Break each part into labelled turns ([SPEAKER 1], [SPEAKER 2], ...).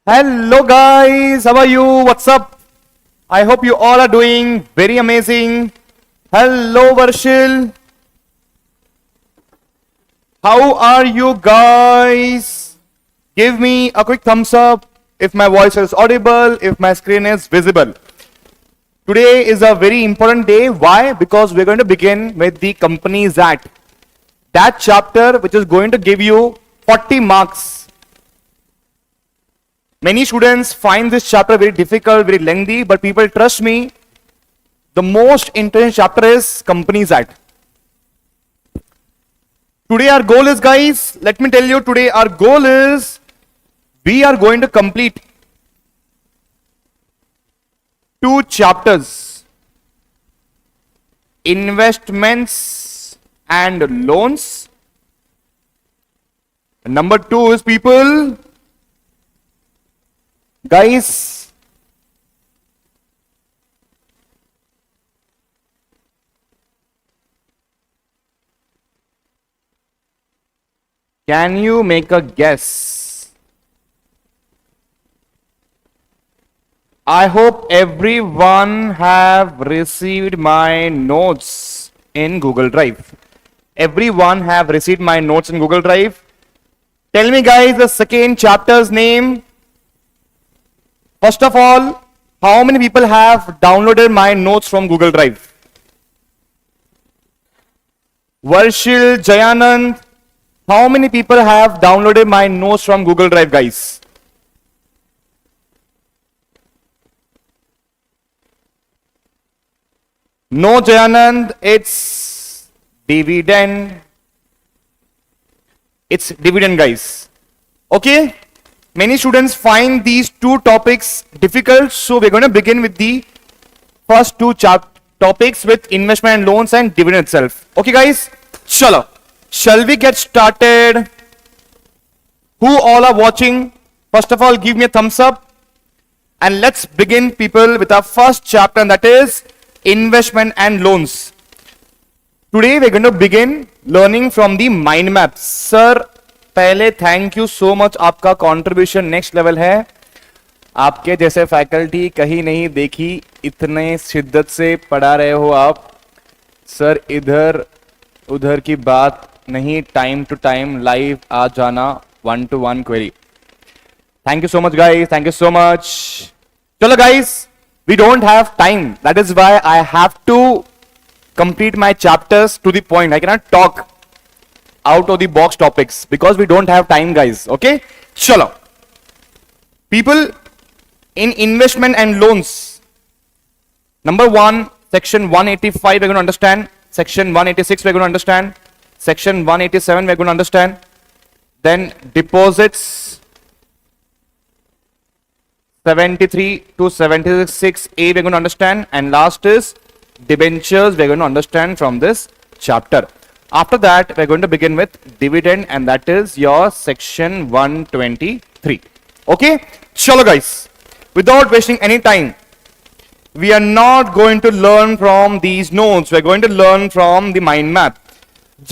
[SPEAKER 1] Hello guys, how are you? What's up? I hope you all are doing very amazing. Hello Varshil. How are you guys? Give me a quick thumbs up if my voice is audible, if my screen is visible. Today is a very important day. Why? Because we're going to begin with the Companies Act. That chapter which is going to give you 40 marks. Many students find this chapter very difficult, very lengthy, but people trust me, the most interesting chapter is Companies Act. Today our goal is, guys, let me tell you, today our goal is, we are going to complete 2 chapters, investments and loans. And number 2 is, people, guys, can you make a guess? I hope everyone have received my notes in Google Drive. Everyone have received my notes in Google Drive. Tell me, guys, the second chapter's name. First of all, how many people have downloaded my notes from Google Drive? Varshil, Jayanand, how many people have downloaded my notes from Google Drive, guys? No, Jayanand, it's Dividend. It's Dividend, guys. Okay? Many students find these 2 topics difficult, so we're going to begin with the first 2 topics with investment and loans and dividend itself. Okay, guys? Chalo. Shall we get started? Who all are watching? First of all, give me a thumbs up. And let's begin, people, with our first chapter, and that is investment and loans. Today, we're going to begin learning from the mind map. Sir, पहले thank you so much, आपका contribution next level है. आपके जैसे faculty कहीं नहीं देखी, इतने शिद्दत से पढ़ा रहे हो आप. सर इधर उधर की बात नहीं, टाइम टू टाइम लाइव आ जाना, 1-to-1 query. Thank you so much guys, thank you so much. चलो guys, we don't have time, that is why I have to complete my chapters to the point. I can not talk out of the box topics because we don't have time, guys. Okay, chalo. People, in investment and loans, number 1, section 185 we're going to understand, section 186 we're going to understand, section 187 we're going to understand, then deposits 73 to 76A we're going to understand, and last is debentures we're going to understand from this chapter. After that, we're going to begin with dividend, and that is your section 123. Okay? Chalo guys, without wasting any time, we are not going to learn from these notes. We're going to learn from the mind map.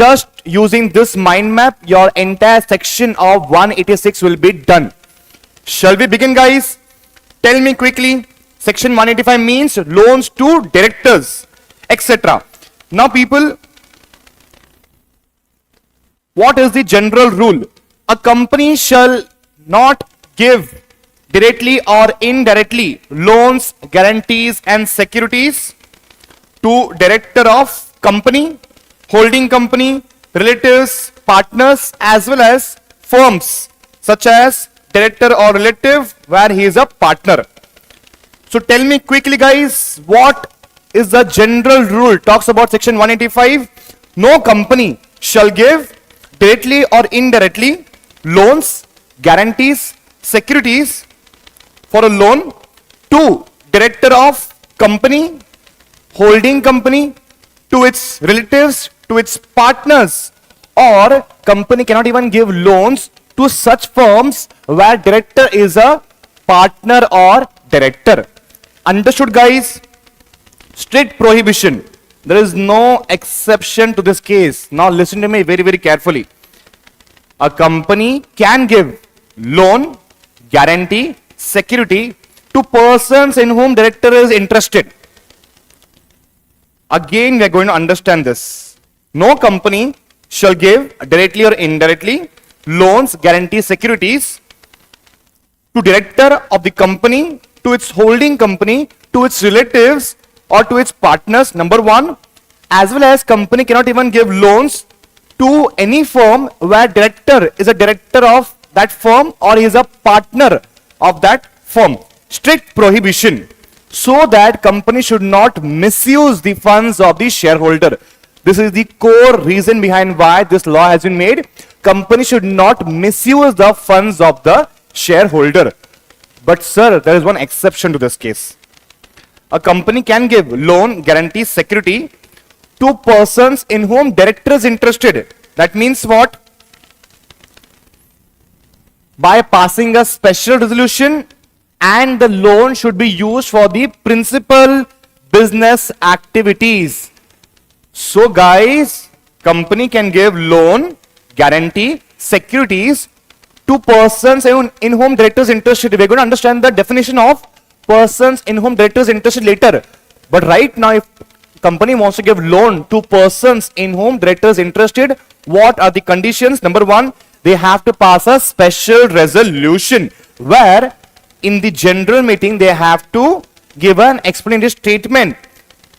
[SPEAKER 1] Just using this mind map, your entire section of 186 will be done. Shall we begin, guys? Tell me quickly. Section 185 means loans to directors, etc. Now, people, what is the general rule? A company shall not give directly or indirectly loans, guarantees and securities to director of company, holding company, relatives, partners as well as firms such as director or relative where he is a partner. So tell me quickly, guys, what is the general rule? Talks about section 185. No company shall give directly or indirectly loans, guarantees, securities for a loan to director of company, holding company, to its relatives, to its partners, or company cannot even give loans to such firms where director is a partner or director. Understood, guys? Strict prohibition. There is no exception to this case. Now listen to me very, very carefully. A company can give loan, guarantee, security to persons in whom director is interested. Again, we are going to understand this. No company shall give directly or indirectly loans, guarantee securities to director of the company, to its holding company, to its relatives or to its partners, number one, as well as company cannot even give loans to any firm where director is a director of that firm or he is a partner of that firm. Strict prohibition, so that company should not misuse the funds of the shareholder. This is the core reason behind why this law has been made. Company should not misuse the funds of the shareholder. But sir, there is one exception to this case. A company can give loan, guarantee, security to persons in whom director is interested. That means what? By passing a special resolution, and the loan should be used for the principal business activities. So guys, company can give loan, guarantee, securities to persons in whom director is interested. We're going to understand the definition of persons in whom director is interested later. But right now, if company wants to give loan to persons in whom director is interested, what are the conditions? Number one, they have to pass a special resolution where in the general meeting they have to give an explanatory statement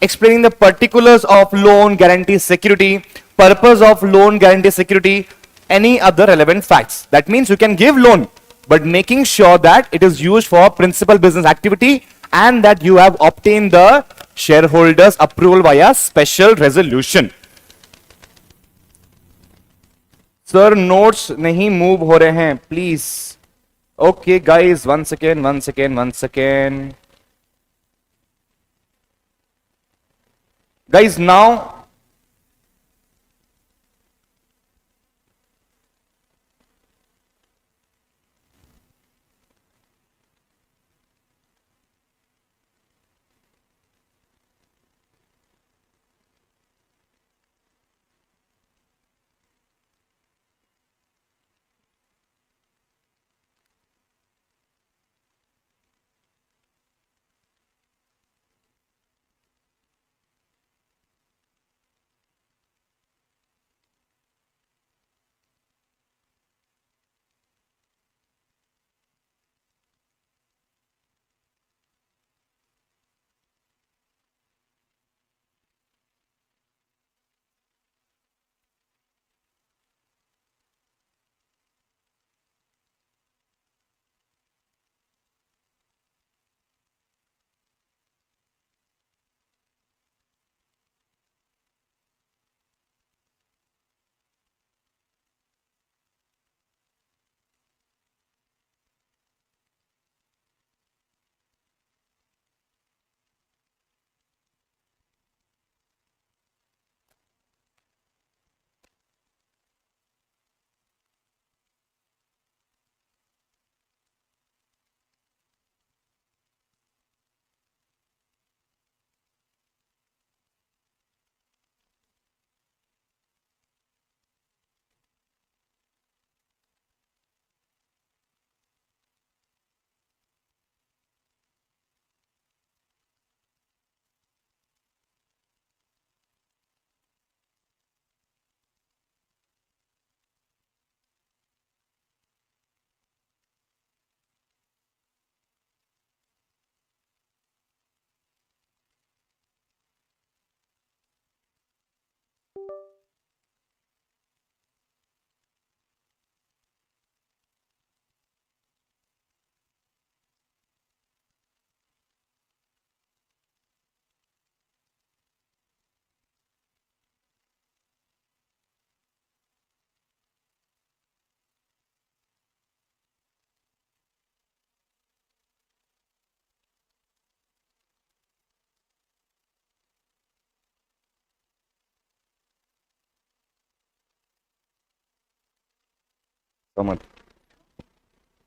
[SPEAKER 1] explaining the particulars of loan, guarantee, security, purpose of loan, guarantee, security, any other relevant facts. That means you can give loan, but making sure that it is used for principal business activity and that you have obtained the shareholders approval via special resolution. Sir, notes नहीं move हो रहे हैं, please. Okay, guys, one second. Guys, now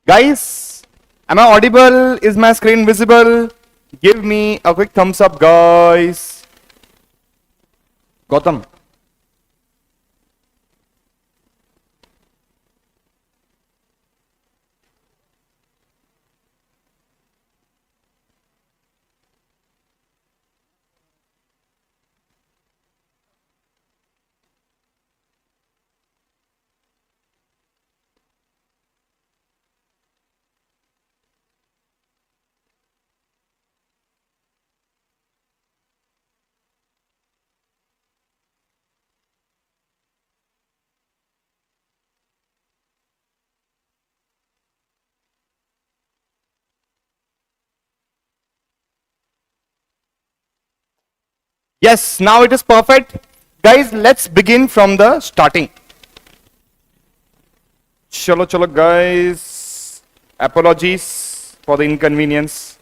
[SPEAKER 1] guys, am I audible? Is my screen visible? Give me a quick thumbs up, guys. Gautam. Yes, now it is perfect. Guys, let's begin from the starting. Chalo, chalo, guys. Apologies for the inconvenience.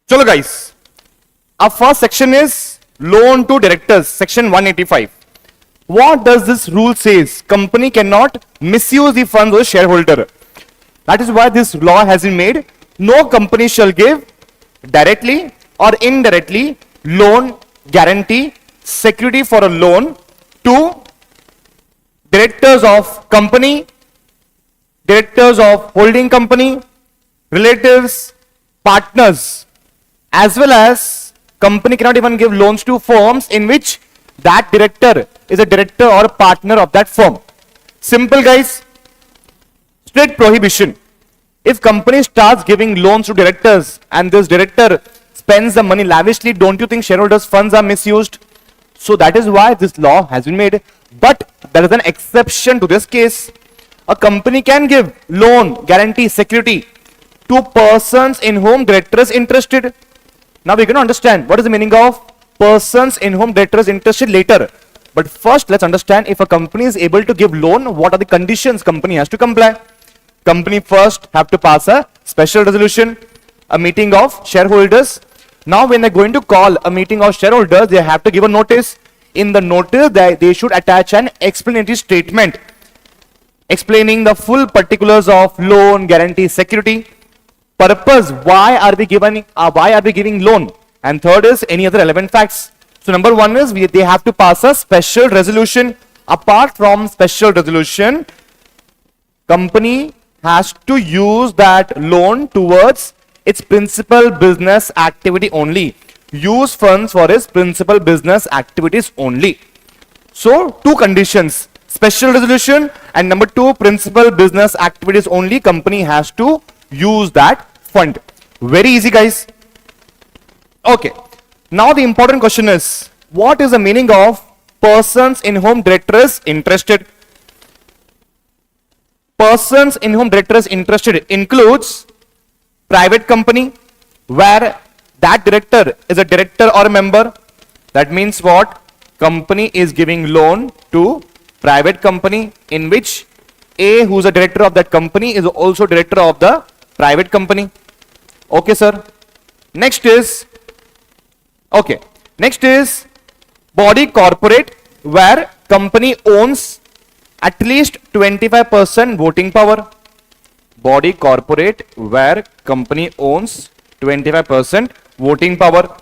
[SPEAKER 1] Chalo, guys. Our first section is loan to directors, section 185. What does this rule says? Company cannot misuse the funds of the shareholder. That is why this law has been made. No company shall give directly or indirectly loan, guarantee, security for a loan to directors of company, directors of holding company, relatives, partners, as well as company cannot even give loans to firms in which that director is a director or a partner of that firm. Simple, guys. Strict prohibition. If company starts giving loans to directors and this director spends the money lavishly, don't you think shareholders' funds are misused? So that is why this law has been made. But there is an exception to this case. A company can give loan, guarantee, security to persons in whom director is interested. Now we can understand what is the meaning of persons in whom director is interested later. But first let's understand, if a company is able to give loan, what are the conditions company has to comply. Company first have to pass a special resolution, a meeting of shareholders. Now when they're going to call a meeting of shareholders, they have to give a notice. In the notice, they should attach an explanatory statement explaining the full particulars of loan, guarantee, security, purpose, why are we giving loan, and third is any other relevant facts. So number one is they have to pass a special resolution. Apart from special resolution, company has to use that loan towards its principal business activity only. Use funds for its principal business activities only. So two conditions, special resolution and number two, principal business activities only, company has to use that fund. Very easy, guys. Okay. Now the important question is, what is the meaning of persons in whom director is interested? Persons in whom director is interested includes private company where that director is a director or a member. That means what? Company is giving loan to private company in which A, who is a director of that company, is also director of the private company. Okay, sir. Next is body corporate where company owns at least 25% voting power. Body corporate where company owns 25% voting power,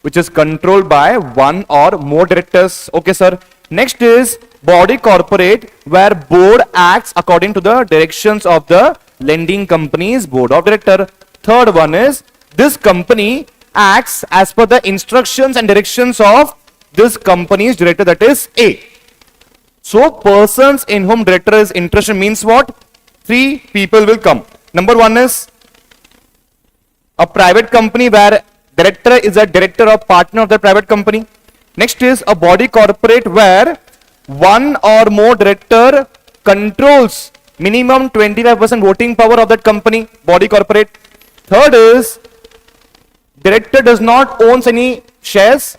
[SPEAKER 1] which is controlled by one or more directors. Okay, sir. Next is body corporate where board acts according to the directions of the lending company's board of director. Third one is this company acts as per the instructions and directions of this company's director, that is A. So persons in whom director is interested means what? Three people will come. Number one is a private company where director is a director or partner of the private company. Next is a body corporate where one or more director controls minimum 25% voting power of that company, body corporate. Third is director does not owns any shares,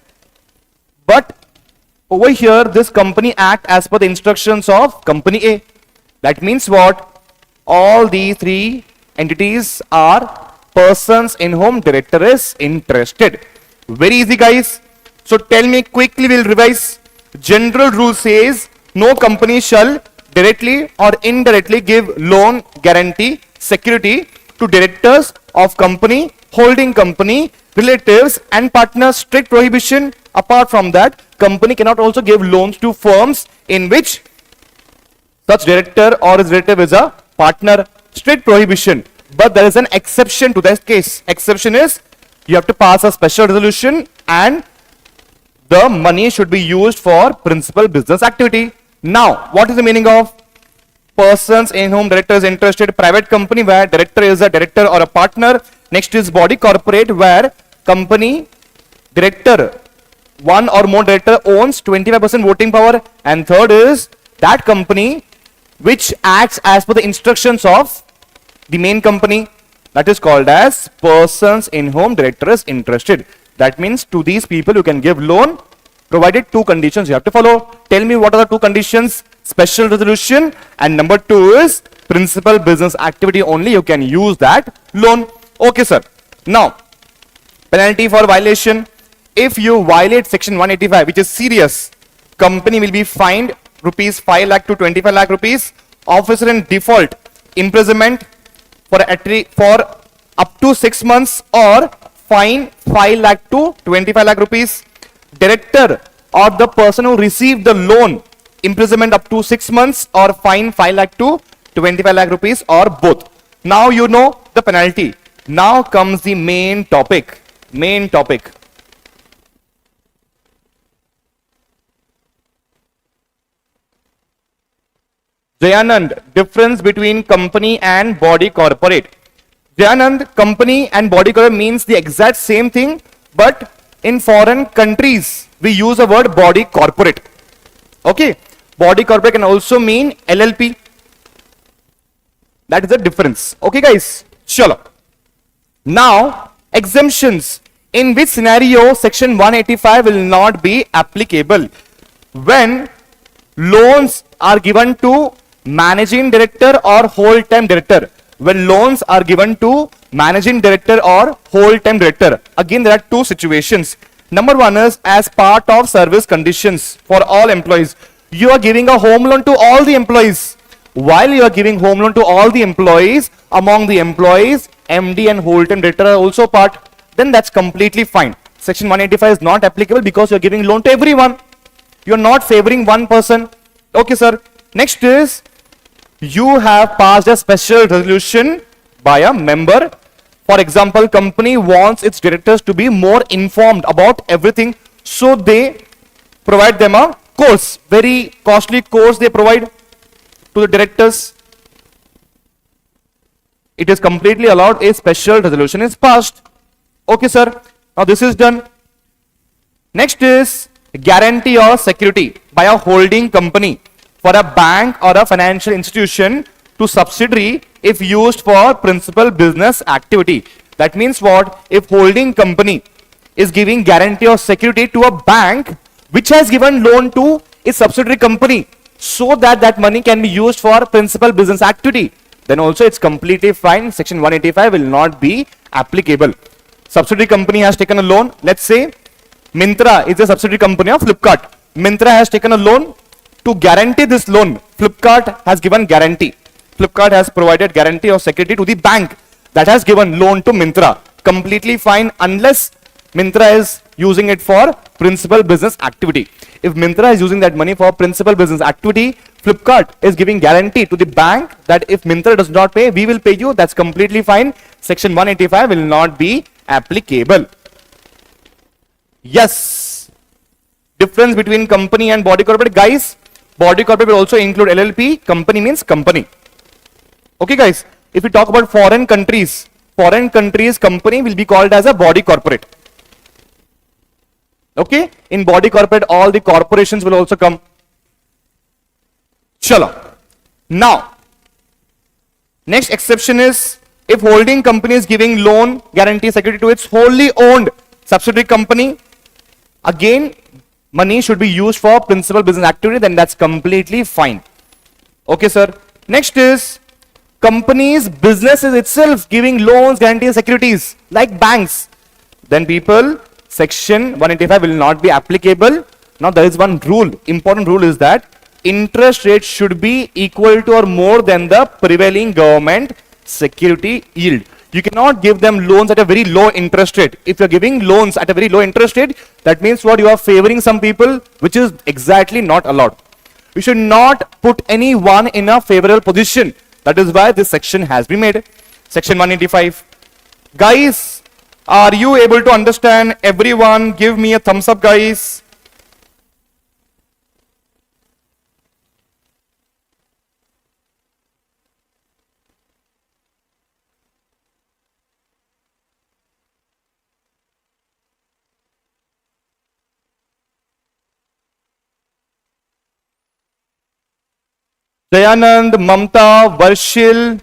[SPEAKER 1] but over here this company act as per the instructions of company A. That means what? All these three entities are persons in whom director is interested. Very easy, guys. So tell me quickly, we'll revise. General rule says no company shall directly or indirectly give loan, guarantee, security to directors of company, holding company, relatives and partners. Strict prohibition. Apart from that, company cannot also give loans to firms in which such director or his relative is a partner. Strict prohibition. But there is an exception to this case. Exception is you have to pass a special resolution and the money should be used for principal business activity. Now, what is the meaning of persons in whom director is interested? Private company where director is a director or a partner. Next is body corporate where company director, one or more director owns 25% voting power. And third is that company which acts as per the instructions of the main company. That is called as persons in whom director is interested. That means to these people you can give loan, provided two conditions you have to follow. Tell me what are the two conditions? Special resolution, and number two is principal business activity only you can use that loan. Okay, sir. Now, penalty for violation. If you violate section 185, which is serious, company will be fined rupees 5 lakh to 25 lakh rupees. Officer in default, imprisonment for up to 6 months, or fine 5 lakh to 25 lakh rupees. Director or the person who received the loan, imprisonment up to 6 months, or fine 5 lakh to 25 lakh rupees, or both. Now you know the penalty. Now comes the main topic. Main topic. Jayanand, difference between company and body corporate. Jayanand, company and body corporate means the exact same thing, but in foreign countries we use the word body corporate. Okay, body corporate can also mean LLP. That is the difference. Okay, guys. Chalo. Now, exemptions. In which scenario section 185 will not be applicable? When loans are given to managing director or whole-time director. When loans are given to managing director or whole-time director. Again, there are two situations. Number one is as part of service conditions for all employees. You are giving a home loan to all the employees. While you are giving home loan to all the employees, among the employees, MD and whole-time director are also part. Then that's completely fine. Section 185 is not applicable because you are giving loan to everyone. You are not favoring one person. Okay, sir. Next is, you have passed a special resolution by a member. For example, company wants its directors to be more informed about everything, so they provide them a course, very costly course they provide to the directors. It is completely allowed. A special resolution is passed. Okay, sir. Now this is done. Next is guarantee or security by a holding company for a bank or a financial institution to subsidiary if used for principal business activity. That means what? If holding company is giving guarantee or security to a bank which has given loan to its subsidiary company so that that money can be used for principal business activity, then also it's completely fine. Section 185 will not be applicable. Subsidiary company has taken a loan. Let's say Myntra is a subsidiary company of Flipkart. Myntra has taken a loan. To guarantee this loan, Flipkart has given guarantee. Flipkart has provided guarantee or security to the bank that has given loan to Myntra. Completely fine unless Myntra is using it for principal business activity. If Myntra is using that money for principal business activity, Flipkart is giving guarantee to the bank that if Myntra does not pay, we will pay you. That's completely fine. Section 185 will not be applicable. Yes. Difference between company and body corporate. Guys, body corporate will also include LLP. Company means company. Okay, guys. If we talk about foreign countries company will be called as a body corporate. Okay. In body corporate, all the corporations will also come. Chalo. Now, next exception is if holding company is giving loan guarantee security to its wholly owned subsidiary company. Again, money should be used for principal business activity, then that's completely fine. Okay, sir. Next is companies, businesses itself giving loans, guarantees, securities like banks. Then people, section 185 will not be applicable. Now there is one rule, important rule is that interest rate should be equal to or more than the prevailing government security yield. You cannot give them loans at a very low interest rate. If you are giving loans at a very low interest rate, that means what? You are favoring some people, which is exactly not allowed. You should not put anyone in a favorable position. That is why this section has been made. Section 185. Guys, are you able to understand? Everyone, give me a thumbs up, guys. Dayanand, Mamta, Varshil.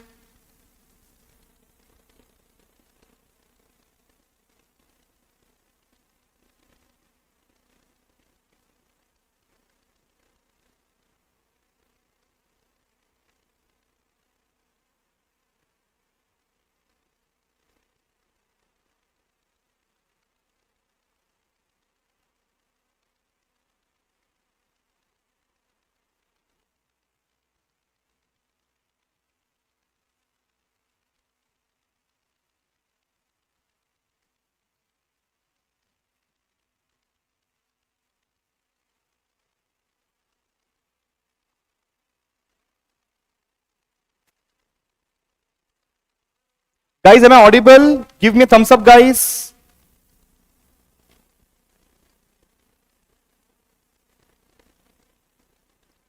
[SPEAKER 1] Guys, am I audible? Give me a thumbs up, guys.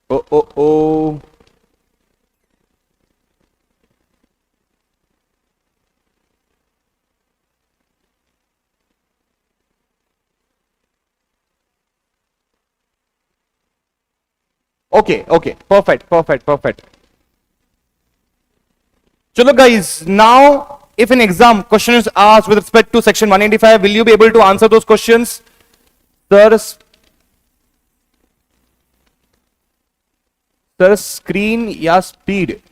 [SPEAKER 1] Oh, oh, oh. Okay, okay. Perfect, perfect, perfect. Chalo guys, now if an exam question is asked with respect to section 185, will you be able to answer those questions? Sir, screen या speed?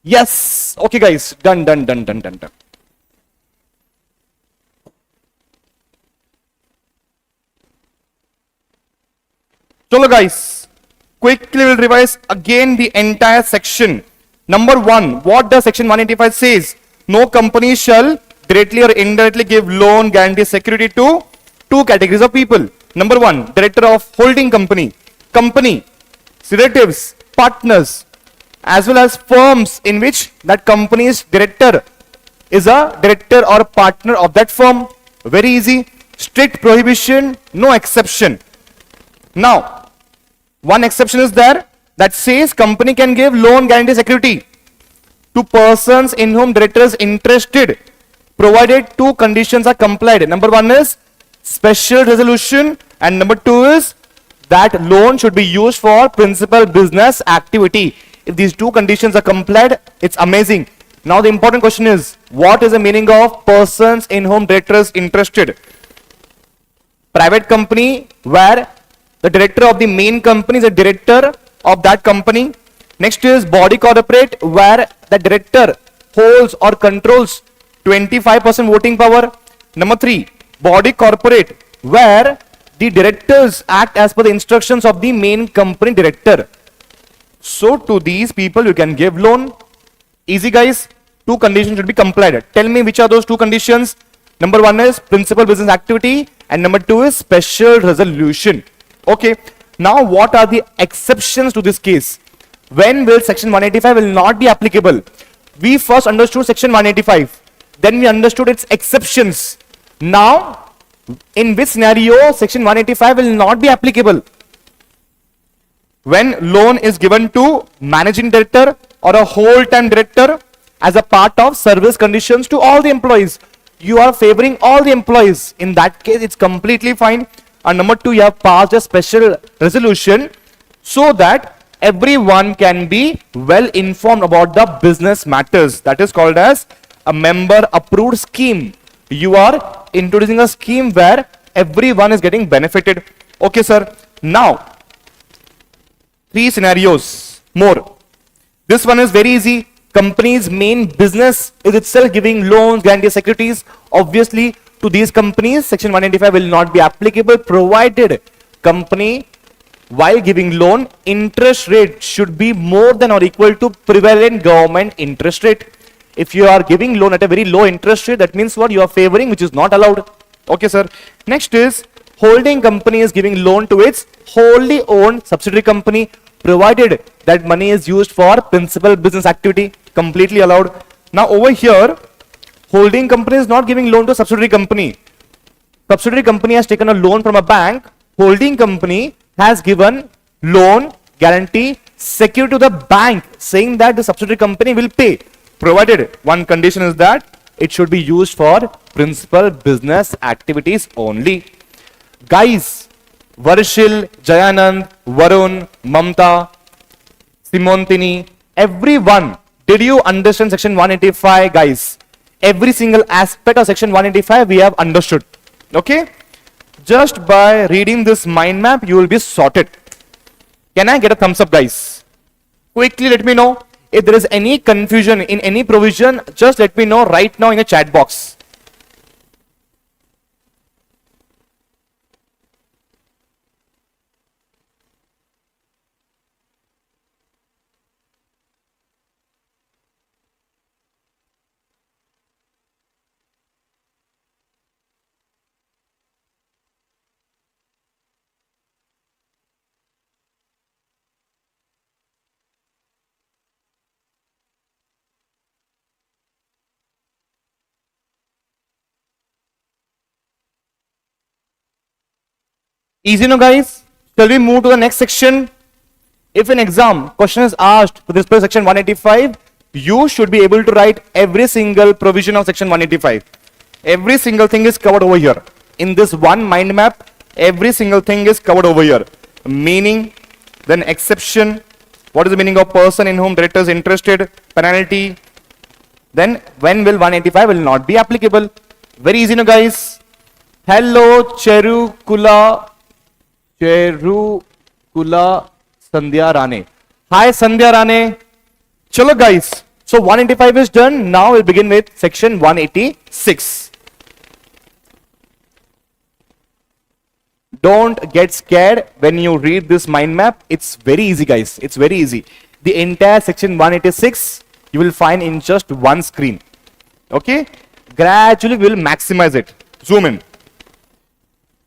[SPEAKER 1] Yes. Okay guys, done, done, done, done, done, done. Chalo guys, quickly we'll revise again the entire section. Number 1, what does section 185 says? No company shall directly or indirectly give loan guarantee security to two categories of people. Number 1, director of holding company, relatives, partners, as well as firms in which that company's director is a director or partner of that firm. Very easy. Strict prohibition, no exception. Now, one exception is there that says company can give loan guarantee security to persons in whom director is interested, provided two conditions are complied. Number 1 is special resolution, and number 2 is that loan should be used for principal business activity. If these two conditions are complied, it's amazing. Now the important question is, what is the meaning of persons in whom director is interested? Private company where the director of the main company is a director of that company. Next is body corporate where the director holds or controls 25% voting power. Number 3, body corporate where the directors act as per the instructions of the main company director. So to these people you can give loan. Easy guys, two conditions should be complied. Tell me which are those two conditions. Number 1 is principal business activity and number 2 is special resolution. Okay, now what are the exceptions to this case? When will section 185 will not be applicable? We first understood section 185, then we understood its exceptions. Now, in which scenario section 185 will not be applicable? When loan is given to managing director or a whole-time director as a part of service conditions to all the employees. You are favoring all the employees. In that case, it's completely fine. And number 2, you have passed a special resolution so that everyone can be well informed about the business matters. That is called as a member approved scheme. You are introducing a scheme where everyone is getting benefited. Okay, sir. Now, 3 scenarios more. This one is very easy. Company's main business is itself giving loans, guarantee securities. Obviously, to these companies, section 185 will not be applicable, provided company, while giving loan, interest rate should be more than or equal to prevalent government interest rate. If you are giving loan at a very low interest rate, that means what you are favoring, which is not allowed. Okay, sir. Next is holding company is giving loan to its wholly owned subsidiary company, provided that money is used for principal business activity. Completely allowed. Now over here, holding company is not giving loan to subsidiary company. Subsidiary company has taken a loan from a bank. Holding company has given loan guarantee security to the bank, saying that the subsidiary company will pay, provided one condition is that it should be used for principal business activities only. Guys, Varshil, Jayanand, Varun, Mamta, Simontini, everyone, did you understand section 185, guys? Every single aspect of section 185 we have understood. Okay? Just by reading this mind map, you will be sorted. Can I get a thumbs up, guys? Quickly let me know if there is any confusion in any provision. Just let me know right now in the chat box. Easy no guys? Shall we move to the next section? If an exam question is asked for this per section 185, you should be able to write every single provision of section 185. Every single thing is covered over here. In this one mind map, every single thing is covered over here. Meaning, then exception, what is the meaning of person in whom director is interested, penalty, then when will 185 will not be applicable. Very easy no guys. Hello Cherukula Sandhya Rane. Hi Sandhya Rane. Chalo guys. So 185 is done. Now we'll begin with section 186. Don't get scared when you read this mind map. It's very easy guys. It's very easy. The entire section 186 you will find in just one screen. Okay. Gradually we will maximize it. Zoom in.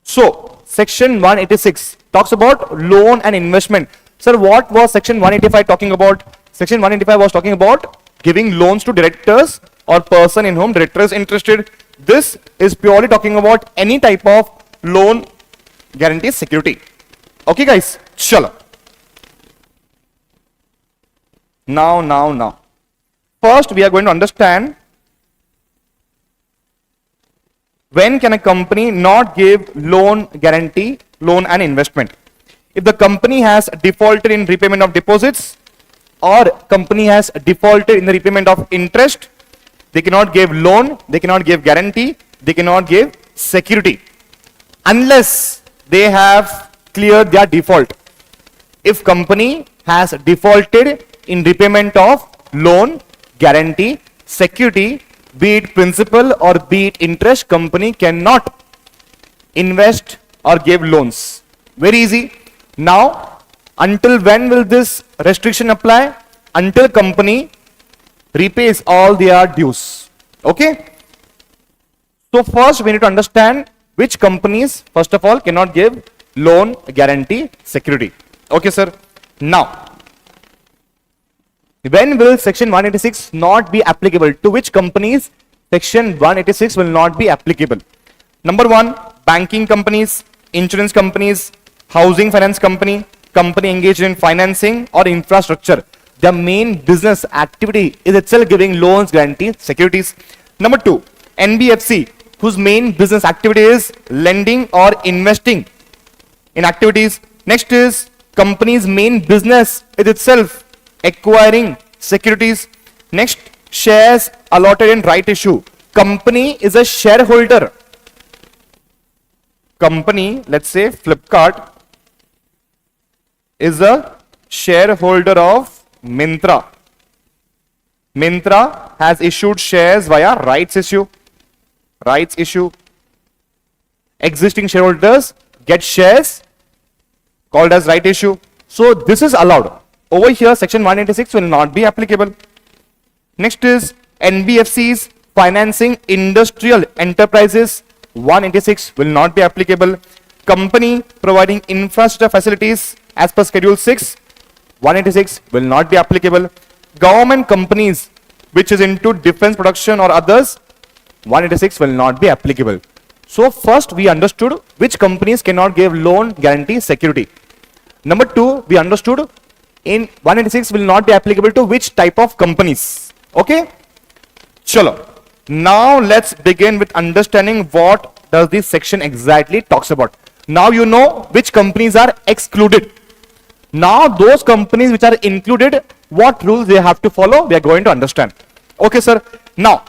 [SPEAKER 1] So section 186 talks about loan and investment. Sir, what was section 185 talking about? Section 185 was talking about giving loans to directors or person in whom director is interested. This is purely talking about any type of loan guarantee security. Okay guys, chalo. Now. First we are going to understand when can a company not give loan guarantee, loan and investment. If the company has defaulted in repayment of deposits or company has defaulted in the repayment of interest, they cannot give loan, they cannot give guarantee, they cannot give security unless they have cleared their default. If company has defaulted in repayment of loan, guarantee, security, be it principal or be it interest, company cannot invest or give loans. Very easy. Now, until when will this restriction apply? Until company repays all their dues. Okay. So first we need to understand which companies first of all cannot give loan, guarantee, security. Okay sir. Now, when will section 186 not be applicable? To which companies section 186 will not be applicable? Number one, banking companies, insurance companies, housing finance company, company engaged in financing or infrastructure. Their main business activity is itself giving loans, guarantees, securities. Number two, NBFC, whose main business activity is lending or investing in activities. Next is company's main business is itself acquiring securities. Next, shares allotted in right issue. Company is a shareholder. Company, let's say Flipkart, is a shareholder of Myntra. Myntra has issued shares via rights issue. Rights issue. Existing shareholders get shares called as right issue. So this is allowed. Over here, section 186 will not be applicable. Next is NBFCs financing industrial enterprises. 186 will not be applicable. Company providing infrastructure facilities as per schedule 6. 186 will not be applicable. Government companies which is into defense production or others. 186 will not be applicable. So first we understood which companies cannot give loan, guarantee, security. Number two, we understood in 186 will not be applicable to which type of companies. Okay. Chalo. Now let's begin with understanding what does this section exactly talks about. Now you know which companies are excluded. Now those companies which are included, what rules they have to follow, we are going to understand. Okay sir. Now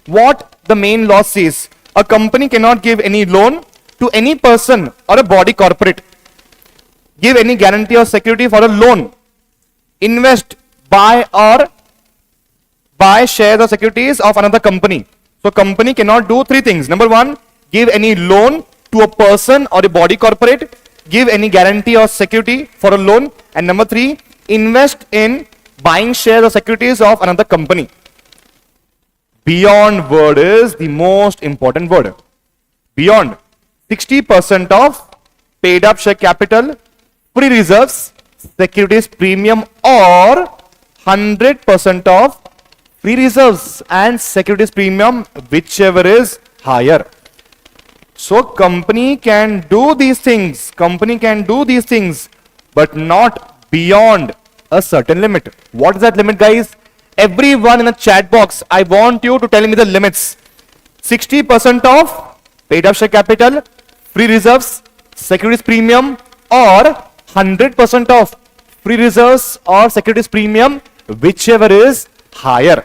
[SPEAKER 1] what the main law says, a company cannot give any loan to any person or a body corporate, give any guarantee or security for a loan, invest, buy shares or securities of another company. So company cannot do three things. Number one, give any loan to a person or a body corporate, give any guarantee or security for a loan, and number three, invest in buying shares or securities of another company. Beyond word is the most important word. Beyond 60% of paid up share capital, free reserves, securities premium, or 100% of free reserves and securities premium, whichever is higher. So company can do these things. Company can do these things, but not beyond a certain limit. What is that limit, guys? Everyone in the chat box, I want you to tell me the limits. 60% of paid up share capital, free reserves, securities premium, or 100% of free reserves or securities premium, whichever is higher.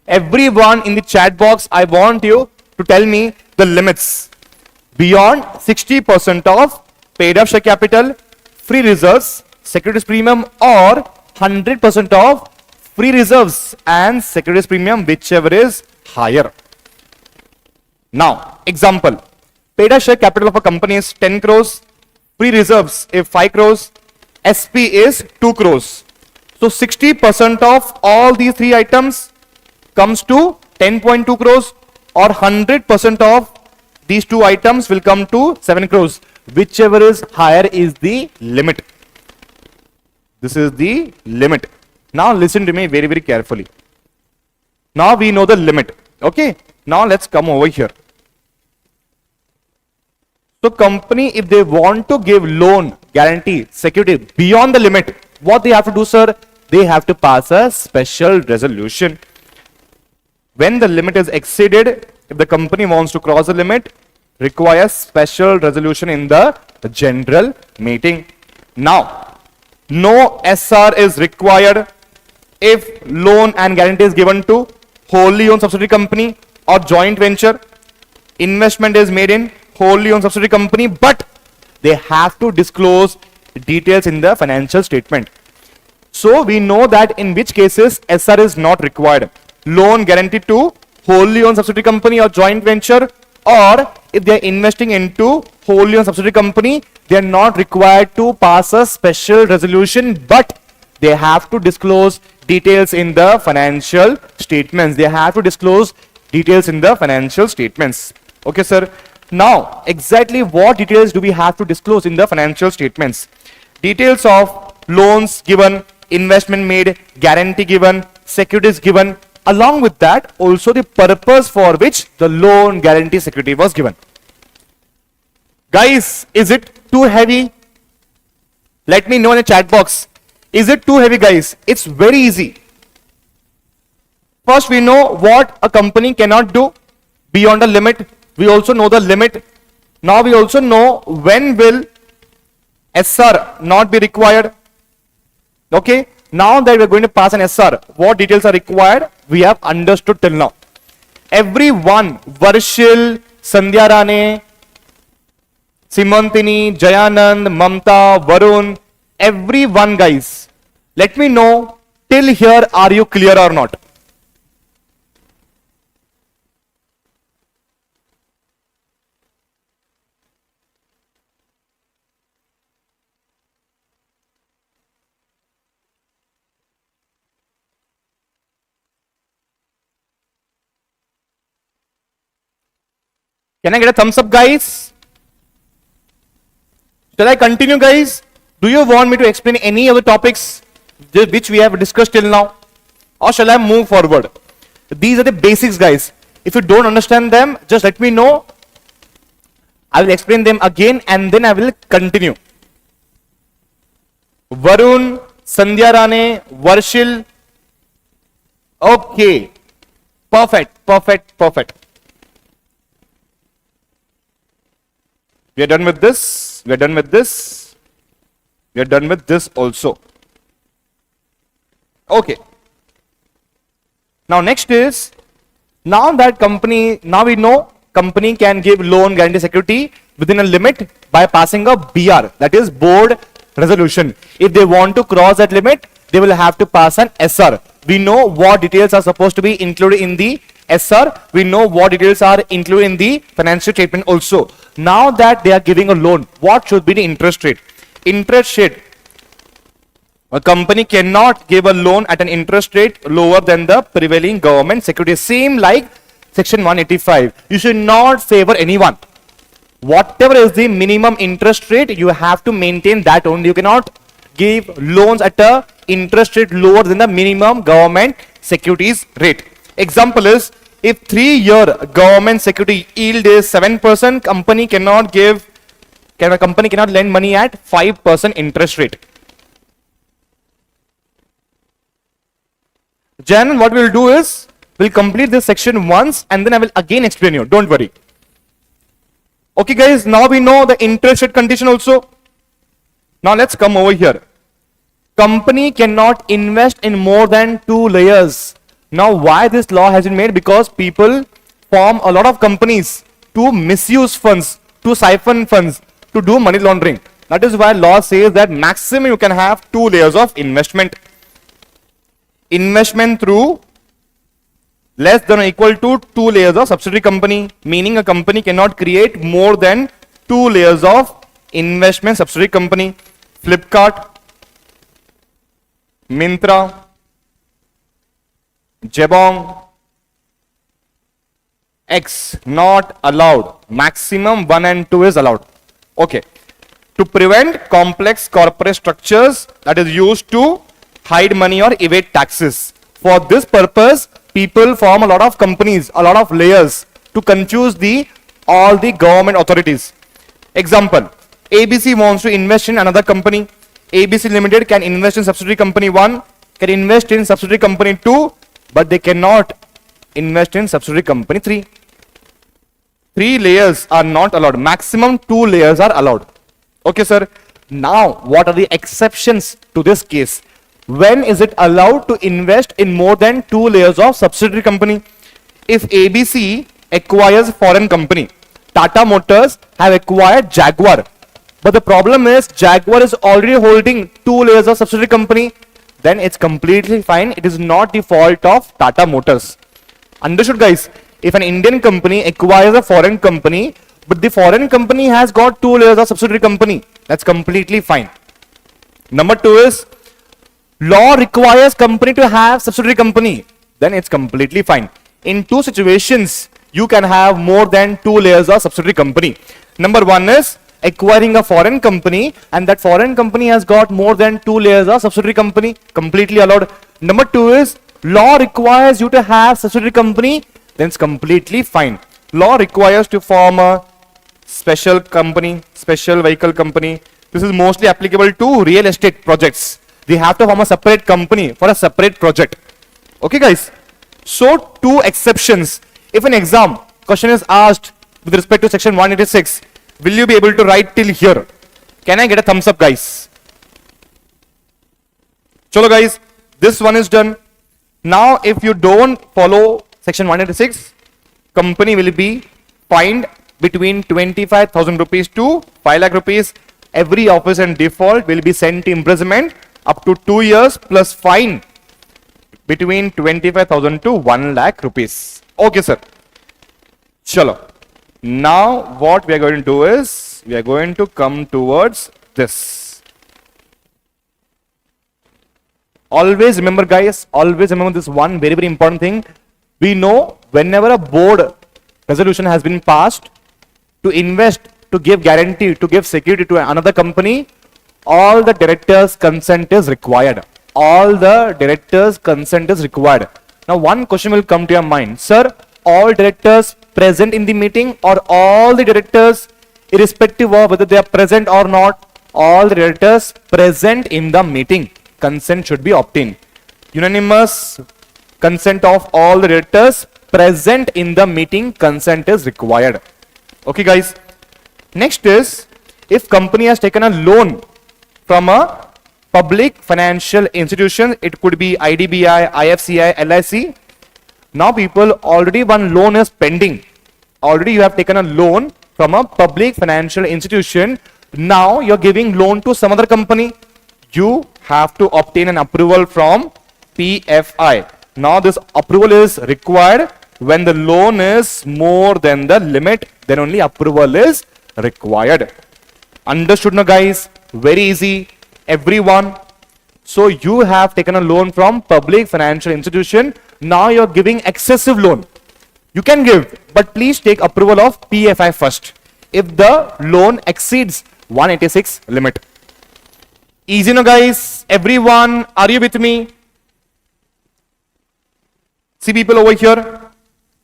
[SPEAKER 1] Everyone in the chat box, I want you to tell me the limits. Beyond 60% of paid up share capital, free reserves, securities premium, or 100% of free reserves and securities premium, whichever is higher. Now, example, paid up share capital of a company is 10 crores, free reserves is 5 crores, SP is 2 crores. So 60% of all these three items comes to 10.2 crores, or 100% of these two items will come to 7 crores. Whichever is higher is the limit. This is the limit. Now listen to me very, very carefully. Now we know the limit. Okay. Now let's come over here. So company, if they want to give loan, guarantee, security beyond the limit, what they have to do, sir? They have to pass a special resolution. When the limit is exceeded, if the company wants to cross the limit, requires special resolution in the general meeting. Now, no SR is required if loan and guarantee is given to wholly owned subsidiary company or joint venture. Investment is made in wholly owned subsidiary company, but they have to disclose details in the financial statement. So we know that in which cases SR is not required. Loan guaranteed to wholly owned subsidiary company or joint venture, or if they are investing into wholly owned subsidiary company, they are not required to pass a special resolution, but they have to disclose details in the financial statements. They have to disclose details in the financial statements. Okay, sir. Now, exactly what details do we have to disclose in the financial statements? Details of loans given, investment made, guarantee given, securities given. Along with that, also the purpose for which the loan, guarantee, security was given. Guys, is it too heavy? Let me know in the chat box. Is it too heavy, guys? It's very easy. First, we know what a company cannot do beyond a limit. We also know the limit. Now we also know when will SR not be required. Okay. Now that we are going to pass an SR, what details are required? We have understood till now. Everyone, Varshil, Sandhya Rane, Simantini, Jayanand, Mamta, Varun, everyone, guys, let me know till here, are you clear or not? Can I get a thumbs up, guys? Shall I continue, guys? Do you want me to explain any other topics which we have discussed till now? Or shall I move forward? These are the basics, guys. If you don't understand them, just let me know. I will explain them again and then I will continue. Varun, Sandhya Rane, Varshil. Okay. Perfect, perfect, perfect. We are done with this. We are done with this. We are done with this also. Okay. Now next is, now we know company can give loan, guarantee, security within a limit by passing a BR, that is board resolution. If they want to cross that limit, they will have to pass an SR. We know what details are supposed to be included in the SR. We know what details are included in the financial statement also. Now that they are giving a loan, what should be the interest rate? Interest rate. A company cannot give a loan at an interest rate lower than the prevailing government security. Same like section 185. You should not favor anyone. Whatever is the minimum interest rate, you have to maintain that only. You cannot give loans at a interest rate lower than the minimum government securities rate. Example is, if 3-year government security yield is 7%, company cannot lend money at 5% interest rate. Jan, what we'll do is, we'll complete this section once and then I will again explain you. Don't worry. Okay guys, now we know the interest rate condition also. Now let's come over here. Company cannot invest in more than 2 layers. Now why this law has been made? Because people form a lot of companies to misuse funds, to siphon funds, to do money laundering. That is why law says that maximum you can have 2 layers of investment. Investment through less than or equal to 2 layers of subsidiary company, meaning a company cannot create more than 2 layers of investment subsidiary company. Flipkart, Myntra, Jabong, X not allowed. Maximum 1 and 2 is allowed. Okay. To prevent complex corporate structures that is used to hide money or evade taxes. For this purpose, people form a lot of companies, a lot of layers to confuse all the government authorities. Example, ABC wants to invest in another company. ABC Limited can invest in subsidiary company 1, can invest in subsidiary company 2, but they cannot invest in subsidiary company 3. 3 layers are not allowed. Maximum 2 layers are allowed. Okay, sir. Now, what are the exceptions to this case? When is it allowed to invest in more than 2 layers of subsidiary company? If ABC acquires foreign company, Tata Motors have acquired Jaguar, but the problem is Jaguar is already holding 2 layers of subsidiary company, then it's completely fine. It is not the fault of Tata Motors. Understood, guys? If an Indian company acquires a foreign company, but the foreign company has got 2 layers of subsidiary company, that's completely fine. Number 2 is, law requires company to have subsidiary company, then it's completely fine. In 2 situations, you can have more than 2 layers of subsidiary company. Number 1 is acquiring a foreign company and that foreign company has got more than 2 layers of subsidiary company, completely allowed. Number 2 is law requires you to have subsidiary company, then it's completely fine. Law requires to form a special company, special vehicle company. This is mostly applicable to real estate projects. They have to form a separate company for a separate project. Okay guys, so 2 exceptions. If an exam question is asked with respect to section 186, will you be able to write till here? Can I get a thumbs up, guys? Chalo guys, this one is done. Now if you don't follow section 186, company will be fined between 25,000 rupees to 5 lakh rupees. Every officer in default will be sent to imprisonment up to 2 years plus fine between 25,000 to 1 lakh rupees. Okay, sir. Chalo. Now what we are going to do is, we are going to come towards this. Always remember guys, always remember this one very important thing. We know whenever a board resolution has been passed to invest, to give guarantee, to give security to another company, all the directors' consent is required. All the directors' consent is required. Now one question will come to your mind. Sir, all directors present in the meeting or all the directors irrespective of whether they are present or not, all the directors present in the meeting, consent should be obtained. Unanimous consent of all the directors present in the meeting, consent is required. Okay guys. Next is, if company has taken a loan from a public financial institution, it could be IDBI, IFCI, LIC. Now people, already one loan is pending. Already you have taken a loan from a public financial institution. Now you're giving loan to some other company. You have to obtain an approval from PFI. Now this approval is required when the loan is more than the limit, then only approval is required. Understood now guys? Very easy. Everyone. So you have taken a loan from public financial institution. Now you're giving excessive loan. You can give, but please take approval of PFI first. If the loan exceeds 186 limit. Easy now guys? Everyone, are you with me? See people over here.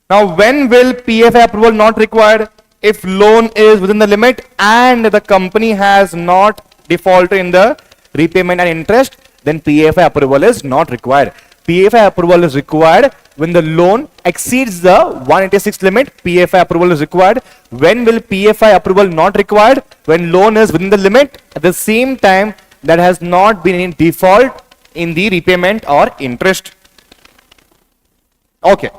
[SPEAKER 1] Now, when will PFI approval not required? If loan is within the limit and the company has not defaulted in the repayment and interest, then PFI approval is not required. PFI approval is required when the loan exceeds the 186 limit. PFI approval is required. When will PFI approval not required? When loan is within the limit, at the same time that has not been in default in the repayment or interest. Okay.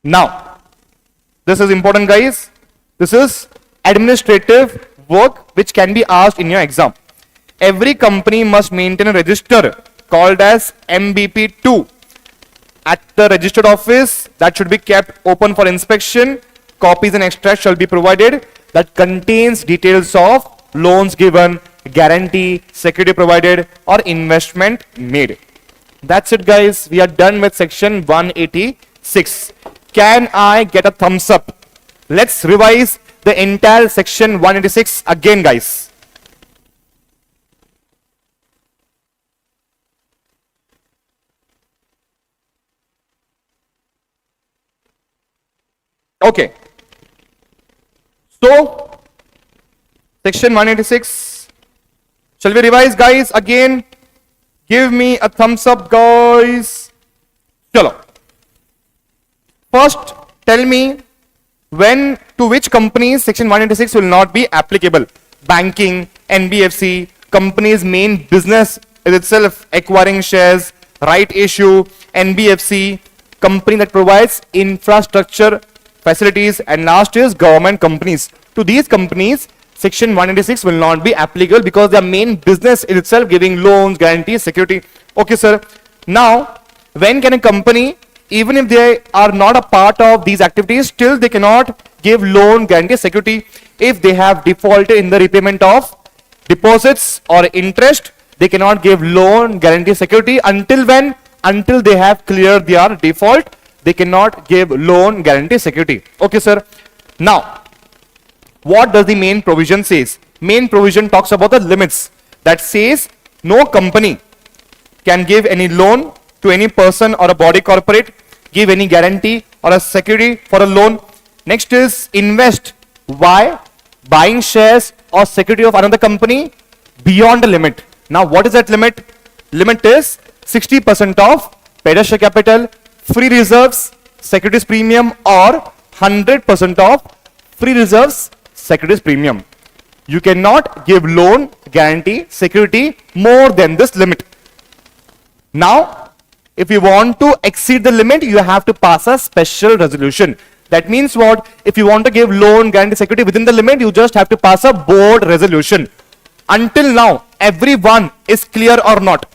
[SPEAKER 1] Now, this is important, guys. This is administrative work which can be asked in your exam. Every company must maintain a register called as MBP2 at the registered office that should be kept open for inspection. Copies and extracts shall be provided that contains details of loans given, guarantee, security provided or investment made. That's it, guys. We are done with section 186. Can I get a thumbs up? Let's revise the entire section 186 again, guys. Okay. So, section 186. Shall we revise, guys, again? Give me a thumbs up, guys. Chalo. First, tell me when to which companies section 186 will not be applicable. Banking, NBFC, company's main business is itself acquiring shares, right issue, NBFC, company that provides infrastructure facilities, and last is government companies. To these companies, section 186 will not be applicable because their main business is itself giving loans, guarantees, security. Okay, sir. Now, when can a company, even if they are not a part of these activities, still they cannot give loan, guarantee, security if they have defaulted in the repayment of deposits or interest. They cannot give loan, guarantee, security until when? Until they have cleared their default. They cannot give loan, guarantee, security. Okay, sir. Now, what does the main provision says? Main provision talks about the limits. That says no company can give any loan to any person or a body corporate, give any guarantee or a security for a loan. Next is invest. Why? Buying shares or security of another company beyond the limit. Now, what is that limit? Limit is 60% of paid share capital, free reserves, securities premium, or 100% of free reserves, securities premium. You cannot give loan, guarantee, security more than this limit. Now, if you want to exceed the limit, you have to pass a special resolution. That means what? If you want to give loan, guarantee, security within the limit, you just have to pass a board resolution. Until now, everyone is clear or not?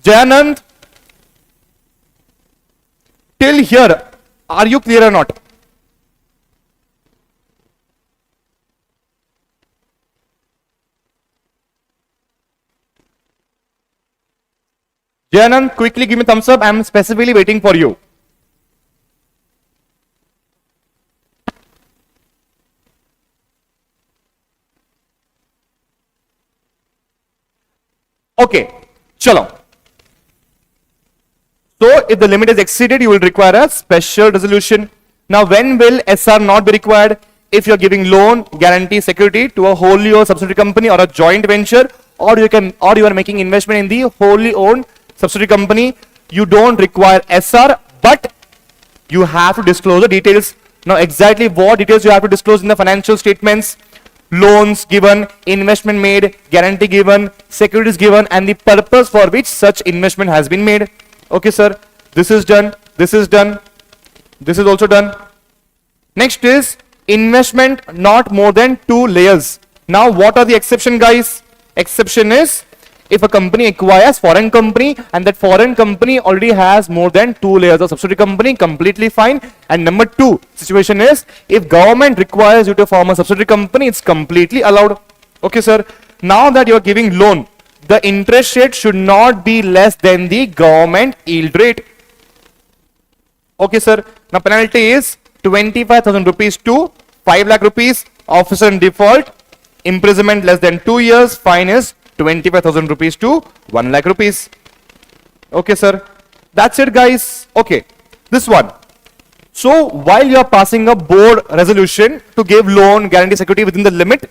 [SPEAKER 1] Jayanand, till here, are you clear or not? Jayanand, quickly give me thumbs up. I am specifically waiting for you. Okay, chalo. So, if the limit is exceeded, you will require a special resolution. Now, when will SR not be required? If you are giving loan, guarantee, security to a wholly owned subsidiary company or a joint venture, or you are making investment in the wholly owned subsidiary company, you don't require SR, but you have to disclose the details. Now, exactly what details you have to disclose in the financial statements? Loans given, investment made, guarantee given, securities given, and the purpose for which such investment has been made. Okay, sir. This is done. This is done. This is also done. Next is investment not more than 2 layers. Now, what are the exception, guys? Exception is if a company acquires foreign company and that foreign company already has more than 2 layers of subsidiary company, completely fine. And number 2 situation is if government requires you to form a subsidiary company, it's completely allowed. Okay, sir. Now that you are giving loan, the interest rate should not be less than the government yield rate. Okay, sir. Now penalty is 25,000 rupees to 5 lakh rupees. Officer in default, imprisonment less than 2 years. Fine is 25,000 rupees to 1 lakh rupees. Okay, sir. That's it, guys. Okay. This one. So while you are passing a board resolution to give loan guarantee security within the limit,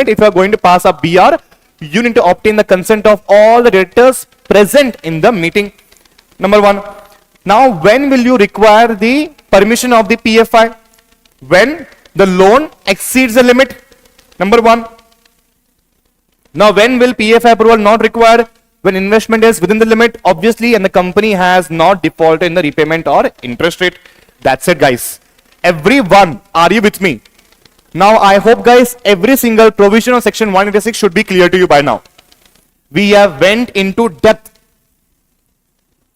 [SPEAKER 1] if you are going to pass a BR, you need to obtain the consent of all the directors present in the meeting. Number one. Now, when will you require the permission of the PFI? When the loan exceeds the limit. Number one. Now, when will PFI approval not required? When investment is within the limit, obviously, and the company has not defaulted in the repayment or interest rate. That's it, guys. Everyone, are you with me? Now, I hope, guys, every single provision of section 186 should be clear to you by now. We have went into depth.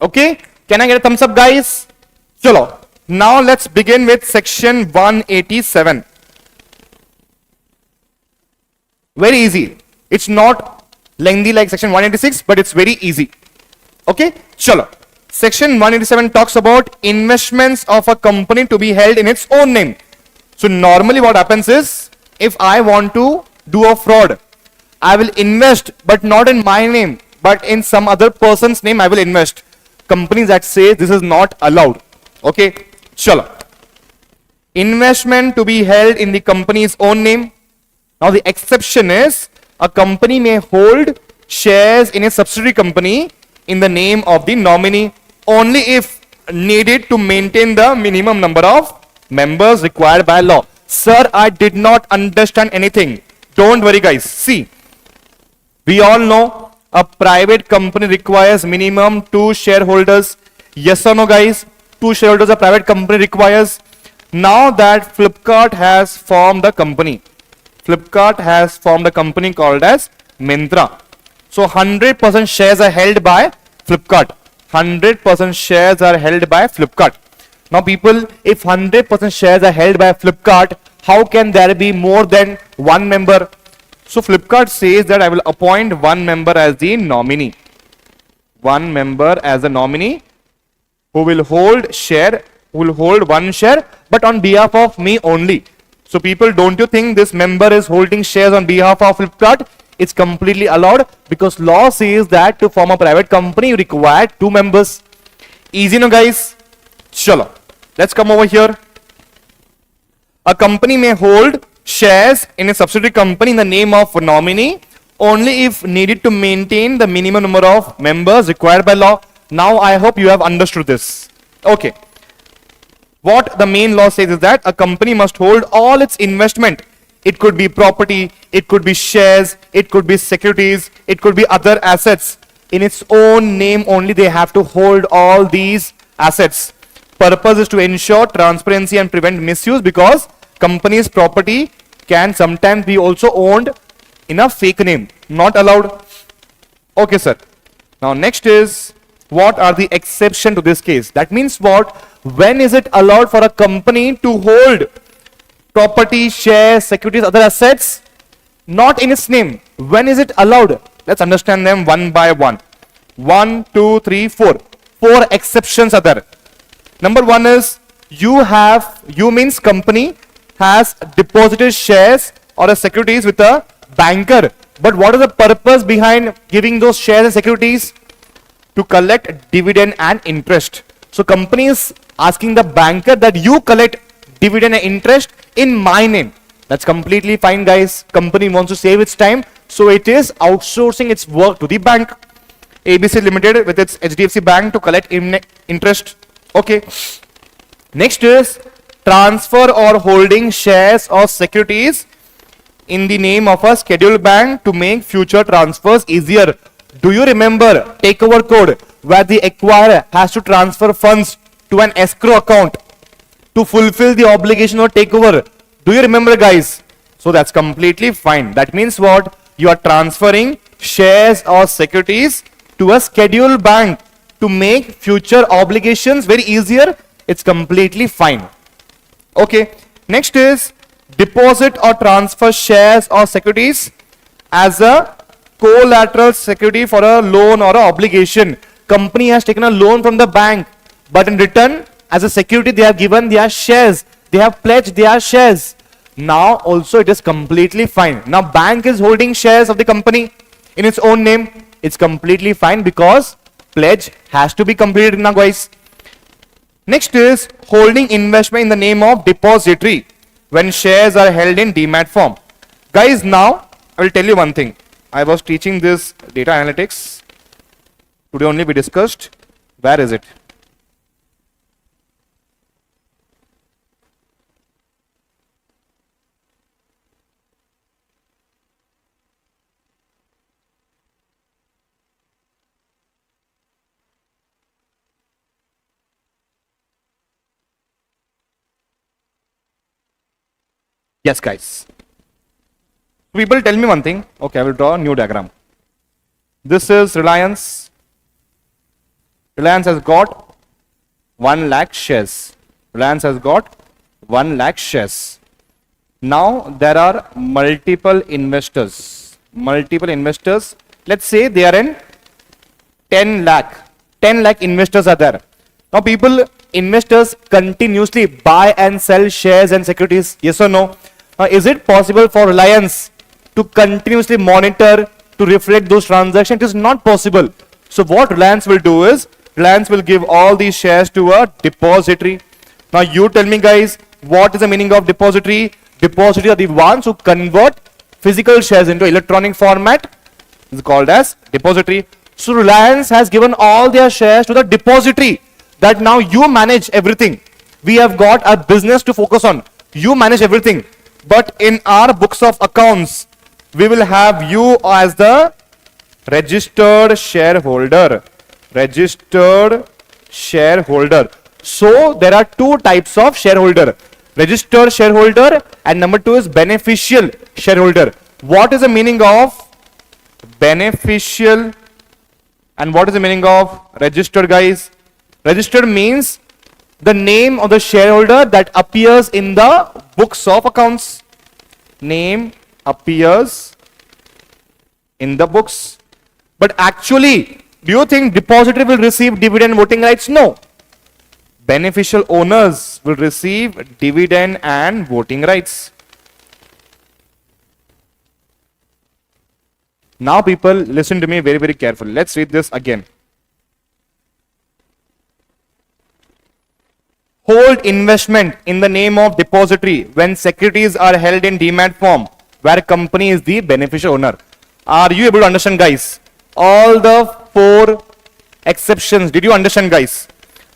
[SPEAKER 1] Okay? Can I get a thumbs up, guys? Chalo. Now, let's begin with section 187. Very easy. It's not lengthy like section 186, but it's very easy. Okay? Chalo. Section 187 talks about investments of a company to be held in its own name. So normally what happens is, if I want to do a fraud, I will invest, but not in my name, but in some other person's name I will invest. Companies that say this is not allowed. Okay? Chalo. Investment to be held in the company's own name. Now the exception is, a company may hold shares in a subsidiary company in the name of the nominee only if needed to maintain the minimum number of members required by law. Sir, I did not understand anything. Don't worry, guys. See, we all know a private company requires minimum 2 shareholders. Yes or no, guys? 2 shareholders a private company requires. Now that Flipkart has formed a company, Flipkart has formed a company called as Myntra. So 100% shares are held by Flipkart. 100% shares are held by Flipkart. Now people, if 100% shares are held by Flipkart, how can there be more than one member? So Flipkart says that I will appoint one member as the nominee. One member as a nominee who will hold one share, but on behalf of me only. So people, don't you think this member is holding shares on behalf of Flipkart? It's completely allowed because law says that to form a private company you require 2 members. Easy, no, guys? Chalo. Let's come over here. A company may hold shares in a subsidiary company in the name of a nominee only if needed to maintain the minimum number of members required by law. Now I hope you have understood this. Okay. What the main law says is that a company must hold all its investment. It could be property, it could be shares, it could be securities, it could be other assets. In its own name only they have to hold all these assets. Purpose is to ensure transparency and prevent misuse because company's property can sometimes be also owned in a fake name. Not allowed. Okay, sir. Now next is, what are the exception to this case? That means what? When is it allowed for a company to hold property, shares, securities, other assets not in its name? When is it allowed? Let's understand them one by one. 1, 2, 3, 4. 4 exceptions are there. Number 1 is, you means company has deposited shares or a securities with a banker. But what is the purpose behind giving those shares and securities? To collect dividend and interest. So company is asking the banker that you collect dividend and interest in my name. That's completely fine, guys. Company wants to save its time, so it is outsourcing its work to the bank. ABC Limited with its HDFC Bank to collect interest. Okay. Next is transfer or holding shares or securities in the name of a scheduled bank to make future transfers easier. Do you remember takeover code where the acquirer has to transfer funds to an escrow account to fulfill the obligation or takeover? Do you remember, guys? So that's completely fine. That means what? You are transferring shares or securities to a scheduled bank to make future obligations very easier. It's completely fine. Okay. Next is deposit or transfer shares or securities as a collateral security for a loan or a obligation. Company has taken a loan from the bank, but in return, as a security, they have given their shares. They have pledged their shares. Now also it is completely fine. Now bank is holding shares of the company in its own name. It's completely fine because pledge has to be completed now, guys. Next is holding investment in the name of depository when shares are held in demat form. Guys, now I will tell you one thing. I was teaching this data analytics. Today only we discussed. Where is it? Yes, guys. People tell me one thing. Okay, I will draw a new diagram. This is Reliance. Reliance has got 1 lakh shares. Reliance has got 1 lakh shares. Now there are multiple investors. Multiple investors. Let's say they are in 10 lakh. 10 lakh investors are there. Now investors continuously buy and sell shares and securities. Yes or no? Is it possible for Reliance to continuously monitor, to reflect those transactions? It is not possible. So what Reliance will do is, Reliance will give all these shares to a depository. Now you tell me, guys, what is the meaning of depository? Depository are the ones who convert physical shares into electronic format. It's called as depository. So Reliance has given all their shares to the depository, that now you manage everything. We have got a business to focus on. You manage everything. But in our books of accounts, we will have you as the registered shareholder. Registered shareholder. So there are two types of shareholder. Registered shareholder and number 2 is beneficial shareholder. What is the meaning of beneficial and what is the meaning of registered, guys? Registered means the name of the shareholder that appears in the books of accounts. Name appears in the books. But actually, do you think depository will receive dividend voting rights? No. Beneficial owners will receive dividend and voting rights. Now people, listen to me very, very carefully. Let's read this again. Hold investment in the name of depository when securities are held in demat form where company is the beneficial owner. Are you able to understand, guys? All the 4 exceptions. Did you understand, guys?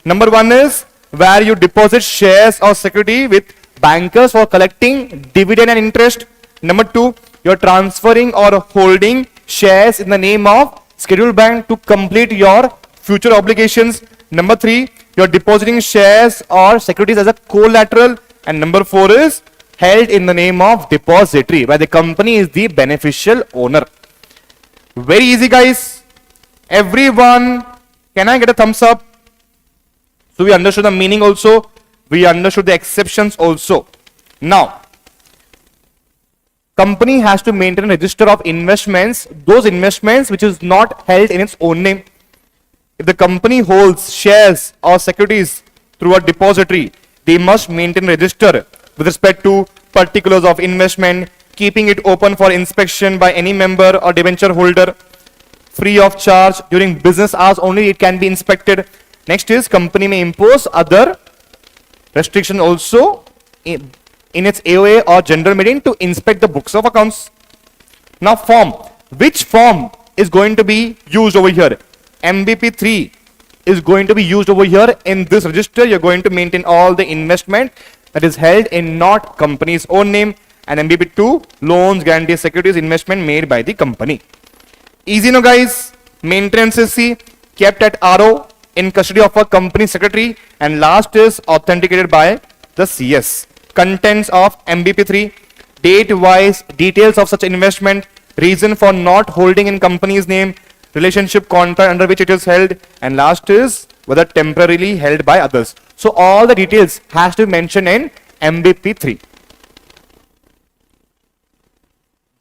[SPEAKER 1] Number 1 is where you deposit shares or security with bankers for collecting dividend and interest. Number 2, you're transferring or holding shares in the name of scheduled bank to complete your future obligations. Number 3, you're depositing shares or securities as a collateral. And number 4 is held in the name of depository where the company is the beneficial owner. Very easy, guys. Everyone, can I get a thumbs up? So we understood the meaning also. We understood the exceptions also. Now, company has to maintain a register of investments, those investments which is not held in its own name. If the company holds shares or securities through a depository, they must maintain a register with respect to particulars of investment, keeping it open for inspection by any member or debenture holder, free of charge. During business hours only it can be inspected. Next is company may impose other restriction also in its AOA or general meeting to inspect the books of accounts. Now form. Which form is going to be used over here? MBP3 is going to be used over here. In this register, you're going to maintain all the investment that is held in not company's own name, and MBP2, loans, guarantees, securities, investment made by the company. Easy now, guys. Maintenance is C, kept at RO in custody of a company secretary, and last is authenticated by the CS. Contents of MBP3, date-wise details of such investment, reason for not holding in company's name, relationship contract under which it is held, and last is whether temporarily held by others. So all the details has to be mentioned in MBP3.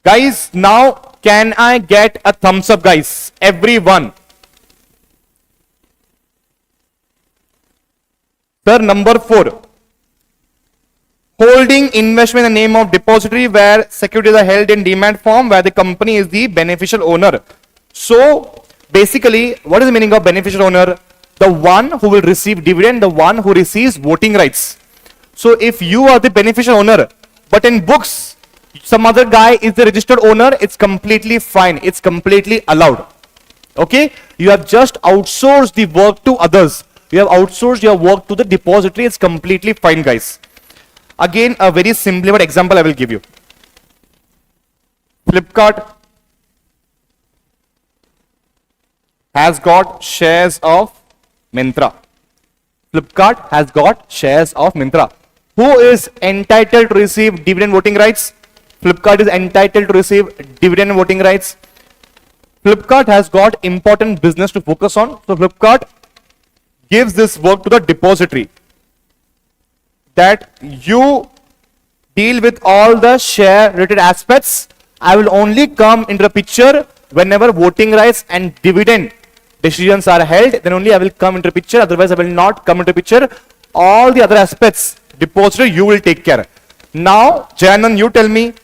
[SPEAKER 1] Guys, now can I get a thumbs up, guys? Everyone. Sir, number 4. Holding investment in the name of depository where securities are held in demat form where the company is the beneficial owner. So, Basically, what is the meaning of beneficial owner? The one who will receive dividend, the one who receives voting rights. So if you are the beneficial owner, but in books, some other guy is the registered owner, it's completely fine. It's completely allowed. Okay? You have just outsourced the work to others. You have outsourced your work to the depository. It's completely fine, guys. Again, a very simple example I will give you. Flipkart has got shares of Myntra. Flipkart has got shares of Myntra. Who is entitled to receive dividend voting rights? Flipkart is entitled to receive dividend voting rights. Flipkart has got important business to focus on. So Flipkart gives this work to the depository that you deal with all the share related aspects. I will only come into the picture whenever voting rights and dividend decisions are held, then only I will come into the picture, otherwise I will not come into the picture. All the other aspects, depository, you will take care. Now, Janan, you tell me,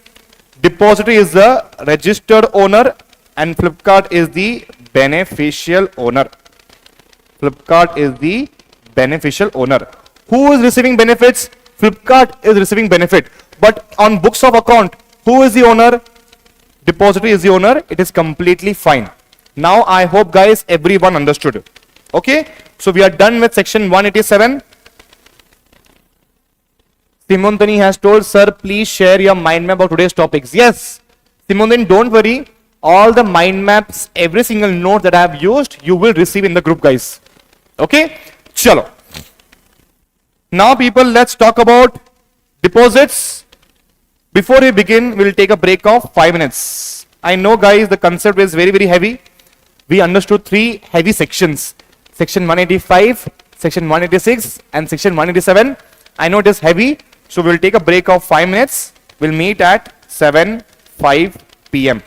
[SPEAKER 1] depository is the registered owner and Flipkart is the beneficial owner. Flipkart is the beneficial owner. Who is receiving benefits? Flipkart is receiving benefit. But on books of account, who is the owner? Depository is the owner. It is completely fine. Now I hope guys everyone understood. Okay. So we are done with section 187. Simondani has told, sir, please share your mind map of today's topics. Yes. Simondani, don't worry. All the mind maps, every single note that I have used, you will receive in the group, guys. Okay. Chalo. Now people, let's talk about deposits. Before we begin, we'll take a break of 5 minutes. I know guys, the concept is very, very heavy. We understood 3 heavy sections. Section 185, section 186 and section 187. I know it is heavy. So we'll take a break of 5 minutes. We'll meet at 7:05 p.m.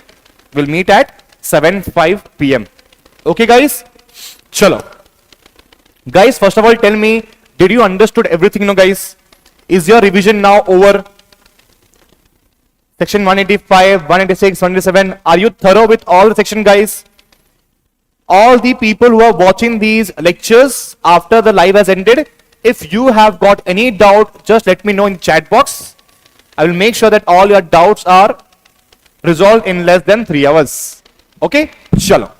[SPEAKER 1] We'll meet at 7:05 p.m. Okay guys? Chalo. Guys, first of all, tell me, did you understood everything now guys? Is your revision now over? Section 185, 186, 187. Are you thorough with all the section guys? All the people who are watching these lectures after the live has ended, if you have got any doubt, just let me know in the chat box. I will make sure that all your doubts are resolved in less than 3 hours. Okay? Chalo.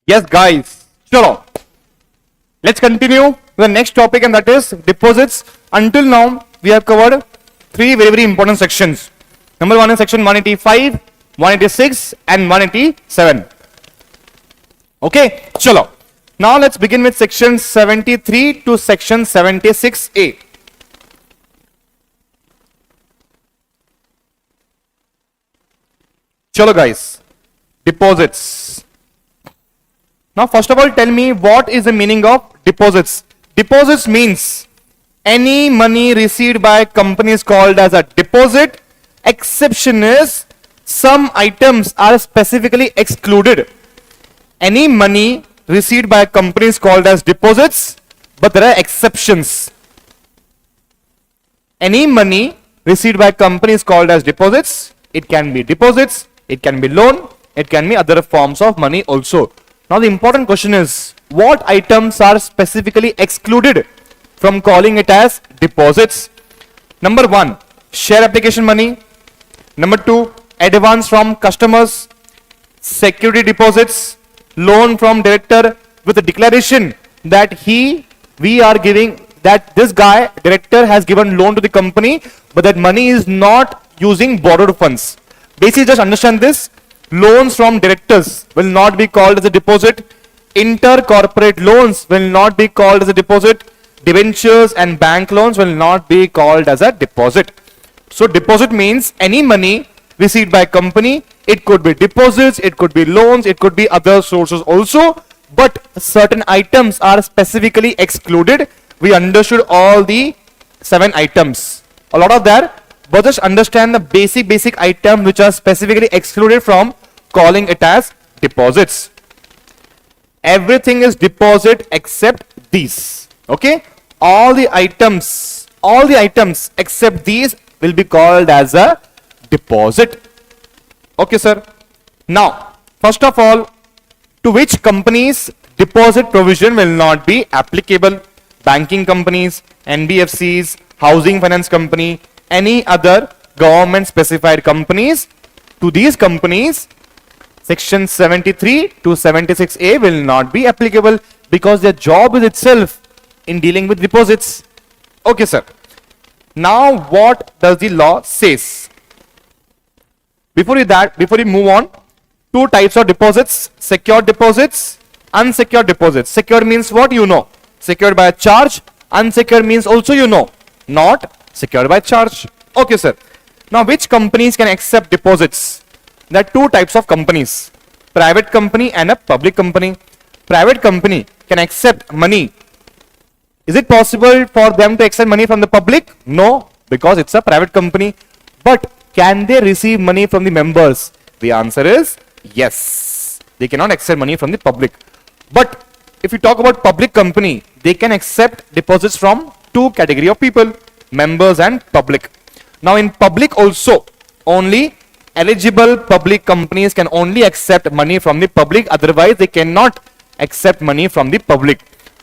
[SPEAKER 1] Yes, guys. Chalo. Let's continue with the next topic, and that is deposits. Until now, we have covered three very, very important sections. Number one is section 185, 186, and 187. Okay, chalo. Now let's begin with section 73 to section 76A. Chalo, guys. Deposits. Now, first of all, tell me what is the meaning of deposits. Deposits means any money received by companies called as a deposit. Exception is some items are specifically excluded. Any money received by companies called as deposits, but there are exceptions. Any money received by companies called as deposits, it can be deposits, it can be loan, it can be other forms of money also. Now the important question is, what items are specifically excluded from calling it as deposits? Number one, share application money. Number two, advance from customers, security deposits, loan from director with a declaration that we are giving, that this guy, director, has given loan to the company, but that money is not using borrowed funds. Basically, just understand this. Loans from directors will not be called as a deposit. Inter-corporate loans will not be called as a deposit. Debentures and bank loans will not be called as a deposit. So deposit means any money received by company. It could be deposits, it could be loans, it could be other sources also. But certain items are specifically excluded. We understood all the 7 items. A lot of that. But just understand the basic items which are specifically excluded from calling it as deposits. Everything is deposit except these. Okay? All the items except these will be called as a deposit. Okay, sir. Now, first of all, to which companies deposit provision will not be applicable? Banking companies, NBFCs, housing finance company, any other government specified companies. To these companies, section 73 to 76A will not be applicable because their job is itself in dealing with deposits. Okay, sir. Now, what does the law says? Before you move on, 2 types of deposits: secured deposits, unsecured deposits. Secured means what? You know. Secured by a charge. Unsecured means also you know. Not secured by charge. Okay, sir. Now, which companies can accept deposits? There are 2 types of companies: private company and a public company. Private company can accept money. Is it possible for them to accept money from the public? No, because it's a private company. But can they receive money from the members? The answer is yes. They cannot accept money from the public. But if you talk about public company, they can accept deposits from 2 category of people: members and public. Now in public also, only eligible public companies can only accept money from the public, otherwise they cannot accept money from the public.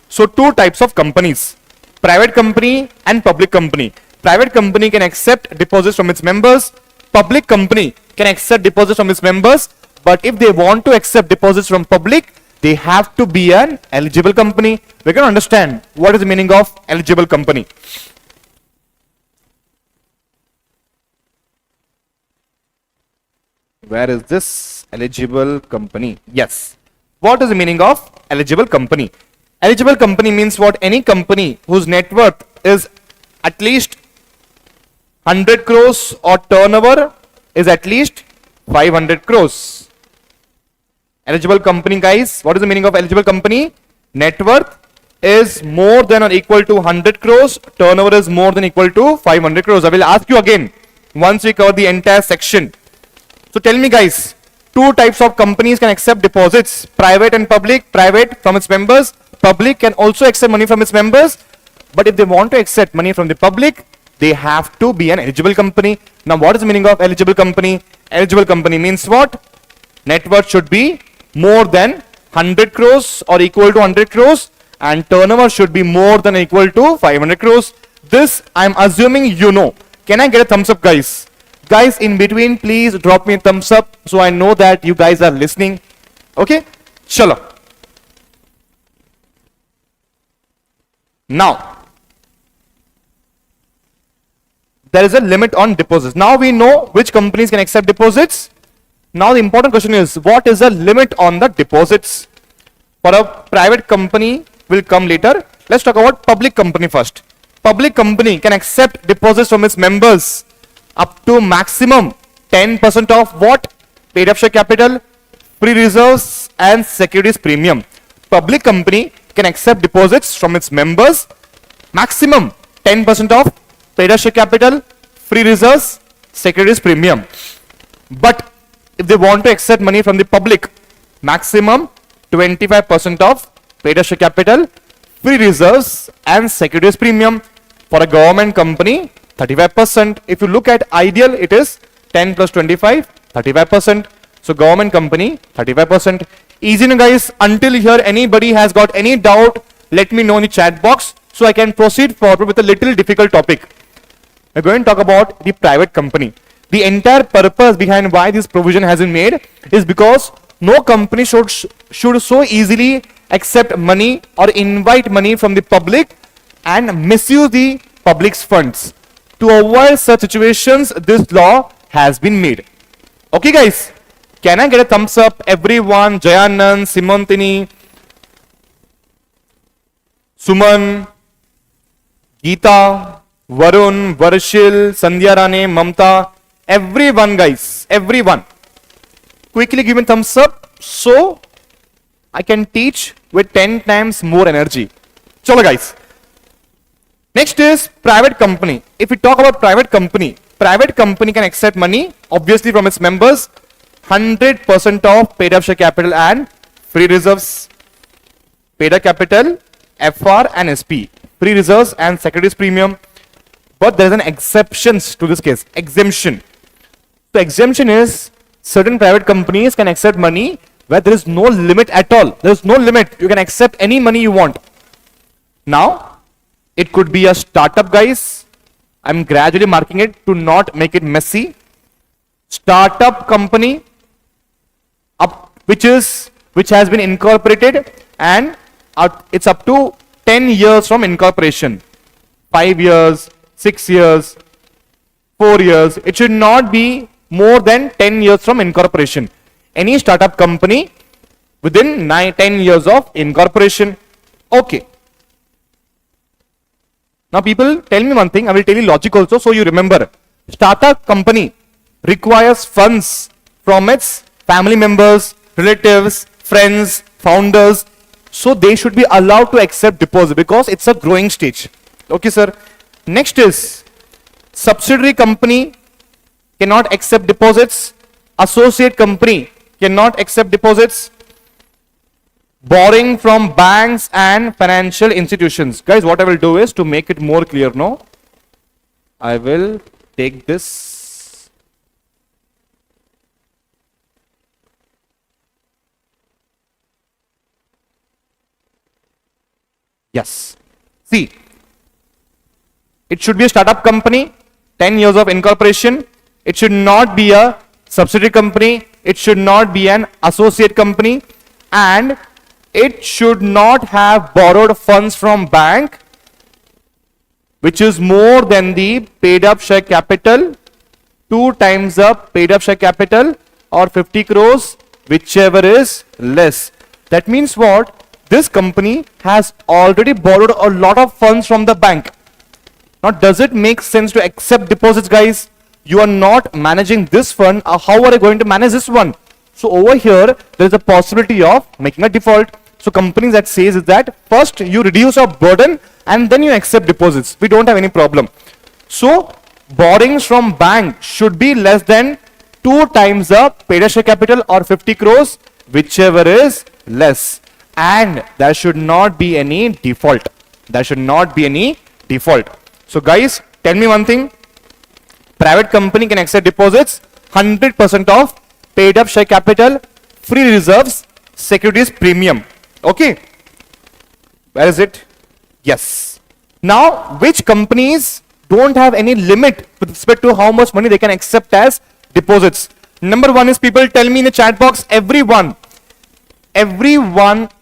[SPEAKER 1] So 2 types of companies: private company and public company. Private company can accept deposits from its members. Public company can accept deposits from its members. But if they want to accept deposits from public, they have to be an eligible company. We can understand what is the meaning of eligible company. Where is this eligible company? Yes. What is the meaning of eligible company? Eligible company means what? Any company whose net worth is at least 100 crores or turnover is at least 500 crores. Eligible company, guys, what is the meaning of eligible company? Net worth is more than or equal to 100 crores, turnover is more than equal to 500 crores. I will ask you again once we cover the entire section. So tell me, guys, 2 types of companies can accept deposits: private and public. Private from its members, public can also accept money from its members. But if they want to accept money from the public, they have to be an eligible company. Now, what is the meaning of eligible company? Eligible company means what? Net worth should be more than 100 crores or equal to 100 crores, and turnover should be more than or equal to 500 crores. This I am assuming you know. Can I get a thumbs up, guys? Guys, in between, please drop me a thumbs up so I know that you guys are listening. Okay? Chalo. Now, there is a limit on deposits. Now we know which companies can accept deposits. Now the important question is, what is the limit on the deposits? For a private company will come later. Let's talk about public company first. Public company can accept deposits from its members up to maximum 10% of what? Paid up share capital, free reserves and securities premium. Public company can accept deposits from its members maximum 10% of paid up share capital, free reserves, securities premium. But if they want to accept money from the public, maximum 25% of paid up share capital, free reserves and securities premium. For a government company, 35%. If you look at ideal, it is 10 plus 25, 35%. So government company, 35%. Easy now guys. Until here, anybody has got any doubt, let me know in the chat box so I can proceed forward with a little difficult topic. We're going to talk about the private company. The entire purpose behind why this provision has been made is because no company should so easily accept money or invite money from the public and misuse the public's funds. To avoid such situations, this law has been made. Okay guys, can I get a thumbs up? Everyone, Jayanand, Simantini, Suman, Geeta, Varun, Varshil, Sandhya Rane, Mamta, everyone guys, everyone. Quickly give me a thumbs up so I can teach with 10 times more energy. Chalo guys. Next is private company. If we talk about private company can accept money obviously from its members, 100% of paid up share capital and free reserves, paid up capital, FR and SP, free reserves and securities premium. But there is an exceptions to this case, exemption. The exemption is certain private companies can accept money where there is no limit at all. There is no limit. You can accept any money you want. Now, it could be a startup guys. I'm gradually marking it to not make it messy. Startup company which has been incorporated and it's up to 10 years from incorporation. 5 years, 6 years, 4 years. It should not be more than 10 years from incorporation. Any startup company within 10 years of incorporation. Okay. Now people tell me one thing, I will tell you logic also so you remember. Startup company requires funds from its family members, relatives, friends, founders. So they should be allowed to accept deposit because it's a growing stage. Okay sir. Next is subsidiary company cannot accept deposits. Associate company cannot accept deposits. Borrowing from banks and financial institutions. Guys, what I will do is to make it more clear now, I will take this. Yes. See, it should be a startup company, 10 years of incorporation. It should not be a subsidiary company. It should not be an associate company. And it should not have borrowed funds from bank which is more than the paid up share capital, 2 times the paid up share capital or 50 crores, whichever is less. That means what? This company has already borrowed a lot of funds from the bank. Now does it make sense to accept deposits guys? You are not managing this fund. How are you going to manage this one? So over here, there is a possibility of making a default. So companies that says is that first you reduce your burden and then you accept deposits. We don't have any problem. So borrowings from bank should be less than 2 times the paid up share capital or 50 crores, whichever is less. And there should not be any default. There should not be any default. So guys, tell me one thing. Private company can accept deposits, 100% of paid up share capital, free reserves, securities premium. Okay. Where is it? Yes. Now, which companies don't have any limit with respect to how much money they can accept as deposits? Number one is, people tell me in the chat box, everyone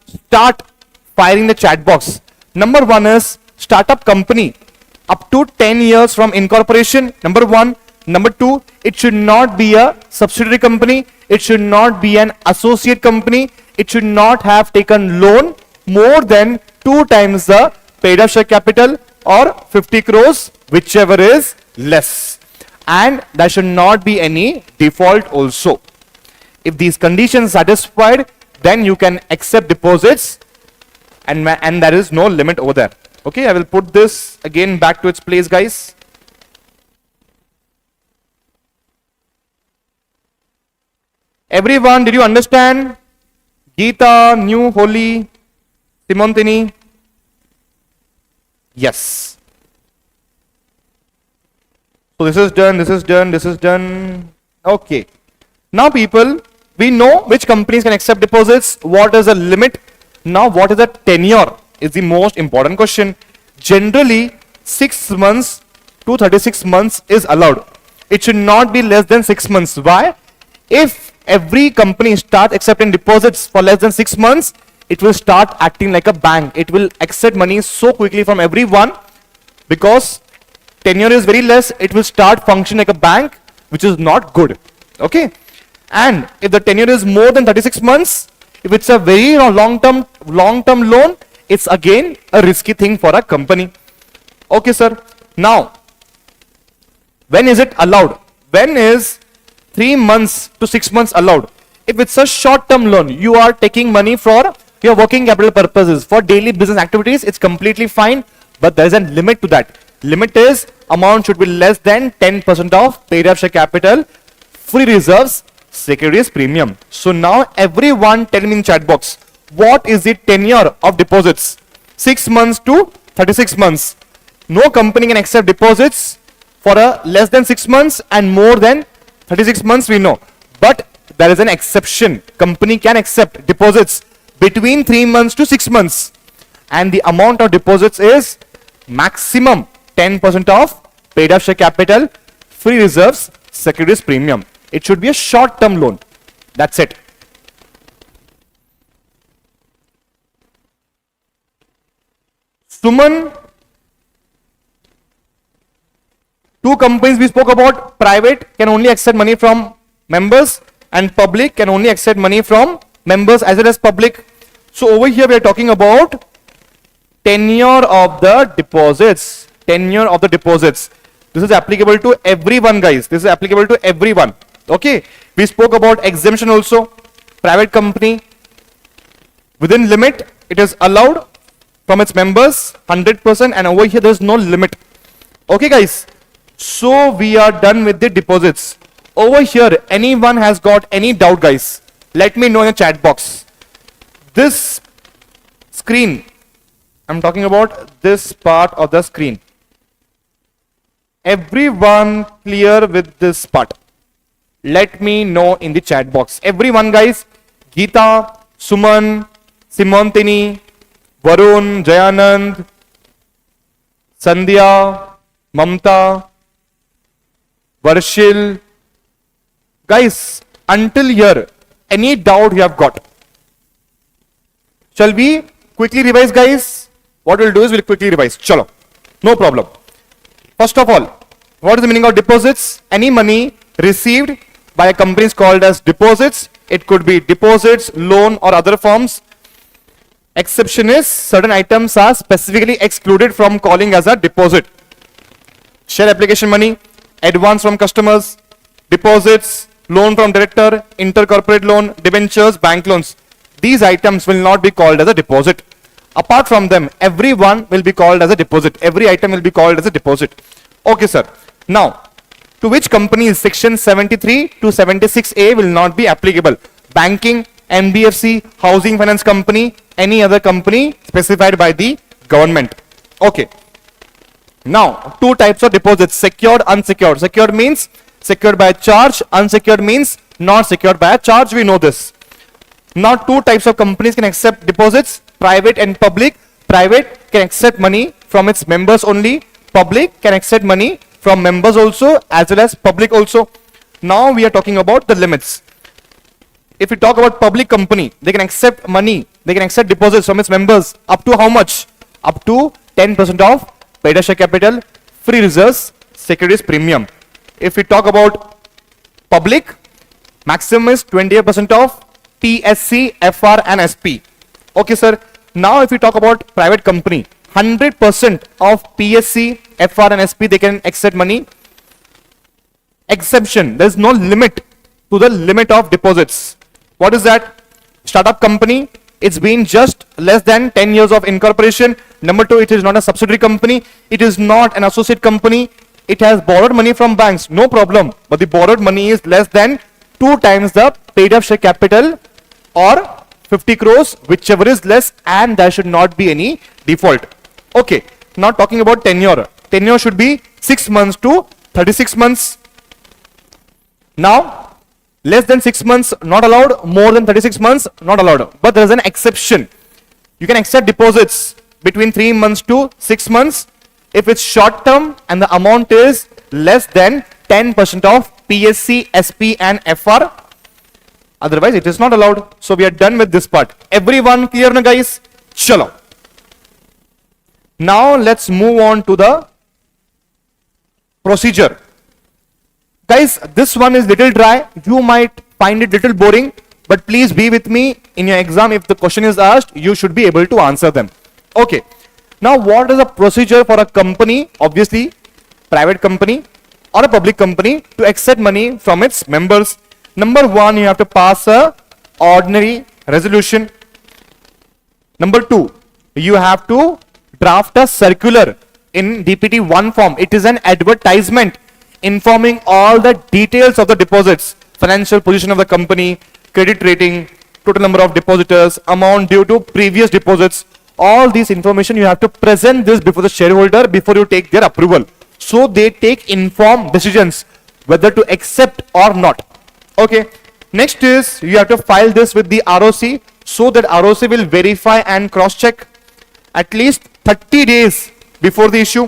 [SPEAKER 1] start firing the chat box. Number one is startup company up to 10 years from incorporation, number one. Number two, it should not be a subsidiary company. It should not be an associate company. It should not have taken loan more than 2 times the paid up share capital or 50 crores, whichever is less. And there should not be any default also. If these conditions are satisfied, then you can accept deposits and there is no limit over there. Okay, I will put this again back to its place, guys. Everyone, did you understand? Geeta, New, Holy, Simontini? Yes. So this is done, this is done, this is done. Okay. Now people, we know which companies can accept deposits, what is the limit. Now what is the tenure is the most important question. Generally 6 months to 36 months is allowed. It should not be less than 6 months. Why? If every company starts accepting deposits for less than 6 months, it will start acting like a bank. It will accept money so quickly from everyone because tenure is very less. It will start functioning like a bank, which is not good. Okay. And if the tenure is more than 36 months, if it's a very long-term loan, it's again a risky thing for a company. Okay, sir. Now, when is it allowed? When is 3 months to 6 months allowed? If it's a short-term loan, you are taking money for your working capital purposes, for daily business activities, it's completely fine, but there is a limit to that. Limit is amount should be less than 10% of paid up share capital, free reserves, securities premium. So now everyone tell me in chat box, what is the tenure of deposits? 6 months to 36 months. No company can accept deposits for a less than 6 months and more than 36 months, we know. But there is an exception. Company can accept deposits between 3 months to 6 months. And the amount of deposits is maximum 10% of paid up share capital, free reserves, securities premium. It should be a short-term loan. That's it. Suman, 2 companies we spoke about, private can only accept money from members and public can only accept money from members as well as public. So over here we are talking about tenure of the deposits. Tenure of the deposits. This is applicable to everyone, guys. This is applicable to everyone. Okay. We spoke about exemption also. Private company, within limit, it is allowed from its members 100%, and over here there is no limit. Okay, guys. So we are done with the deposits. Over here, anyone has got any doubt, guys? Let me know in the chat box. This screen, I'm talking about this part of the screen. Everyone clear with this part? Let me know in the chat box. Everyone, guys. Geeta, Suman, Simontini, Varun, Jayanand, Sandhya, Mamta, Varshil. Guys, until here, any doubt you have got? Shall we quickly revise, guys? What we'll do is we'll quickly revise. Chalo. No problem. First of all, what is the meaning of deposits? Any money received by a company is called as deposits. It could be deposits, loan or other forms. Exception is certain items are specifically excluded from calling as a deposit. Share application money, advance from customers, deposits, loan from director, intercorporate loan, debentures, bank loans. These items will not be called as a deposit. Apart from them, everyone will be called as a deposit. Every item will be called as a deposit. Okay, sir. Now, to which companies section 73 to 76A will not be applicable? Banking, NBFC, housing finance company, any other company specified by the government. Okay. Now, 2 types of deposits, secured, unsecured. Secured means secured by a charge, unsecured means not secured by a charge. We know this. Now, 2 types of companies can accept deposits, private and public. Private can accept money from its members only. Public can accept money from members also as well as public also. Now we are talking about the limits. If we talk about public company, they can accept money, they can accept deposits from its members up to how much? Up to 10% of paid up share capital, free reserves, securities premium. If we talk about public, maximum is 28% of PSC, FR and SP. Okay, sir. Now if we talk about private company, 100% of PSC, FR and SP, they can accept money. Exception, there is no limit to the limit of deposits. What is that? Startup company, it's been just less than 10 years of incorporation. Number two, it is not a subsidiary company. It is not an associate company. It has borrowed money from banks, no problem. But the borrowed money is less than 2 times the paid up share capital or 50 crores, whichever is less, and there should not be any default. Okay, now talking about tenure. Tenure should be 6 months to 36 months. Now, less than 6 months not allowed, more than 36 months not allowed. But there is an exception. You can accept deposits between 3 months to 6 months if it's short term and the amount is less than 10% of PSC, SP and FR. Otherwise, it is not allowed. So we are done with this part. Everyone clear na guys? Chalo. Now let's move on to the procedure. Guys, this one is little dry. You might find it little boring, but please be with me in your exam. If the question is asked, you should be able to answer them. Okay. Now, what is the procedure for a company, obviously private company or a public company, to accept money from its members? Number one, you have to pass a ordinary resolution. Number two, you have to draft a circular in DPT 1 form. It is an advertisement informing all the details of the deposits, financial position of the company, credit rating, total number of depositors, amount due to previous deposits. All these information you have to present this before the shareholder before you take their approval. So they take informed decisions whether to accept or not. Okay. Next is you have to file this with the ROC so that ROC will verify and cross check at least 30 days before the issue.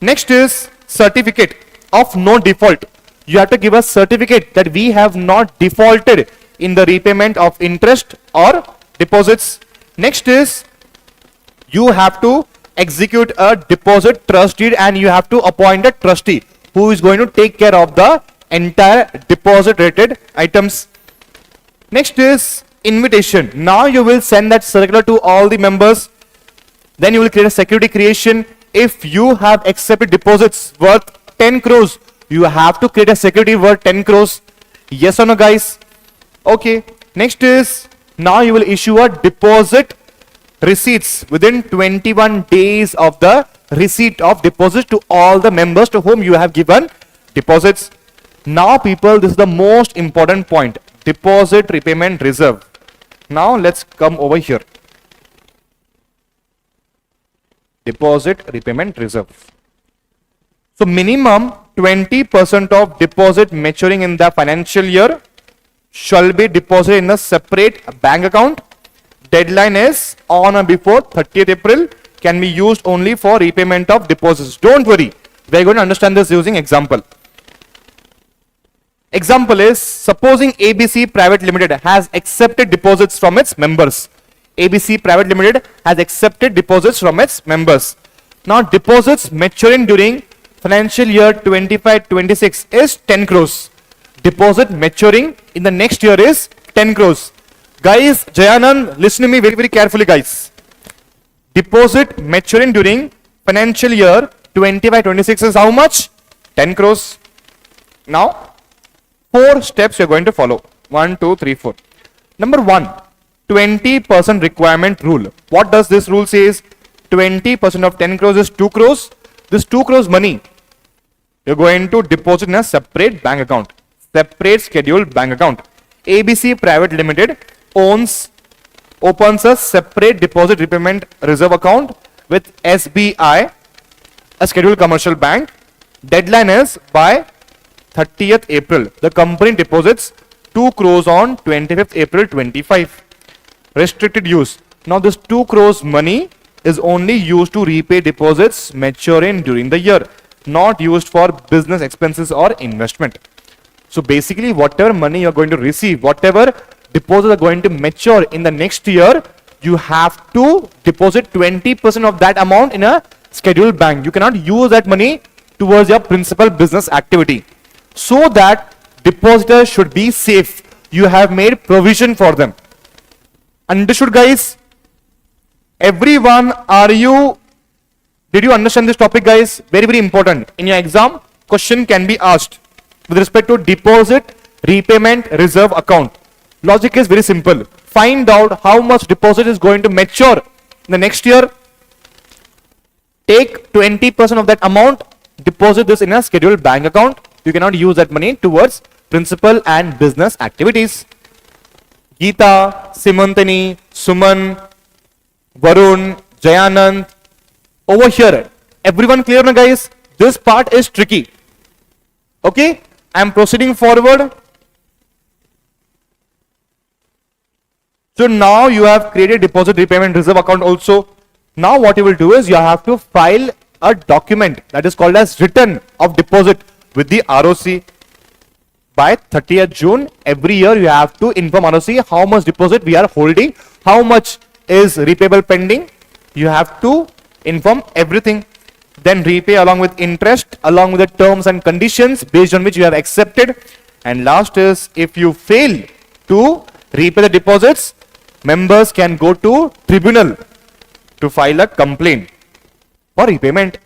[SPEAKER 1] Next is certificate of no default. You have to give a certificate that we have not defaulted in the repayment of interest or deposits. Next is you have to execute a deposit trust deed and you have to appoint a trustee who is going to take care of the entire deposit rated items. Next is invitation. Now you will send that circular to all the members. Then you will create a security creation. If you have accepted deposits worth 10 crores, you have to create a security worth 10 crores. Yes or no, guys? Okay. Next is now you will issue a deposit receipts within 21 days of the receipt of deposit to all the members to whom you have given deposits. Now people, this is the most important point. Deposit repayment reserve. Now let's come over here. Deposit repayment reserve. So minimum 20% of deposit maturing in the financial year shall be deposited in a separate bank account. Deadline is on or before 30th April. Can be used only for repayment of deposits. Don't worry. We are going to understand this using example. Example is, supposing ABC Private Limited has accepted deposits from its members. ABC Private Limited has accepted deposits from its members. Now deposits maturing during financial year 25-26 is 10 crores. Deposit maturing in the next year is 10 crores. Guys, Jayanand, listen to me very, very carefully, guys. Deposit maturing during financial year 25-26 is how much? 10 crores. Now, 4 steps you are going to follow. 1, 2, 3, 4. Number 1, 20% requirement rule. What does this rule say is 20% of 10 crores is 2 crores. This 2 crores money, you're going to deposit in a separate bank account. Separate scheduled bank account. ABC Private Limited opens a separate deposit repayment reserve account with SBI, a scheduled commercial bank. Deadline is by 30th April. The company deposits 2 crores on 25th April 25. Restricted use. Now this 2 crores money is only used to repay deposits maturing during the year, not used for business expenses or investment. So basically whatever money you're going to receive, whatever deposits are going to mature in the next year, you have to deposit 20% of that amount in a scheduled bank. You cannot use that money towards your principal business activity. So that depositors should be safe. You have made provision for them. Understood, guys? Everyone, did you understand this topic, guys? Very, very important. In your exam, question can be asked with respect to deposit repayment reserve account. Logic is very simple. Find out how much deposit is going to mature in the next year. Take 20% of that amount, deposit this in a scheduled bank account. You cannot use that money towards principal and business activities. Geeta, Simantani, Suman, Varun, Jayanand. Over here, everyone clear now, guys? This part is tricky. Okay, I am proceeding forward. So now you have created deposit repayment reserve account also. Now what you will do is you have to file a document that is called as return of deposit with the ROC. By 30th June, every year you have to inform ROC how much deposit we are holding, how much is repayable pending. You have to inform everything. Then repay along with interest, along with the terms and conditions based on which you have accepted. And last is, if you fail to repay the deposits, members can go to tribunal to file a complaint for repayment.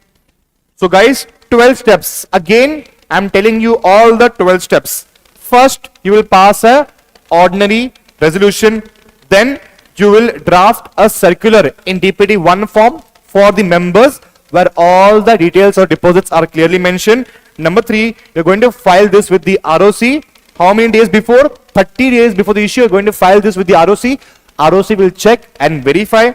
[SPEAKER 1] So guys, 12 steps. Again, I am telling you all the 12 steps. First, you will pass a ordinary resolution. Then you will draft a circular in DPT 1 form for the members where all the details of deposits are clearly mentioned. Number 3, you're going to file this with the ROC. How many days before? 30 days before the issue, you're going to file this with the ROC. ROC will check and verify.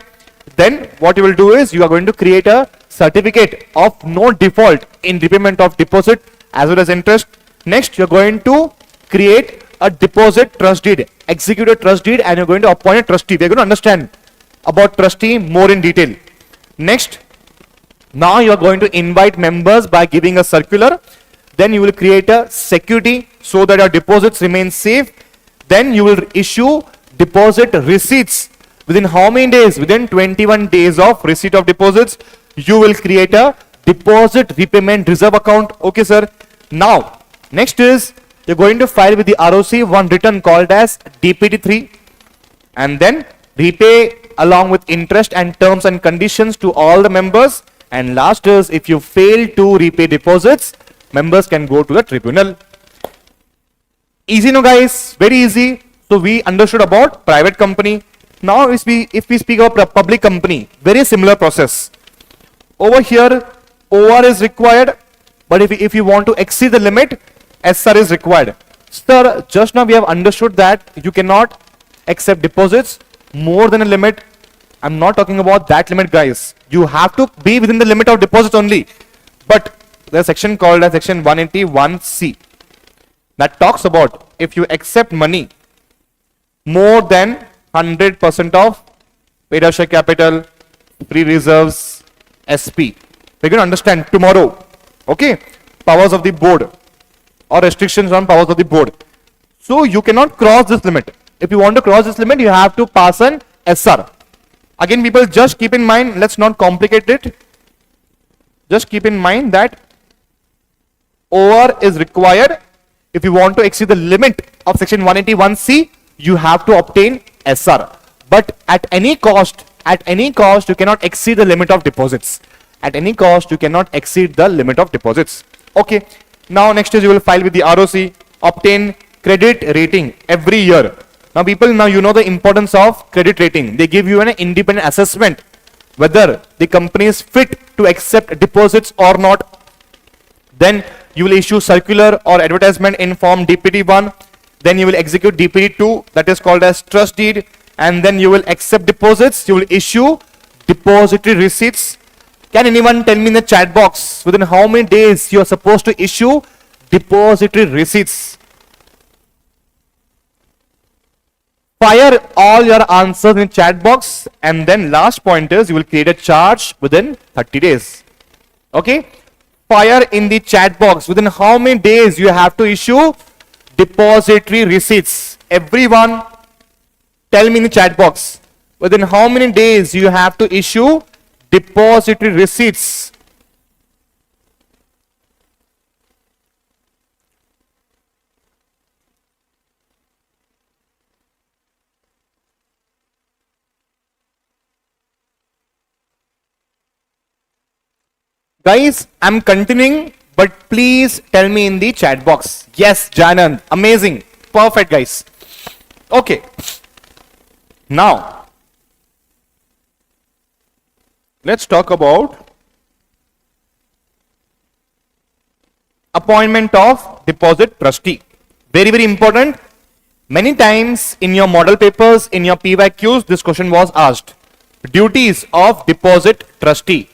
[SPEAKER 1] Then what you will do is you are going to create a certificate of no default in repayment of deposit as well as interest. Next, you're going to create a deposit trust deed, execute a trust deed, and you're going to appoint a trustee. We're going to understand about trustee more in detail. Next, now you're going to invite members by giving a circular. Then you will create a security so that your deposits remain safe. Then you will issue deposit receipts. Within how many days? Within 21 days of receipt of deposits, you will create a deposit repayment reserve account. Okay, sir. Now, next is you're going to file with the ROC one return called as DPT3 and then repay along with interest and terms and conditions to all the members. And last is, if you fail to repay deposits, members can go to the tribunal. Easy, no, guys? Very easy. So we understood about private company. Now if we speak about public company, very similar process. Over here, OR is required, but if you want to exceed the limit, SR is required. Sir, just now we have understood that you cannot accept deposits more than a limit. I'm not talking about that limit, guys. You have to be within the limit of deposits only. But there's a section called as section 181C that talks about if you accept money more than 100% of paid up share capital, free reserves, SP. We're going to understand tomorrow. Okay? Powers of the board or restrictions on powers of the board. So you cannot cross this limit. If you want to cross this limit, you have to pass an SR. Again, people, just keep in mind, let's not complicate it. Just keep in mind that OR is required. If you want to exceed the limit of section 181C, you have to obtain SR. But at any cost, you cannot exceed the limit of deposits. At any cost, you cannot exceed the limit of deposits. Okay. Now, next is you will file with the ROC, obtain credit rating every year. Now, people, now you know the importance of credit rating. They give you an independent assessment whether the company is fit to accept deposits or not. Then you will issue circular or advertisement in form DPT1. Then you will execute DPT2, that is called as trust deed. And then you will accept deposits. You will issue depository receipts. Can anyone tell me in the chat box within how many days you are supposed to issue depository receipts? Fire all your answers in the chat box. And then last point is you will create a charge within 30 days. Okay? Fire in the chat box within how many days you have to issue depository receipts. Everyone tell me in the chat box Within how many days you have to issue depository receipts? Guys, I'm continuing, but please tell me in the chat box. Yes, Janand, amazing. Perfect, guys. Okay. Now, let's talk about appointment of deposit trustee. Very, very important. Many times in your model papers, in your PYQs, this question was asked. Duties of deposit trustee.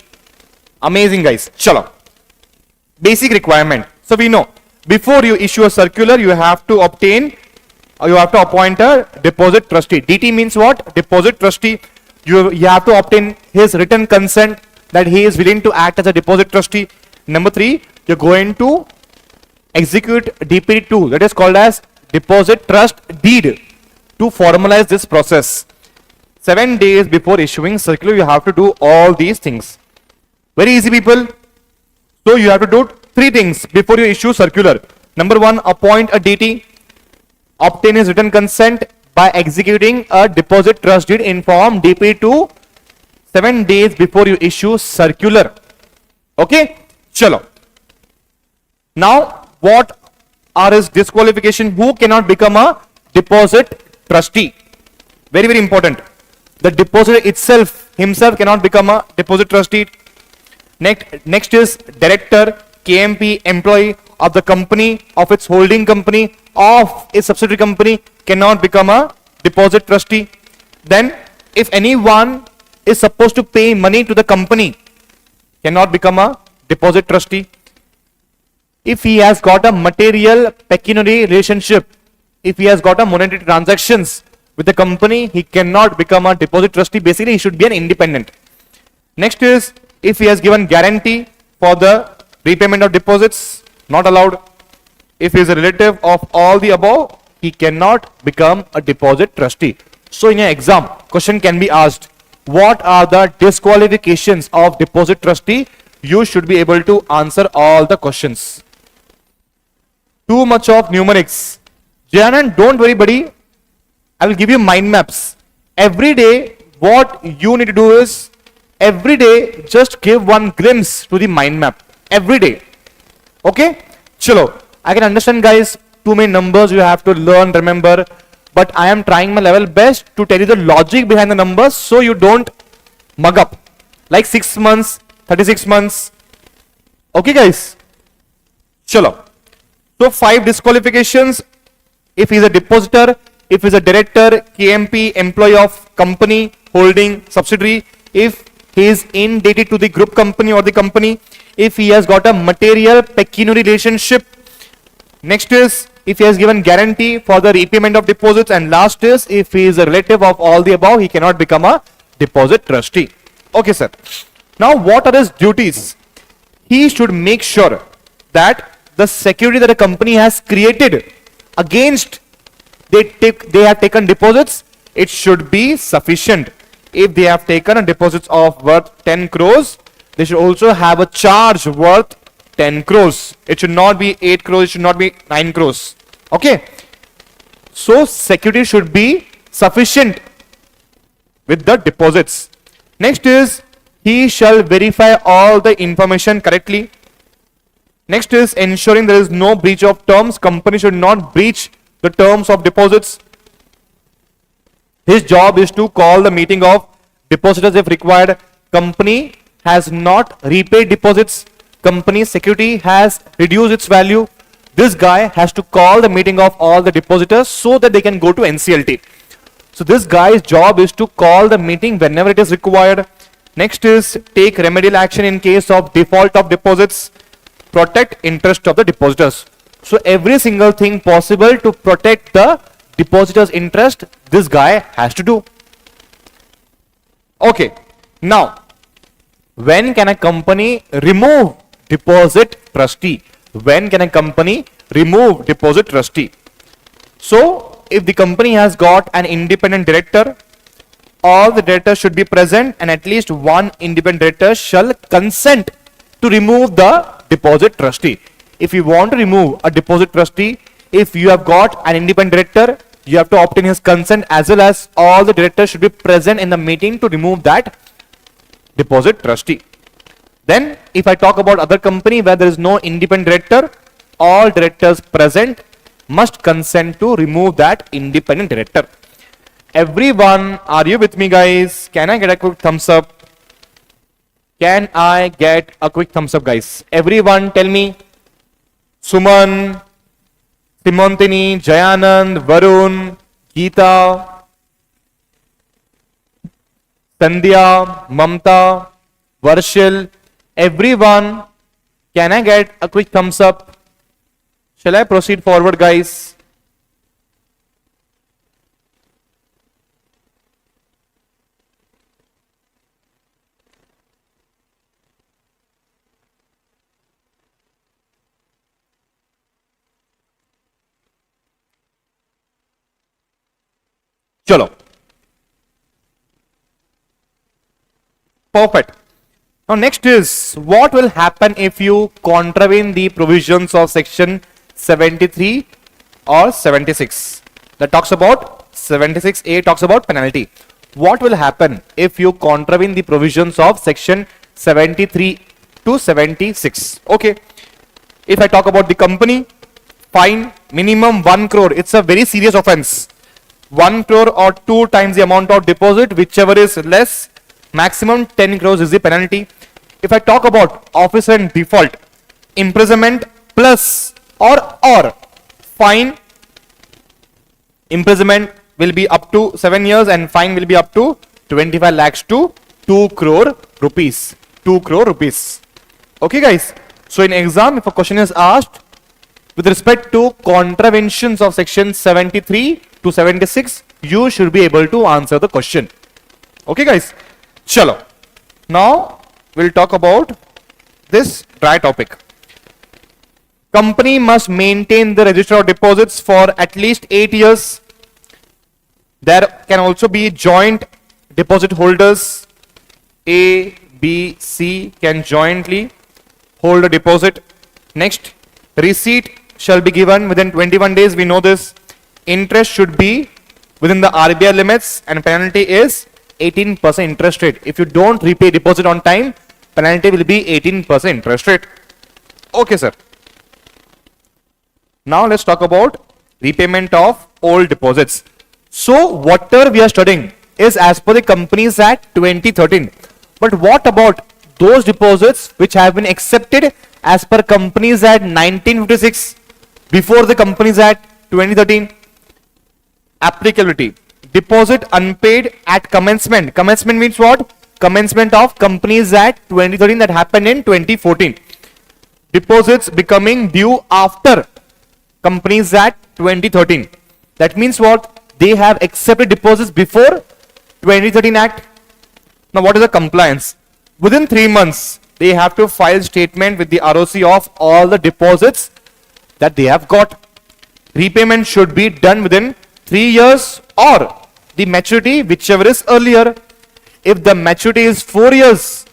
[SPEAKER 1] Amazing, guys. Chalo. Basic requirement. So we know before you issue a circular, you have to obtain or you have to appoint a deposit trustee. DT means what? Deposit trustee. You have to obtain his written consent that he is willing to act as a deposit trustee. Number 3, you're going to execute DPD2, that is called as deposit trust deed, to formalize this process. 7 days before issuing circular, you have to do all these things. Very easy, people. So you have to do 3 things before you issue circular. Number 1, appoint a DT, obtain his written consent by executing a deposit trust deed in form DP2 7 days before you issue circular. Okay, chalo. Now, what are his disqualification? Who cannot become a deposit trustee? Very, very important. The depositor himself cannot become a deposit trustee. Next is director, KMP, employee of the company, of its holding company, of its subsidiary company cannot become a deposit trustee. Then, if anyone is supposed to pay money to the company, cannot become a deposit trustee. If he has got a material pecuniary relationship, if he has got a monetary transactions with the company, he cannot become a deposit trustee. Basically, he should be an independent. Next is, if he has given guarantee for the repayment of deposits, not allowed. If he is a relative of all the above, he cannot become a deposit trustee. So in your exam, question can be asked, what are the disqualifications of deposit trustee? You should be able to answer all the questions. Too much of numerics. Janan, don't worry, buddy. I will give you mind maps. Every day, what you need to do is, every day, just give one glimpse to the mind map. Every day. Okay? Chalo. I can understand, guys, too many numbers you have to learn, remember. But I am trying my level best to tell you the logic behind the numbers so you don't mug up. Like 6 months, 36 months. Okay, guys? Chalo. So 5 disqualifications. If he is a depositor, if he is a director, KMP, employee of company, holding, subsidiary, if he is indebted to the group company or the company, if he has got a material pecuniary relationship. Next is, if he has given guarantee for the repayment of deposits, and last is, if he is a relative of all the above, he cannot become a deposit trustee. Okay, sir. Now, what are his duties? He should make sure that the security that a company has created against they have taken deposits, it should be sufficient. If they have taken a deposits of worth 10 crores, they should also have a charge worth 10 crores. It should not be 8 crores, it should not be 9 crores. Okay. So security should be sufficient with the deposits. Next is, he shall verify all the information correctly. Next is ensuring there is no breach of terms. Company should not breach the terms of deposits. His job is to call the meeting of depositors if required. Company has not repaid deposits. Company's security has reduced its value. This guy has to call the meeting of all the depositors so that they can go to NCLT. So this guy's job is to call the meeting whenever it is required. Next is take remedial action in case of default of deposits. Protect interest of the depositors. So every single thing possible to protect the depositors' interest, this guy has to do. Okay. Now, when can a company remove deposit trustee? When can a company remove deposit trustee? So, if the company has got an independent director, all the directors should be present and at least one independent director shall consent to remove the deposit trustee. If you want to remove a deposit trustee, if you have got an independent director, you have to obtain his consent, as well as all the directors should be present in the meeting to remove that deposit trustee. Then if I talk about other company where there is no independent director, all directors present must consent to remove that independent director. Everyone, are you with me, guys? Can I get a quick thumbs up? Can I get a quick thumbs up, guys? Everyone tell me. Suman, Simantini, Jayanand, Varun, Geeta, Sandhya, Mamta, Varshil, everyone, can I get a quick thumbs up? Shall I proceed forward, guys? Chalo. Perfect. Now next is, what will happen if you contravene the provisions of section 73 or 76? That talks about 76A talks about penalty. What will happen if you contravene the provisions of section 73 to 76? Okay. If I talk about the company, fine minimum 1 crore. It's a very serious offense. 1 crore or 2 times the amount of deposit, whichever is less, maximum 10 crores is the penalty. If I talk about officer in default, imprisonment plus or fine, imprisonment will be up to 7 years and fine will be up to 25 lakhs to 2 crore rupees. 2 crore rupees. Okay, guys. So in exam, if a question is asked with respect to contraventions of section 73 to 76, you should be able to answer the question. Okay, guys. Chalo. Now we'll talk about this dry topic. Company must maintain the register of deposits for at least 8 years. There can also be joint deposit holders. A, B, C can jointly hold a deposit. Next, receipt shall be given within 21 days. We know this. Interest should be within the RBI limits and penalty is 18% interest rate. If you don't repay deposit on time, penalty will be 18% interest rate. Okay, sir. Now let's talk about repayment of old deposits. So whatever we are studying is as per the Companies Act 2013. But what about those deposits which have been accepted as per Companies Act 1956 before the Companies Act 2013? Applicability. Deposit unpaid at commencement. Commencement means what? Commencement of Companies Act 2013 that happened in 2014. Deposits becoming due after Companies Act 2013. That means what? They have accepted deposits before 2013 Act. Now what is the compliance? Within 3 months, they have to file statement with the ROC of all the deposits that they have got. Repayment should be done within 3 years or the maturity, whichever is earlier. If the maturity is 4 years,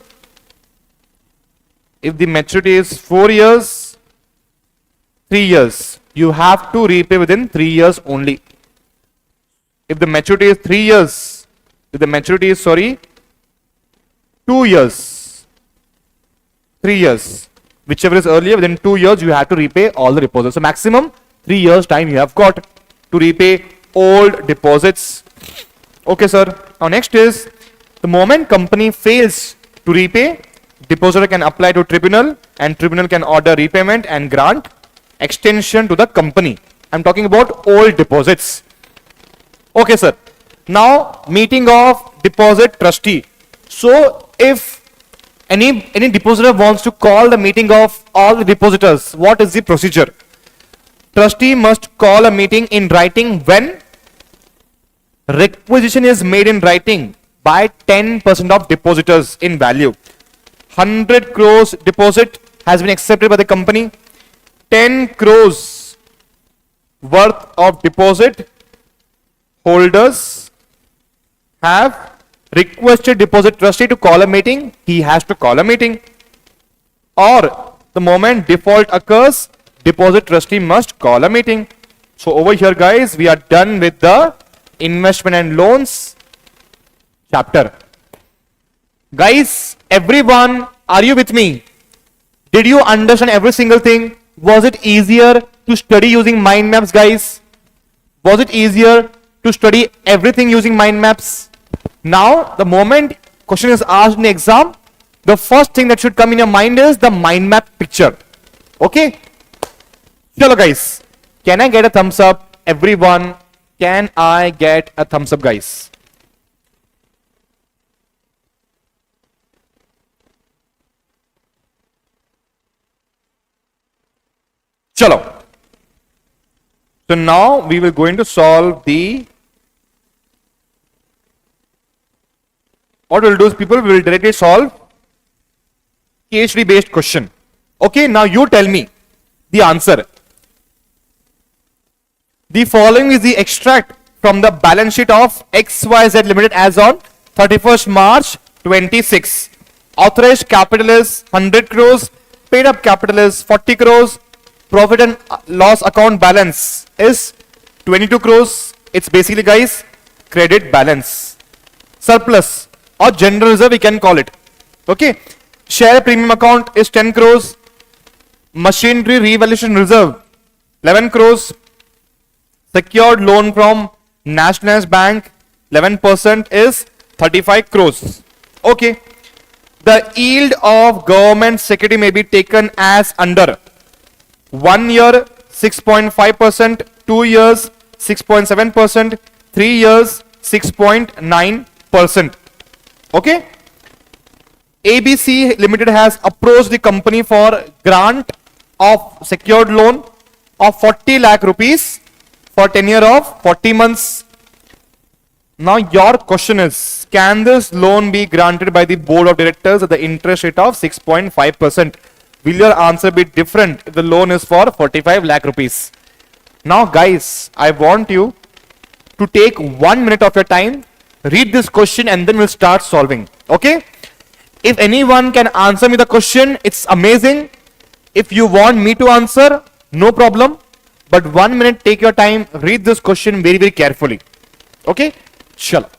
[SPEAKER 1] if the maturity is 4 years, 3 years, you have to repay within 3 years only. If the maturity is 3 years, if the maturity is 2 years, 3 years, whichever is earlier, within 2 years you have to repay all the deposits. So maximum 3 years time you have got to repay old deposits. Okay, sir. Now next is, the moment company fails to repay, depositor can apply to tribunal and tribunal can order repayment and grant extension to the company. I'm talking about old deposits. Okay, sir. Now meeting of deposit trustee. So if any depositor wants to call the meeting of all the depositors, what is the procedure? Trustee must call a meeting in writing when requisition is made in writing by 10% of depositors in value. 100 crores deposit has been accepted by the company. 10 crores worth of deposit holders have requested deposit trustee to call a meeting, he has to call a meeting. Or the moment default occurs, deposit trustee must call a meeting. So over here, guys, we are done with the investment and loans chapter. Guys, everyone, are you with me? Did you understand every single thing? Was it easier to study using mind maps, guys? Was it easier to study everything using mind maps? Now, the moment question is asked in the exam, the first thing that should come in your mind is the mind map picture. Okay? Hello, guys. Can I get a thumbs up? Everyone, can I get a thumbs up, guys? Chalo. So now we will going to solve the, what we'll do is people will directly solve PhD based question. Okay, now you tell me the answer. The following is the extract from the balance sheet of XYZ Limited as on 31st March 26. Authorized capital is 100 crores, paid up capital is 40 crores, profit and loss account balance is 22 crores. It's basically, guys, credit balance. Surplus or general reserve we can call it. Okay. Share premium account is 10 crores. Machinery revaluation reserve 11 crores. Secured loan from Nationalized Bank 11% is 35 crores. Okay. The yield of government security may be taken as under 1 year 6.5%, 2 years 6.7%, 3 years 6.9%. Okay. ABC Limited has approached the company for grant of secured loan of 40 lakh rupees for tenure of 40 months. Now your question is, can this loan be granted by the board of directors at the interest rate of 6.5%? Will your answer be different if the loan is for 45 lakh rupees? Now guys, I want you to take 1 minute of your time, read this question and then we'll start solving. Okay? If anyone can answer me the question, it's amazing. If you want me to answer, no problem. But 1 minute, take your time, read this question very, very carefully. Okay? Chalo.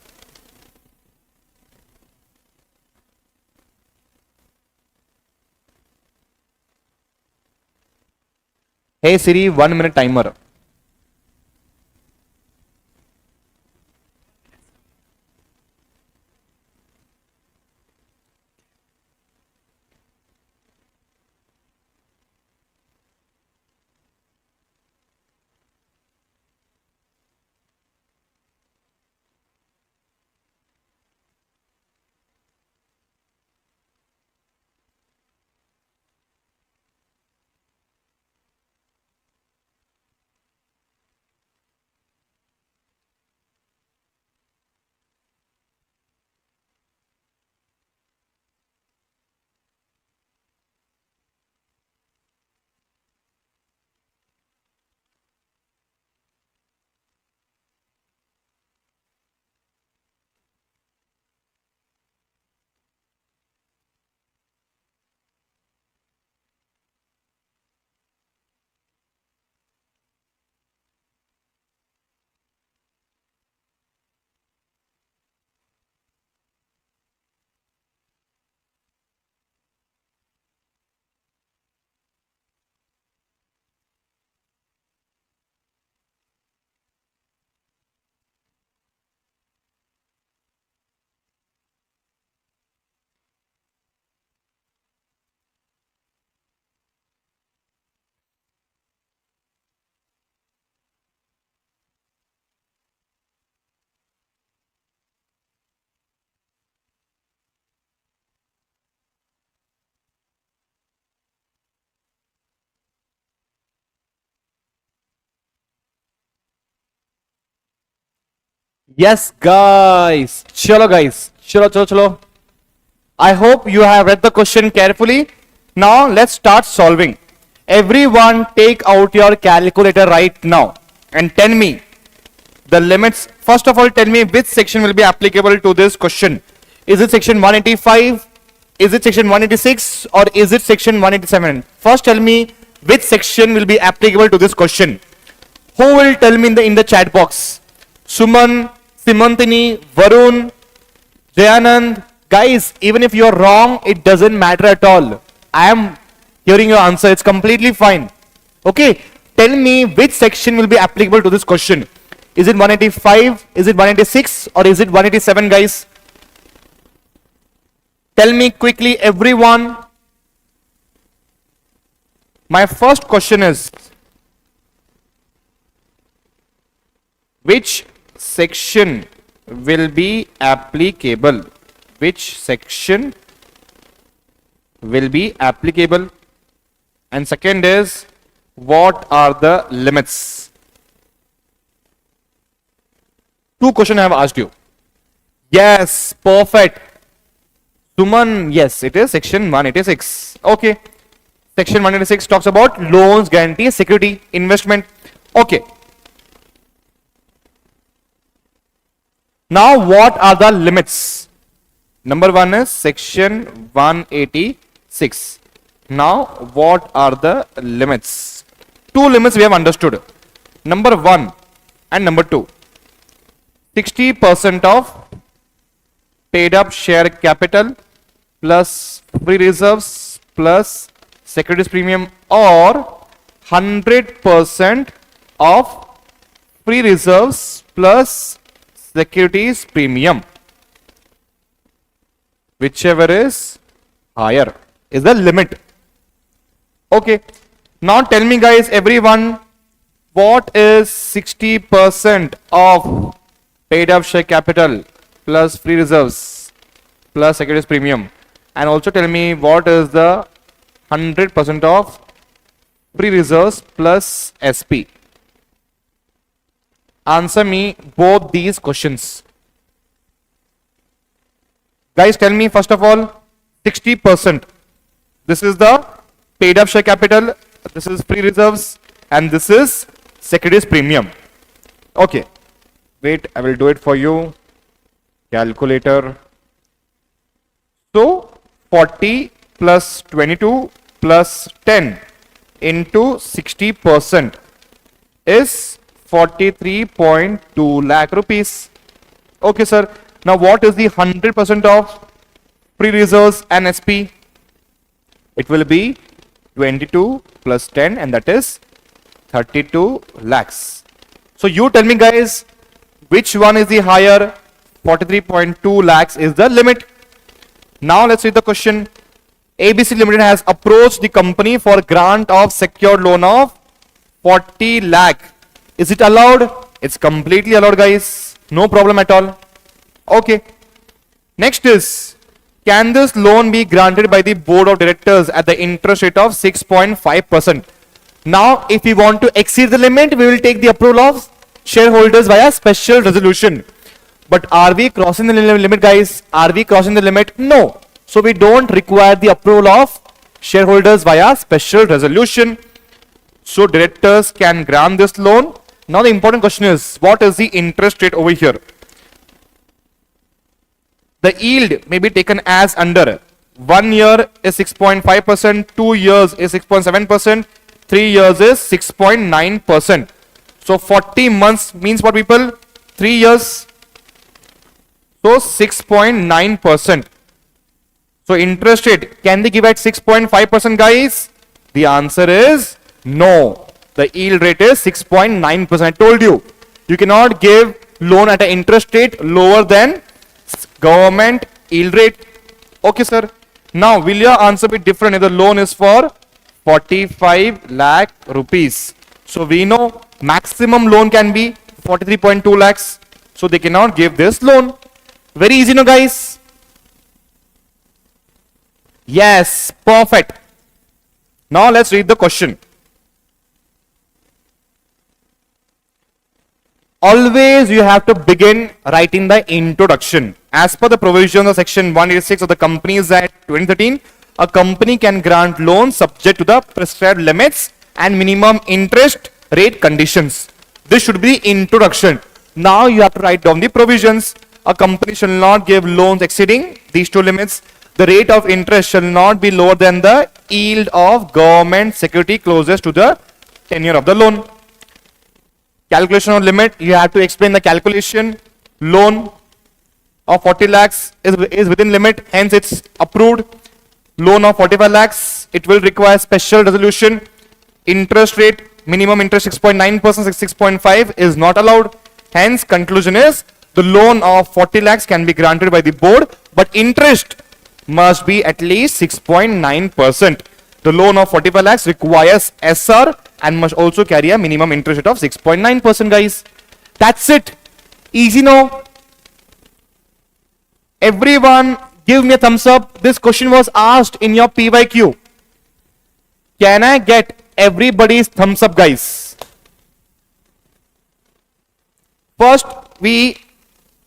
[SPEAKER 1] Hey Siri, 1 minute timer. Yes, guys. Chalo, guys. Chalo. I hope you have read the question carefully. Now, let's start solving. Everyone take out your calculator right now and tell me the limits First of all, tell me which section will be applicable to this question. Is it section 185? Is it section 186? Or is it section 187? First tell me which section will be applicable to this question. Who will tell me in the chat box? Suman, Simantini, Varun, Jayanand. Guys, even if you are wrong, it doesn't matter at all. I am hearing your answer. It's completely fine. Okay. Tell me which section will be applicable to this question. Is it 185? Is it 186? Or is it 187, guys? Tell me quickly, everyone. My first question is, which section will be applicable? Which section will be applicable? And second is, what are the limits? Two questions I have asked you. Yes, perfect. Suman, yes, it is section 186. Okay. Section 186 talks about loans, guarantee, security, investment. Okay. Now, what are the limits? Number one is section 186. Now, what are the limits? Two limits we have understood. Number one and number two. 60% of paid up share capital plus free reserves plus securities premium, or 100% of free reserves plus securities premium. Whichever is higher is the limit. Okay. Now tell me, guys, everyone, what is 60% of paid up share capital plus free reserves plus securities premium? And also tell me what is the 100% of free reserves plus SP. Answer me both these questions. Guys, tell me first of all, 60%. This is the paid up share capital, this is free reserves, and this is securities premium. Okay. Wait, I will do it for you. Calculator. So 40 plus 22 plus 10 into 60% is 43.2 lakh rupees. Okay, sir. Now, what is the 100% of free reserves and SP? It will be 22 plus 10, and that is 32 lakhs. So, you tell me, guys, which one is the higher? 43.2 lakhs is the limit. Now let's read the question. ABC Limited has approached the company for grant of secured loan of 40 lakh. Is it allowed? It's completely allowed, guys. No problem at all. Okay. Next is, can this loan be granted by the board of directors at the interest rate of 6.5%? Now, if we want to exceed the limit, we will take the approval of shareholders via special resolution. But are we crossing the limit, guys? Are we crossing the limit? No. So we don't require the approval of shareholders via special resolution. So directors can grant this loan. Now the important question is, what is the interest rate over here? The yield may be taken as under. 1 year is 6.5%, 2 years is 6.7%, 3 years is 6.9%. So 40 months means what, people? 3 years. So 6.9%. So interest rate, can they give at 6.5%, guys? The answer is no. The yield rate is 6.9%. I told you, you cannot give loan at an interest rate lower than government yield rate. Okay, sir. Now, will your answer be different if the loan is for 45 lakh rupees? So we know maximum loan can be 43.2 lakhs. So they cannot give this loan. Very easy, no, guys? Yes, perfect. Now let's read the question. Always you have to begin writing the introduction. As per the provisions of section 186 of the Companies Act 2013, a company can grant loans subject to the prescribed limits and minimum interest rate conditions. This should be the introduction. Now you have to write down the provisions. A company shall not give loans exceeding these two limits. The rate of interest shall not be lower than the yield of government security closest to the tenure of the loan. Calculation of limit, you have to explain the calculation. Loan of 40 lakhs is within limit, hence it's approved. Loan of 45 lakhs, it will require special resolution. Interest rate, minimum interest 6.9%, 6.5 is not allowed. Hence, conclusion is the loan of 40 lakhs can be granted by the board, but interest must be at least 6.9%. The loan of 45 lakhs requires SR and must also carry a minimum interest rate of 6.9%, guys. That's it. Easy now. Everyone give me a thumbs up. This question was asked in your PYQ. Can I get everybody's thumbs up, guys? First, we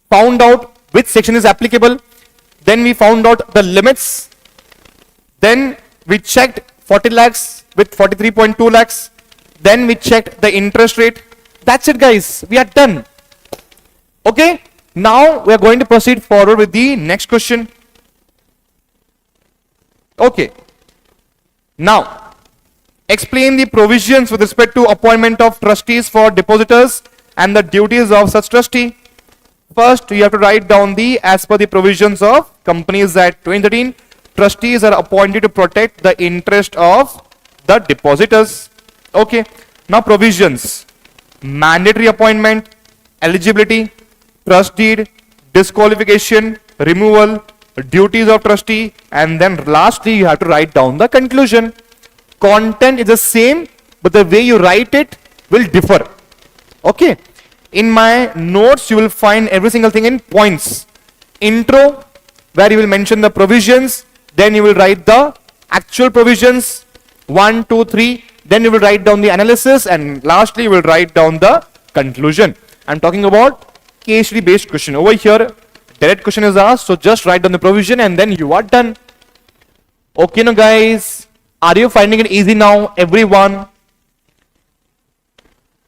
[SPEAKER 1] found out which section is applicable. Then we found out the limits. Then we checked 40 lakhs with 43.2 lakhs. Then we checked the interest rate. That's it, guys. We are done. Okay. Now we are going to proceed forward with the next question. Okay. Now, explain the provisions with respect to appointment of trustees for depositors and the duties of such trustee. First, you have to write down the as per the provisions of Companies Act 2013. Trustees are appointed to protect the interest of the depositors. Okay. Now, provisions: mandatory appointment, eligibility, trust deed, disqualification, removal, duties of trustee, and then lastly you have to write down the conclusion. Content is the same, but the way you write it will differ. Okay. In my notes you will find every single thing in points. Intro, where you will mention the provisions, then you will write the actual provisions 1, 2, 3, then you will write down the analysis, and lastly you will write down the conclusion. I'm talking about case study based question. Over here direct question is asked, so just write down the provision and then you are done. Okay now guys, are you finding it easy now, everyone?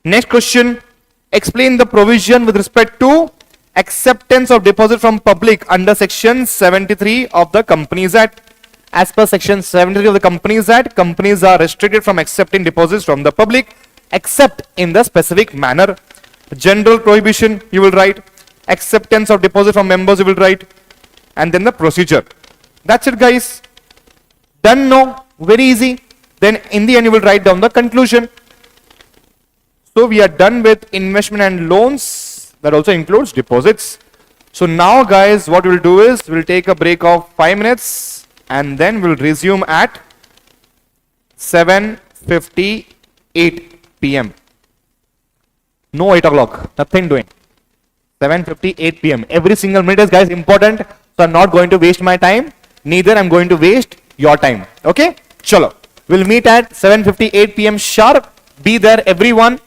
[SPEAKER 1] Next question: explain the provision with respect to acceptance of deposit from public under section 73 of the Companies Act. As per section 73 of the Companies Act, companies are restricted from accepting deposits from the public except in the specific manner. General prohibition you will write, acceptance of deposit from members you will write, and then the procedure. That's it, guys. Done now. Very easy. Then in the end you will write down the conclusion. So we are done with investment and loans. That also includes deposits. So now guys, what we'll do is we'll take a break of 5 minutes and then we'll resume at 7:58 p.m. No 8 o'clock, nothing doing. 7:58 p.m. Every single minute is, guys, important. So I'm not going to waste my time. Neither I'm going to waste your time. Okay? Chalo. We'll meet at 7:58 p.m. sharp. Be there, everyone.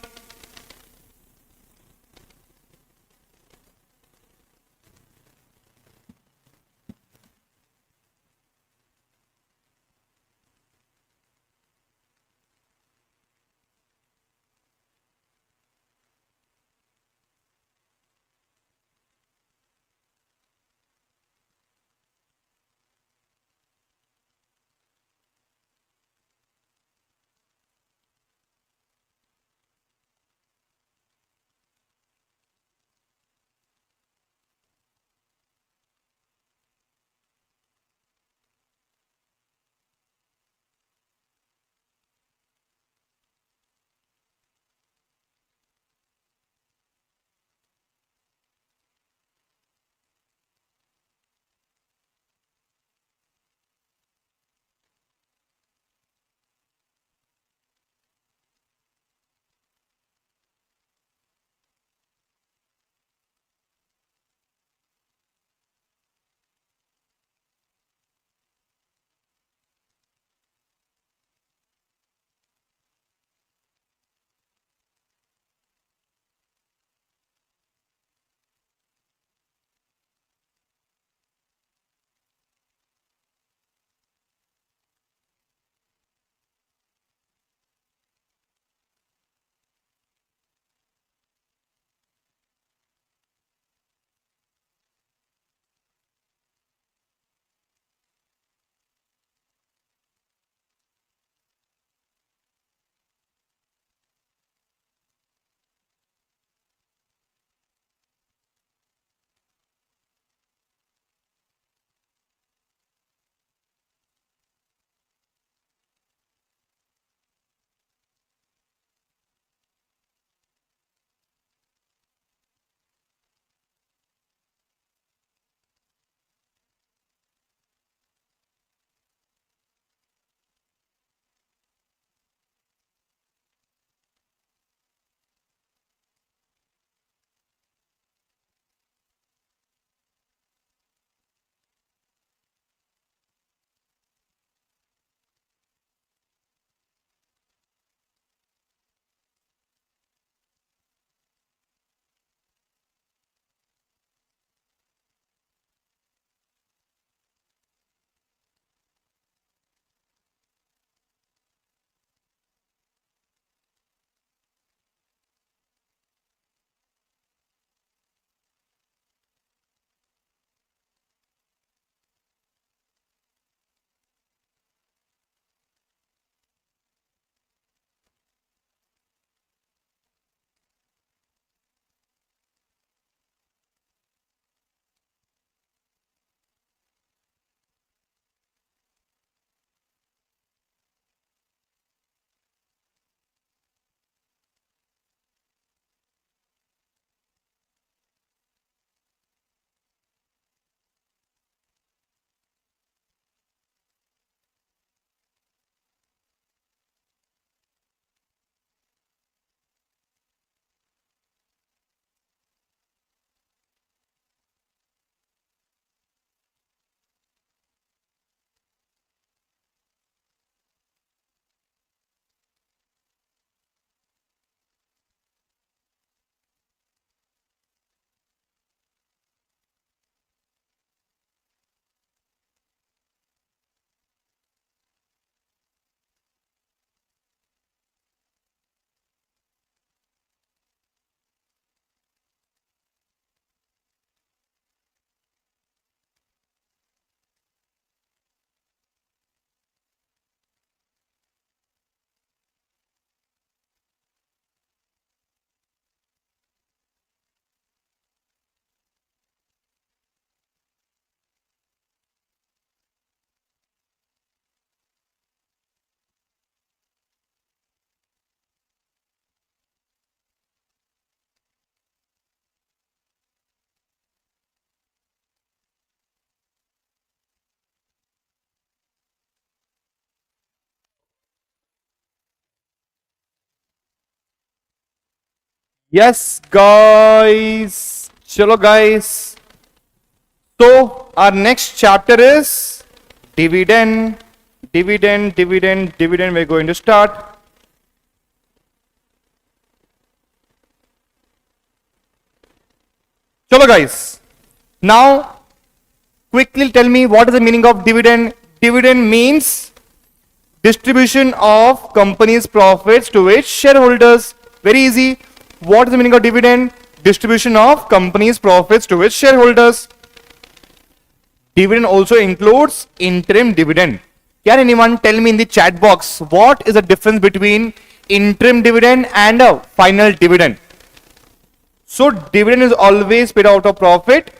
[SPEAKER 1] Yes, guys. Chalo, guys. So, our next chapter is dividend. Dividend. We're going to start. Chalo, guys. Now, quickly tell me what is the meaning of dividend. Dividend means distribution of company's profits to its shareholders. Very easy. What is the meaning of dividend? Distribution of company's profits to its shareholders. Dividend also includes interim dividend. Can anyone tell me in the chat box what is the difference between interim dividend and a final dividend? So dividend is always paid out of profit.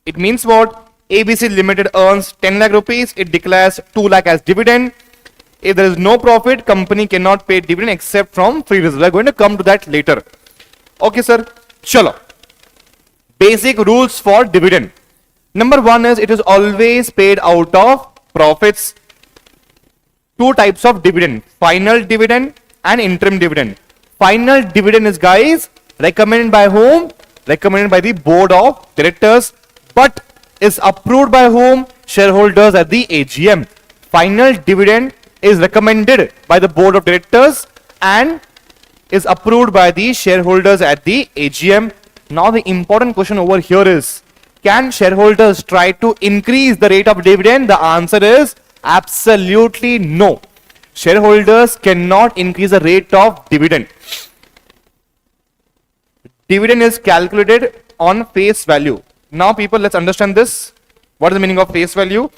[SPEAKER 1] It means what? ABC Limited earns 10 lakh rupees. It declares 2 lakh as dividend. If there is no profit, company cannot pay dividend except from free reserve. We are going to come to that later. Okay, sir. Chalo. Basic rules for dividend. Number one is it is always paid out of profits. Two types of dividend, final dividend and interim dividend. Final dividend is, guys, recommended by whom? Recommended by the board of directors, but is approved by whom? Shareholders at the AGM. Final dividend is recommended by the board of directors and is approved by the shareholders at the AGM. Now the important question over here is, can shareholders try to increase the rate of dividend? The answer is absolutely no. Shareholders cannot increase the rate of dividend. Dividend is calculated on face value. Now people, let's understand this. What is the meaning of face value?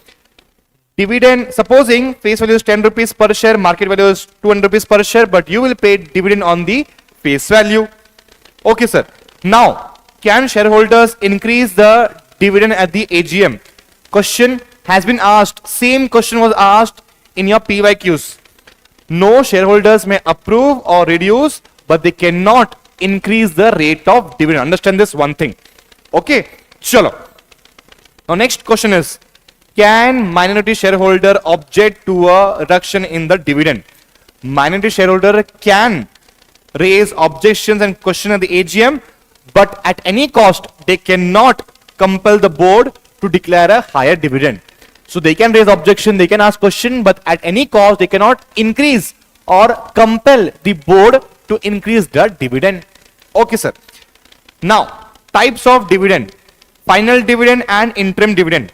[SPEAKER 1] Dividend, supposing face value is 10 rupees per share, market value is 200 rupees per share, but you will pay dividend on the face value. Okay, sir. Now, can shareholders increase the dividend at the AGM? Question has been asked. Same question was asked in your PYQs. No, shareholders may approve or reduce, but they cannot increase the rate of dividend. Understand this one thing. Okay, chalo. Now next question is, can minority shareholder object to a reduction in the dividend? Minority shareholder can raise objections and question at the AGM, but at any cost they cannot compel the board to declare a higher dividend. So they can raise objection, they can ask question, but at any cost they cannot increase or compel the board to increase the dividend. Okay, sir. Now, types of dividend, final dividend and interim dividend.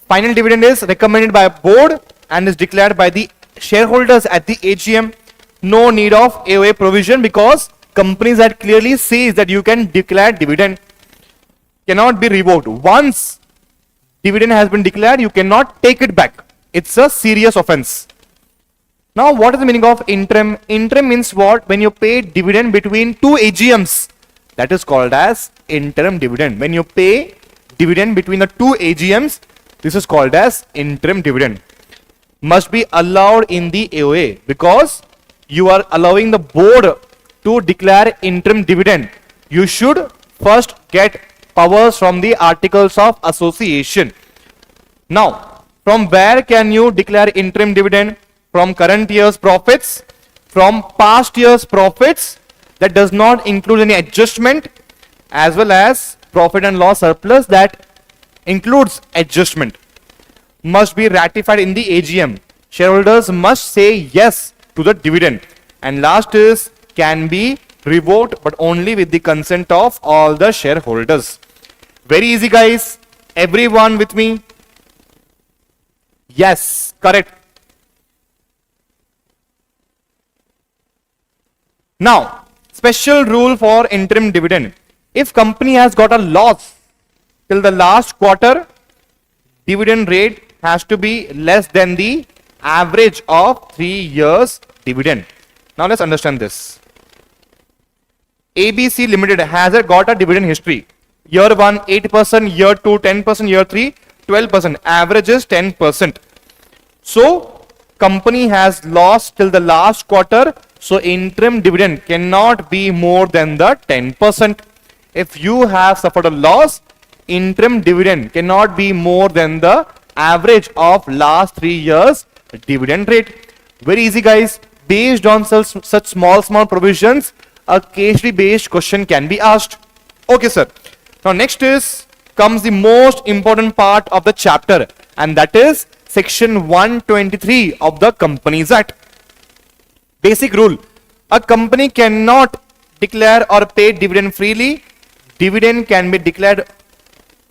[SPEAKER 1] Final dividend is recommended by a board and is declared by the shareholders at the AGM. No need of AOA provision because companies that clearly says that you can declare dividend, cannot be revoked. Once dividend has been declared, you cannot take it back. It's a serious offense. Now, what is the meaning of interim? Interim means what? When you pay dividend between two AGMs, that is called as interim dividend. When you pay dividend between the two AGMs, this is called as interim dividend. Must be allowed in the AOA because you are allowing the board to declare interim dividend. You should first get powers from the articles of association. Now, from where can you declare interim dividend? From current year's profits, from past year's profits, that does not include any adjustment, as well as profit and loss surplus that includes adjustment. Must be ratified in the AGM. Shareholders must say yes to the dividend. And last is, can be revoked, but only with the consent of all the shareholders. Very easy, guys. Everyone with me? Yes, correct. Now, special rule for interim dividend. If company has got a loss till the last quarter, dividend rate has to be less than the average of 3 years dividend. Now let's understand this. ABC Limited has got a dividend history. Year 1 8%, year 2 10%, year 3 12%. Average is 10%. So company has lost till the last quarter. So interim dividend cannot be more than the 10%. If you have suffered a loss, interim dividend cannot be more than the average of last 3 years dividend rate. Very easy, guys. Based on such small provisions, a case study based question can be asked. Okay, sir. Now next comes the most important part of the chapter, and that is section 123 of the Companies Act. Basic rule: a company cannot declare or pay dividend freely. Dividend can be declared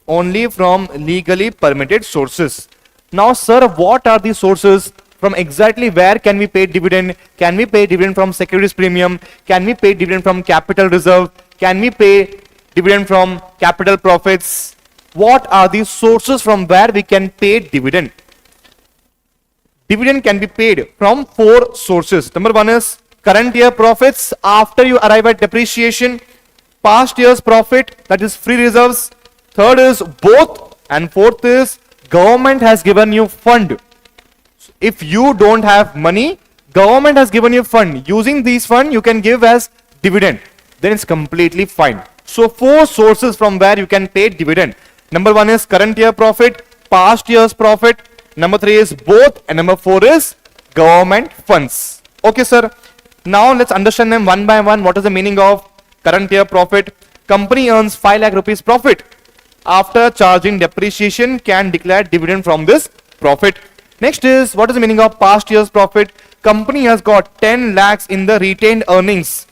[SPEAKER 1] only from legally permitted sources. Now, sir, what are the sources? From exactly where can we pay dividend? Can we pay dividend from securities premium? Can we pay dividend from capital reserve? Can we pay dividend from capital profits? What are the sources from where we can pay dividend? Dividend can be paid from 4 sources. Number 1 is current year profits after you arrive at depreciation. Past year's profit, that is free reserves. Third is both, and fourth is government has given you fund. If you don't have money, government has given you fund. Using these fund, you can give as dividend. Then it's completely fine. So 4 sources from where you can pay dividend. Number 1 is current year profit, past year's profit. Number 3 is both, and number 4 is government funds. Okay, sir. Now let's understand them one by one. What is the meaning of current year profit? Company earns 5 lakh rupees profit. After charging depreciation, can declare dividend from this profit. Next is, what is the meaning of past year's profit? Company has got 10 lakhs in the retained earnings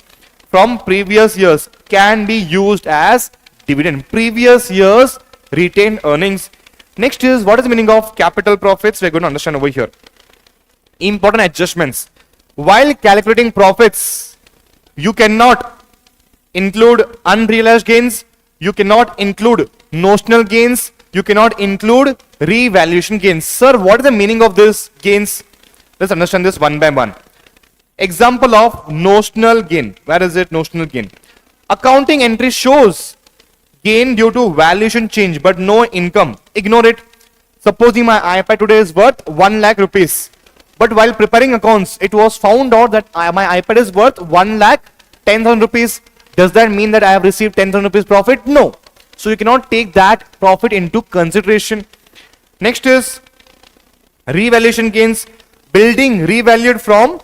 [SPEAKER 1] from previous years, can be used as dividend. Previous years retained earnings. Next is, what is the meaning of capital profits? We're going to understand over here. Important adjustments. While calculating profits, you cannot include unrealized gains, you cannot include notional gains, you cannot include revaluation gains. Sir, what is the meaning of this gains? Let's understand this one by one. Example of notional gain. Where is it? Notional gain. Accounting entry shows gain due to valuation change but no income. Ignore it. Supposing my iPad today is worth 1 lakh rupees. But while preparing accounts, it was found out that my iPad is worth 1 lakh 10,000 rupees. Does that mean that I have received 10,000 rupees profit? No. So you cannot take that profit into consideration. Next is revaluation gains. Building revalued from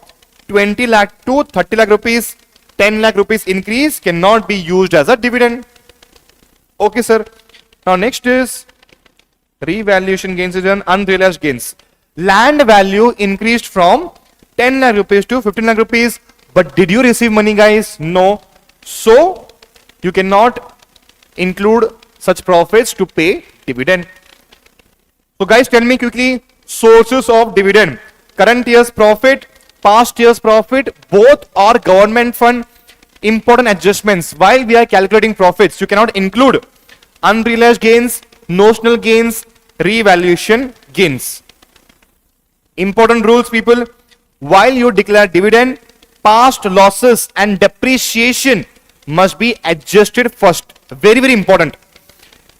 [SPEAKER 1] 20 lakh to 30 lakh rupees. 10 lakh rupees increase cannot be used as a dividend. Okay, sir. Now next is revaluation gains is an unrealized gains. Land value increased from 10 lakh rupees to 15 lakh rupees. But did you receive money, guys? No. So you cannot include such profits to pay dividend. So guys, tell me quickly sources of dividend. Current year's profit, past year's profit, both are government fund. Important adjustments. While we are calculating profits, you cannot include unrealized gains, notional gains, revaluation gains. Important rules, people. While you declare dividend, past losses and depreciation must be adjusted first. Very, very important.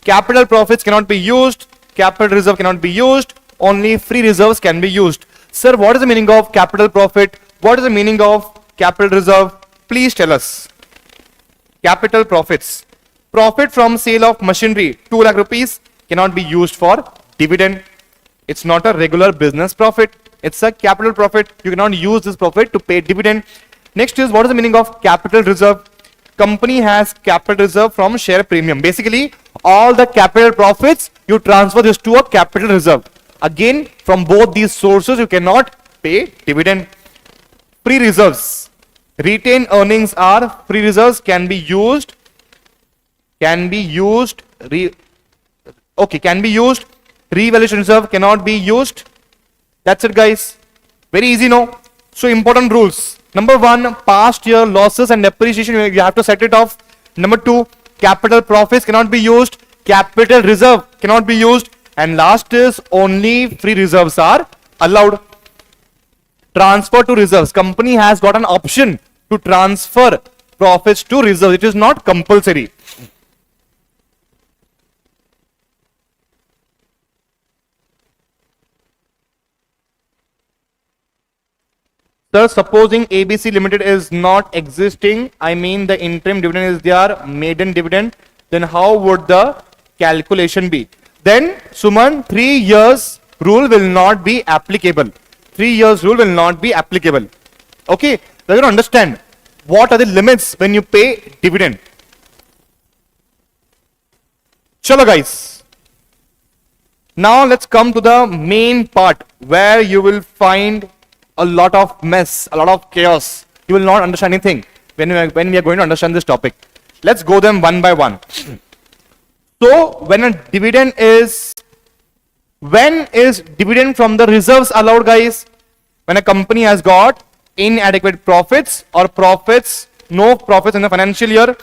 [SPEAKER 1] Capital profits cannot be used. Capital reserve cannot be used. Only free reserves can be used. Sir, what is the meaning of capital profit? What is the meaning of capital reserve? Please tell us. Capital profits. Profit from sale of machinery, 2 lakh rupees, cannot be used for dividend. It's not a regular business profit. It's a capital profit. You cannot use this profit to pay dividend. Next is, what is the meaning of capital reserve? Company has capital reserve from share premium. Basically, all the capital profits, you transfer this to a capital reserve. Again, from both these sources, you cannot pay dividend. Free reserves. Retained earnings are free reserves, can be used. Revaluation reserve cannot be used. That's it, guys. Very easy, no? So important rules. Number 1, past year losses and depreciation, you have to set it off. Number 2, capital profits cannot be used. Capital reserve cannot be used. And last is, only free reserves are allowed. Transfer to reserves. Company has got an option to transfer profits to reserves. It is not compulsory. Sir, supposing ABC Limited is not existing, I mean the interim dividend is their maiden dividend, then how would the calculation be? Then, Suman, 3 years rule will not be applicable. 3 years rule will not be applicable. Okay, does you understand? What are the limits when you pay dividend? Chalo guys. Now let's come to the main part where you will find a lot of mess, a lot of chaos. You will not understand anything when we are going to understand this topic. Let's go them one by one. So when is dividend from the reserves allowed, guys? When a company has got inadequate profits or no profits in the financial year,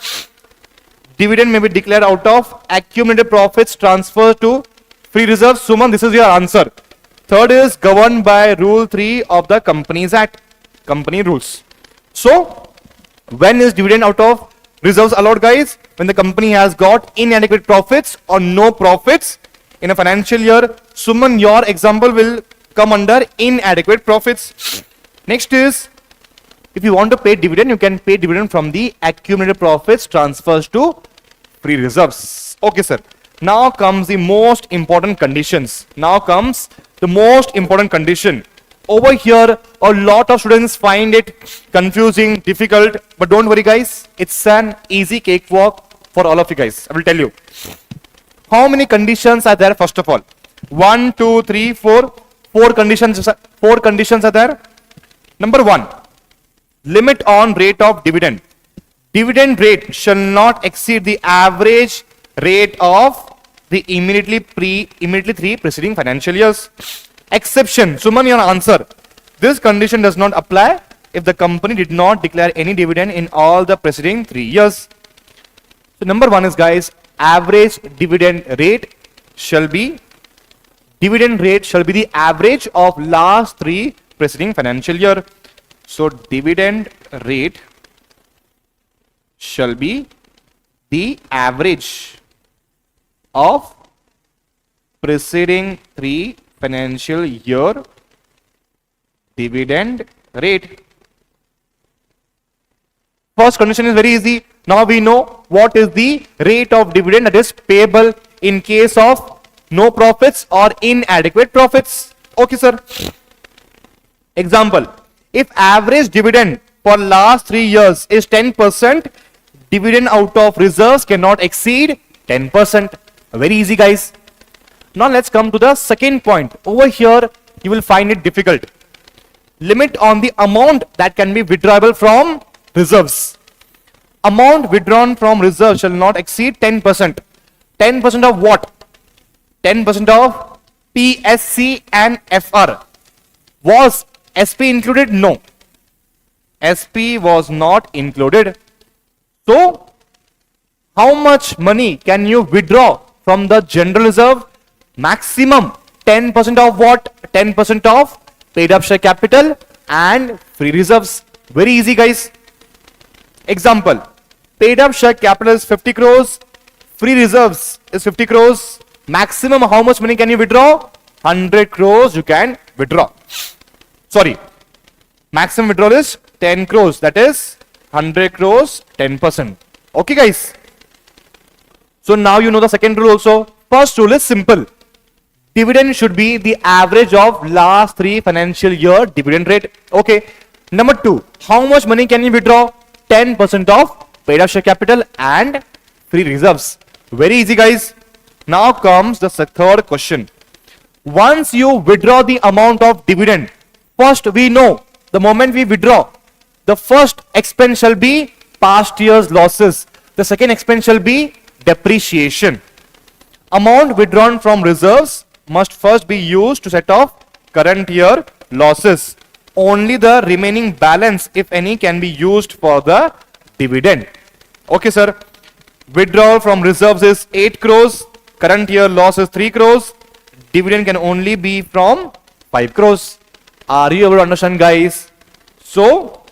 [SPEAKER 1] dividend may be declared out of accumulated profits transferred to free reserves. Suman, this is your answer. Third is governed by Rule 3 of the Companies Act, company rules. So, when is dividend out of reserves allowed, guys? When the company has got inadequate profits or no profits in a financial year. Suman, your example will come under inadequate profits. Next is, if you want to pay dividend, you can pay dividend from the accumulated profits transfers to free reserves. Okay, sir. Now comes the most important conditions. Now comes the most important condition. Over here, a lot of students find it confusing, difficult, but don't worry, guys. It's an easy cakewalk for all of you guys. I will tell you. How many conditions are there? First of all, 1, 2, 3, 4. Four conditions are there. Number 1, limit on rate of dividend. Dividend rate shall not exceed the average rate of the immediately three preceding financial years. Exception. Suman, your answer. This condition does not apply if the company did not declare any dividend in all the preceding 3 years. So number 1 is, guys, average dividend rate shall be the average of last 3 preceding financial year. So dividend rate shall be the average of preceding 3 financial year dividend rate. First condition is very easy. Now we know what is the rate of dividend that is payable in case of no profits or inadequate profits. Okay, sir. Example. If average dividend for last 3 years is 10%, dividend out of reserves cannot exceed 10%. Very easy, guys. Now let's come to the second point. Over here, you will find it difficult. Limit on the amount that can be withdrawable from reserves. Amount withdrawn from reserves shall not exceed 10%. 10% of what? 10% of PSC and FR. Was SP included? No. SP was not included. So, how much money can you withdraw from the general reserve? Maximum 10% of what? 10% of paid up share capital and free reserves. Very easy, guys. Example. Paid up share capital is 50 crores. Free reserves is 50 crores. Maximum how much money can you withdraw? 100 crores you can withdraw. Sorry. Maximum withdrawal is 10 crores. That is 100 crores, 10%. Okay, guys. So now you know the second rule also. First rule is simple. Dividend should be the average of last 3 financial year dividend rate. Okay. Number 2. How much money can you withdraw? 10% of paid up share capital and free reserves. Very easy, guys. Now comes the third question. Once you withdraw the amount of dividend, first we know the moment we withdraw, the first expense shall be past year's losses. The second expense shall be depreciation. Amount withdrawn from reserves must first be used to set off current year losses. Only the remaining balance, if any, can be used for the dividend. Okay, sir. Withdrawal from reserves is 8 crores. Current year loss is 3 crores. Dividend can only be from 5 crores. Are you able to understand, guys? So,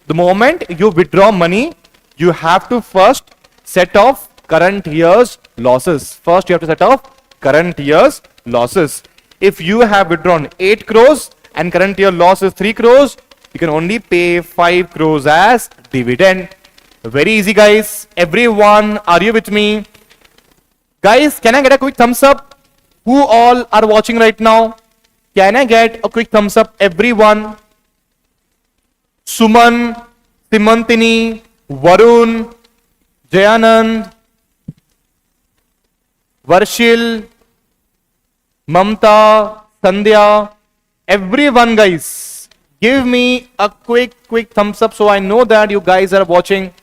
[SPEAKER 1] the moment you withdraw money, you have to first set off current year's losses. First, you have to set off current year's losses. If you have withdrawn 8 crores and current year loss is 3 crores, you can only pay 5 crores as dividend. Very easy, guys. Everyone, are you with me? Guys, can I get a quick thumbs up? Who all are watching right now? Can I get a quick thumbs up? Everyone. Suman, Simantini, Varun, Jayanand, Varshil, Mamta, Sandhya, everyone guys, give me a quick thumbs up so I know that you guys are watching.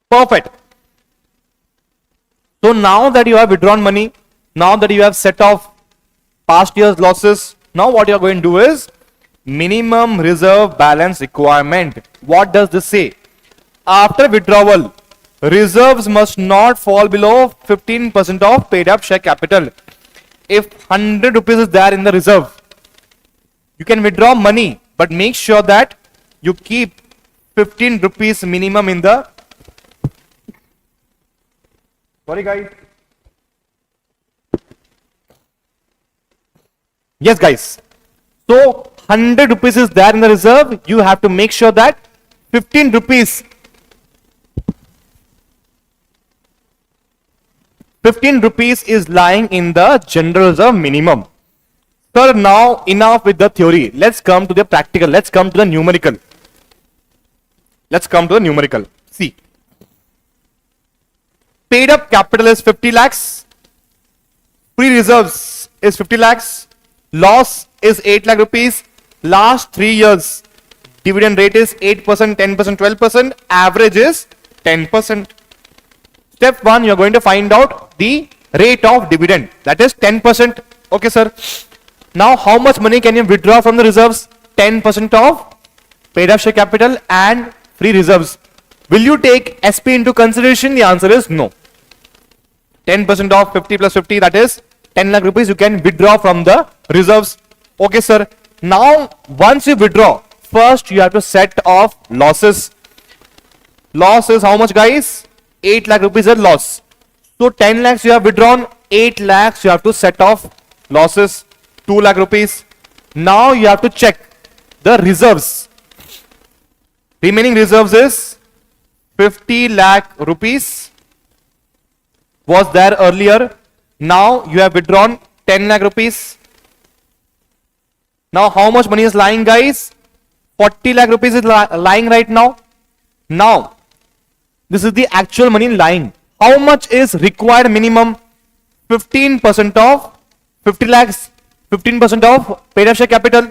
[SPEAKER 1] Perfect. So now that you have withdrawn money, now that you have set off past year's losses, now what you are going to do is minimum reserve balance requirement. What does this say? After withdrawal, reserves must not fall below 15% of paid up share capital. If 100 rupees is there in the reserve, you can withdraw money, but make sure that you keep 15 rupees minimum in the. Sorry guys. Yes guys. So 100 rupees is there in the reserve. You have to make sure that 15 rupees 15 rupees is lying in the general reserve minimum. Sir, now enough with the theory. Let's come to the practical. Let's come to the numerical. See. Paid up capital is 50 lakhs. Free reserves is 50 lakhs. Loss is 8 lakh rupees. Last 3 years, dividend rate is 8%, 10%, 12%. Average is 10%. Step 1, you are going to find out the rate of dividend. That is 10%. Okay, sir. Now, how much money can you withdraw from the reserves? 10% of paid up share capital and free reserves. Will you take SP into consideration? The answer is no. 10% of 50 plus 50, that is 10 lakh rupees you can withdraw from the reserves. Okay, sir. Now, once you withdraw, first you have to set off losses. Loss is how much, guys? 8 lakh rupees is loss. So 10 lakhs you have withdrawn, 8 lakhs you have to set off losses, 2 lakh rupees. Now you have to check the reserves. Remaining reserves is 50 lakh rupees was there earlier. Now you have withdrawn 10 lakh rupees. Now how much money is lying, guys? 40 lakh rupees is lying right now. Now this is the actual money lying. How much is required minimum? 15% of 50 lakhs, 15% of paid up share capital.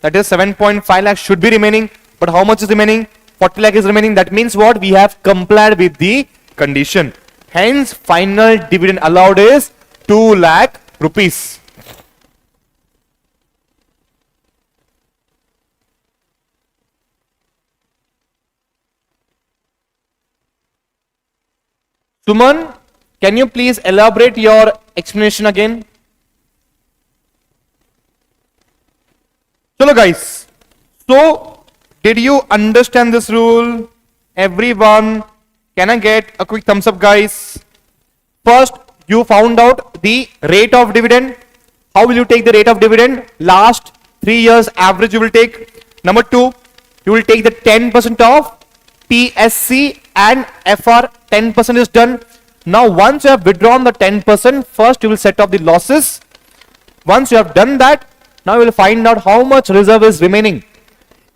[SPEAKER 1] That is 7.5 lakhs should be remaining. But how much is remaining? 40 lakh is remaining. That means what? We have complied with the condition. Hence, final dividend allowed is 2 lakh rupees. Suman, can you please elaborate your explanation again? Chalo guys. So, did you understand this rule? Everyone, can I get a quick thumbs up, guys? First, you found out the rate of dividend. How will you take the rate of dividend? Last 3 years average you will take. Number 2, you will take the 10% of PSC and FR. 10% is done. Now once you have withdrawn the 10%, first you will set off the losses. Once you have done that, now you will find out how much reserve is remaining.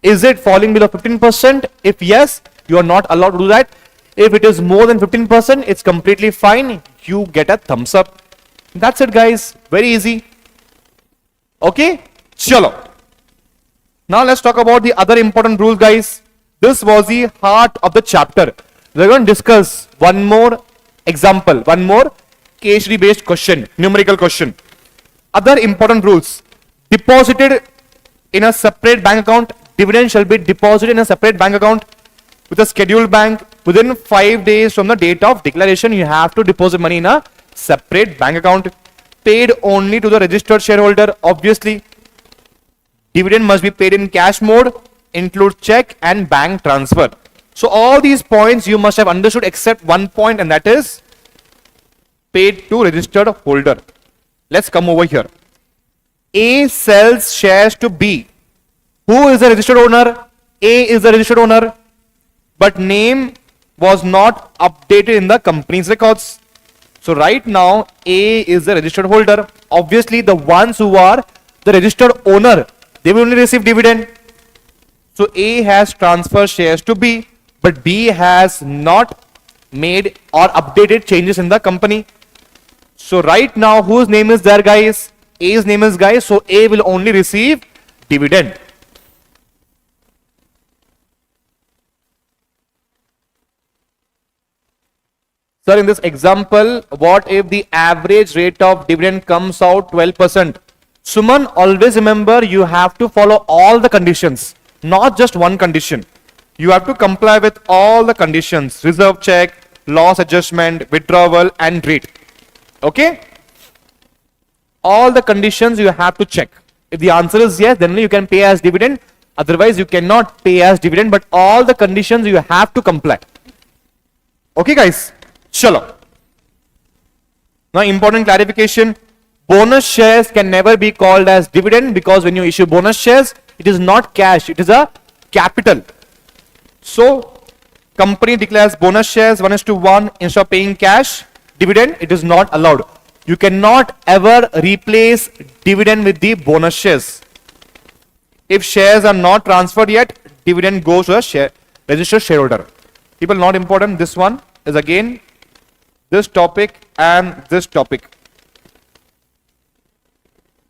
[SPEAKER 1] Is it falling below 15%? If yes, you are not allowed to do that. If it is more than 15%, it's completely fine. You get a thumbs up. That's it, guys. Very easy. Okay? Chalo. Now let's talk about the other important rules, guys. This was the heart of the chapter. We're going to discuss one more example, one more case study based question, numerical question. Other important rules. Deposited in a separate bank account. Dividend shall be deposited in a separate bank account with a scheduled bank. Within 5 days from the date of declaration, you have to deposit money in a separate bank account. Paid only to the registered shareholder. Obviously, dividend must be paid in cash mode, include check and bank transfer. So all these points you must have understood except one point, and that is paid to registered holder. Let's come over here. A sells shares to B. Who is the registered owner? A is the registered owner, but name was not updated in the company's records. So right now A is the registered holder. Obviously the ones who are the registered owner, they will only receive dividend. So A has transferred shares to B, but B has not made or updated changes in the company. So right now whose name is there, guys? A's name is, guys, so A will only receive dividend. Sir, in this example, what if the average rate of dividend comes out 12%? Suman, always remember you have to follow all the conditions, not just one condition. You have to comply with all the conditions: reserve check, loss adjustment, withdrawal, and rate. Okay? All the conditions you have to check. If the answer is yes, then you can pay as dividend. Otherwise, you cannot pay as dividend, but all the conditions you have to comply. Okay, guys? Chalo. Now, important clarification. Bonus shares can never be called as dividend, because when you issue bonus shares, it is not cash, it is a capital. So, company declares bonus shares 1:1 instead of paying cash dividend, it is not allowed. You cannot ever replace dividend with the bonus shares. If shares are not transferred yet, dividend goes to a registered shareholder. People, not important. This one is again this topic and this topic.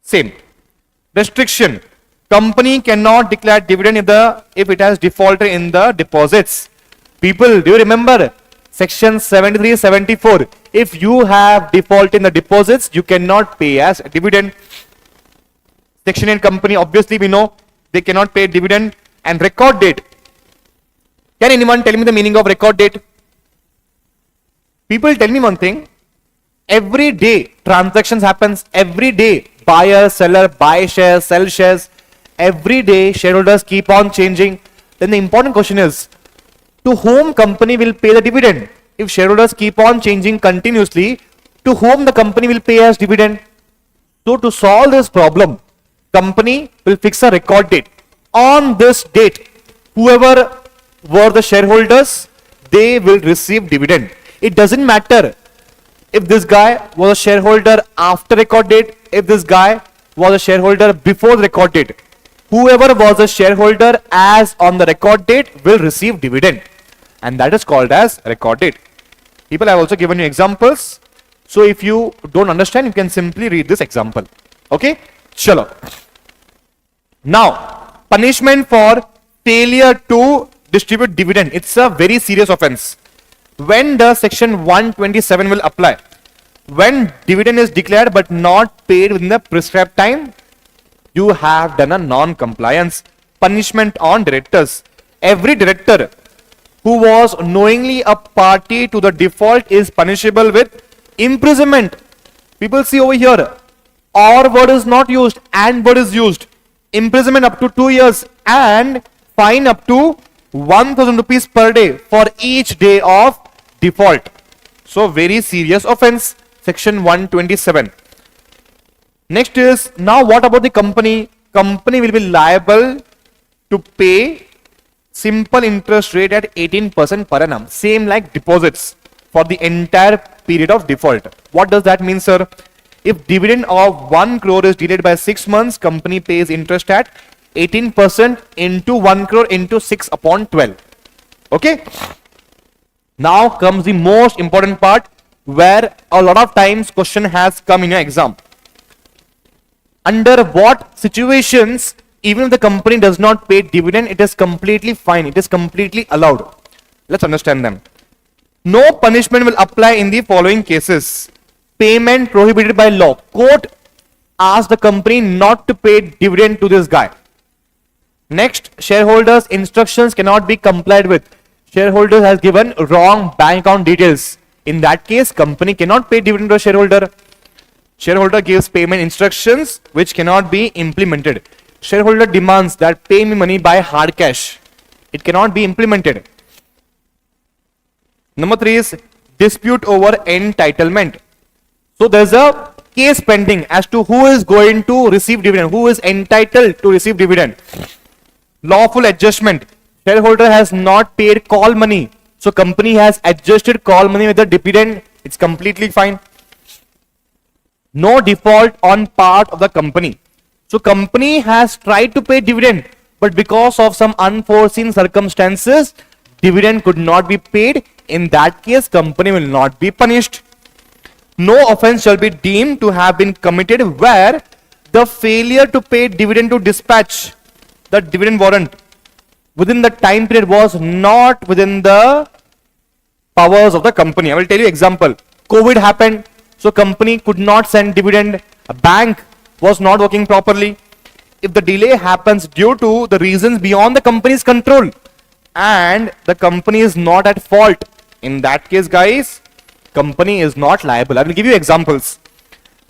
[SPEAKER 1] Same. Restriction. Company cannot declare dividend if it has defaulted in the deposits. People, do you remember section 73, 74? If you have default in the deposits, you cannot pay as dividend. Section 8 company, obviously we know they cannot pay dividend. And record date. Can anyone tell me the meaning of record date? People, tell me one thing. Every day transactions happens. Every day buyer, seller, buy shares, sell shares. Every day shareholders keep on changing. Then the important question is, to whom company will pay the dividend? If shareholders keep on changing continuously, to whom the company will pay as dividend? So to solve this problem, company will fix a record date. On this date, whoever were the shareholders, they will receive dividend. It doesn't matter if this guy was a shareholder after record date, if this guy was a shareholder before the record date. Whoever was a shareholder as on the record date will receive dividend. And that is called as record date. People, I have also given you examples. So if you don't understand, you can simply read this example. Okay? Chalo. Now, punishment for failure to distribute dividend. It's a very serious offense. When does section 127 will apply? When dividend is declared but not paid within the prescribed time, you have done a non-compliance. Punishment on directors. Every director who was knowingly a party to the default is punishable with imprisonment. People, see over here, or word is not used, and word is used. Imprisonment up to 2 years and fine up to 1,000 rupees per day for each day of default. So very serious offense. Section 127. Next is, now what about the company? Company will be liable to pay simple interest rate at 18% per annum. Same like deposits for the entire period of default. What does that mean, sir? If dividend of 1 crore is delayed by 6 months, company pays interest at 18% into 1 crore into 6 upon 12. Okay? Now comes the most important part, where a lot of times question has come in your exam. Under what situations, even if the company does not pay dividend, it is completely fine, it is completely allowed. Let's understand them. No punishment will apply in the following cases. Payment prohibited by law. Court asked the company not to pay dividend to this guy. Next, shareholders' instructions cannot be complied with. Shareholder has given wrong bank account details. In that case, company cannot pay dividend to a shareholder. Shareholder gives payment instructions which cannot be implemented. Shareholder demands that pay me money by hard cash. It cannot be implemented. Number 3 is dispute over entitlement. So there's a case pending as to who is going to receive dividend, who is entitled to receive dividend. Lawful adjustment. Shareholder has not paid call money. So company has adjusted call money with the dividend It's completely fine. No default on part of the company. So company has tried to pay dividend, but because of some unforeseen circumstances, dividend could not be paid. In that case, company will not be punished. No offense shall be deemed to have been committed where the failure to pay dividend to dispatch the dividend warrant within the time period was not within the powers of the company. I will tell you example. COVID happened, so company could not send dividend. A bank was not working properly. If the delay happens due to the reasons beyond the company's control and the company is not at fault, in that case, guys, company is not liable. I will give you examples.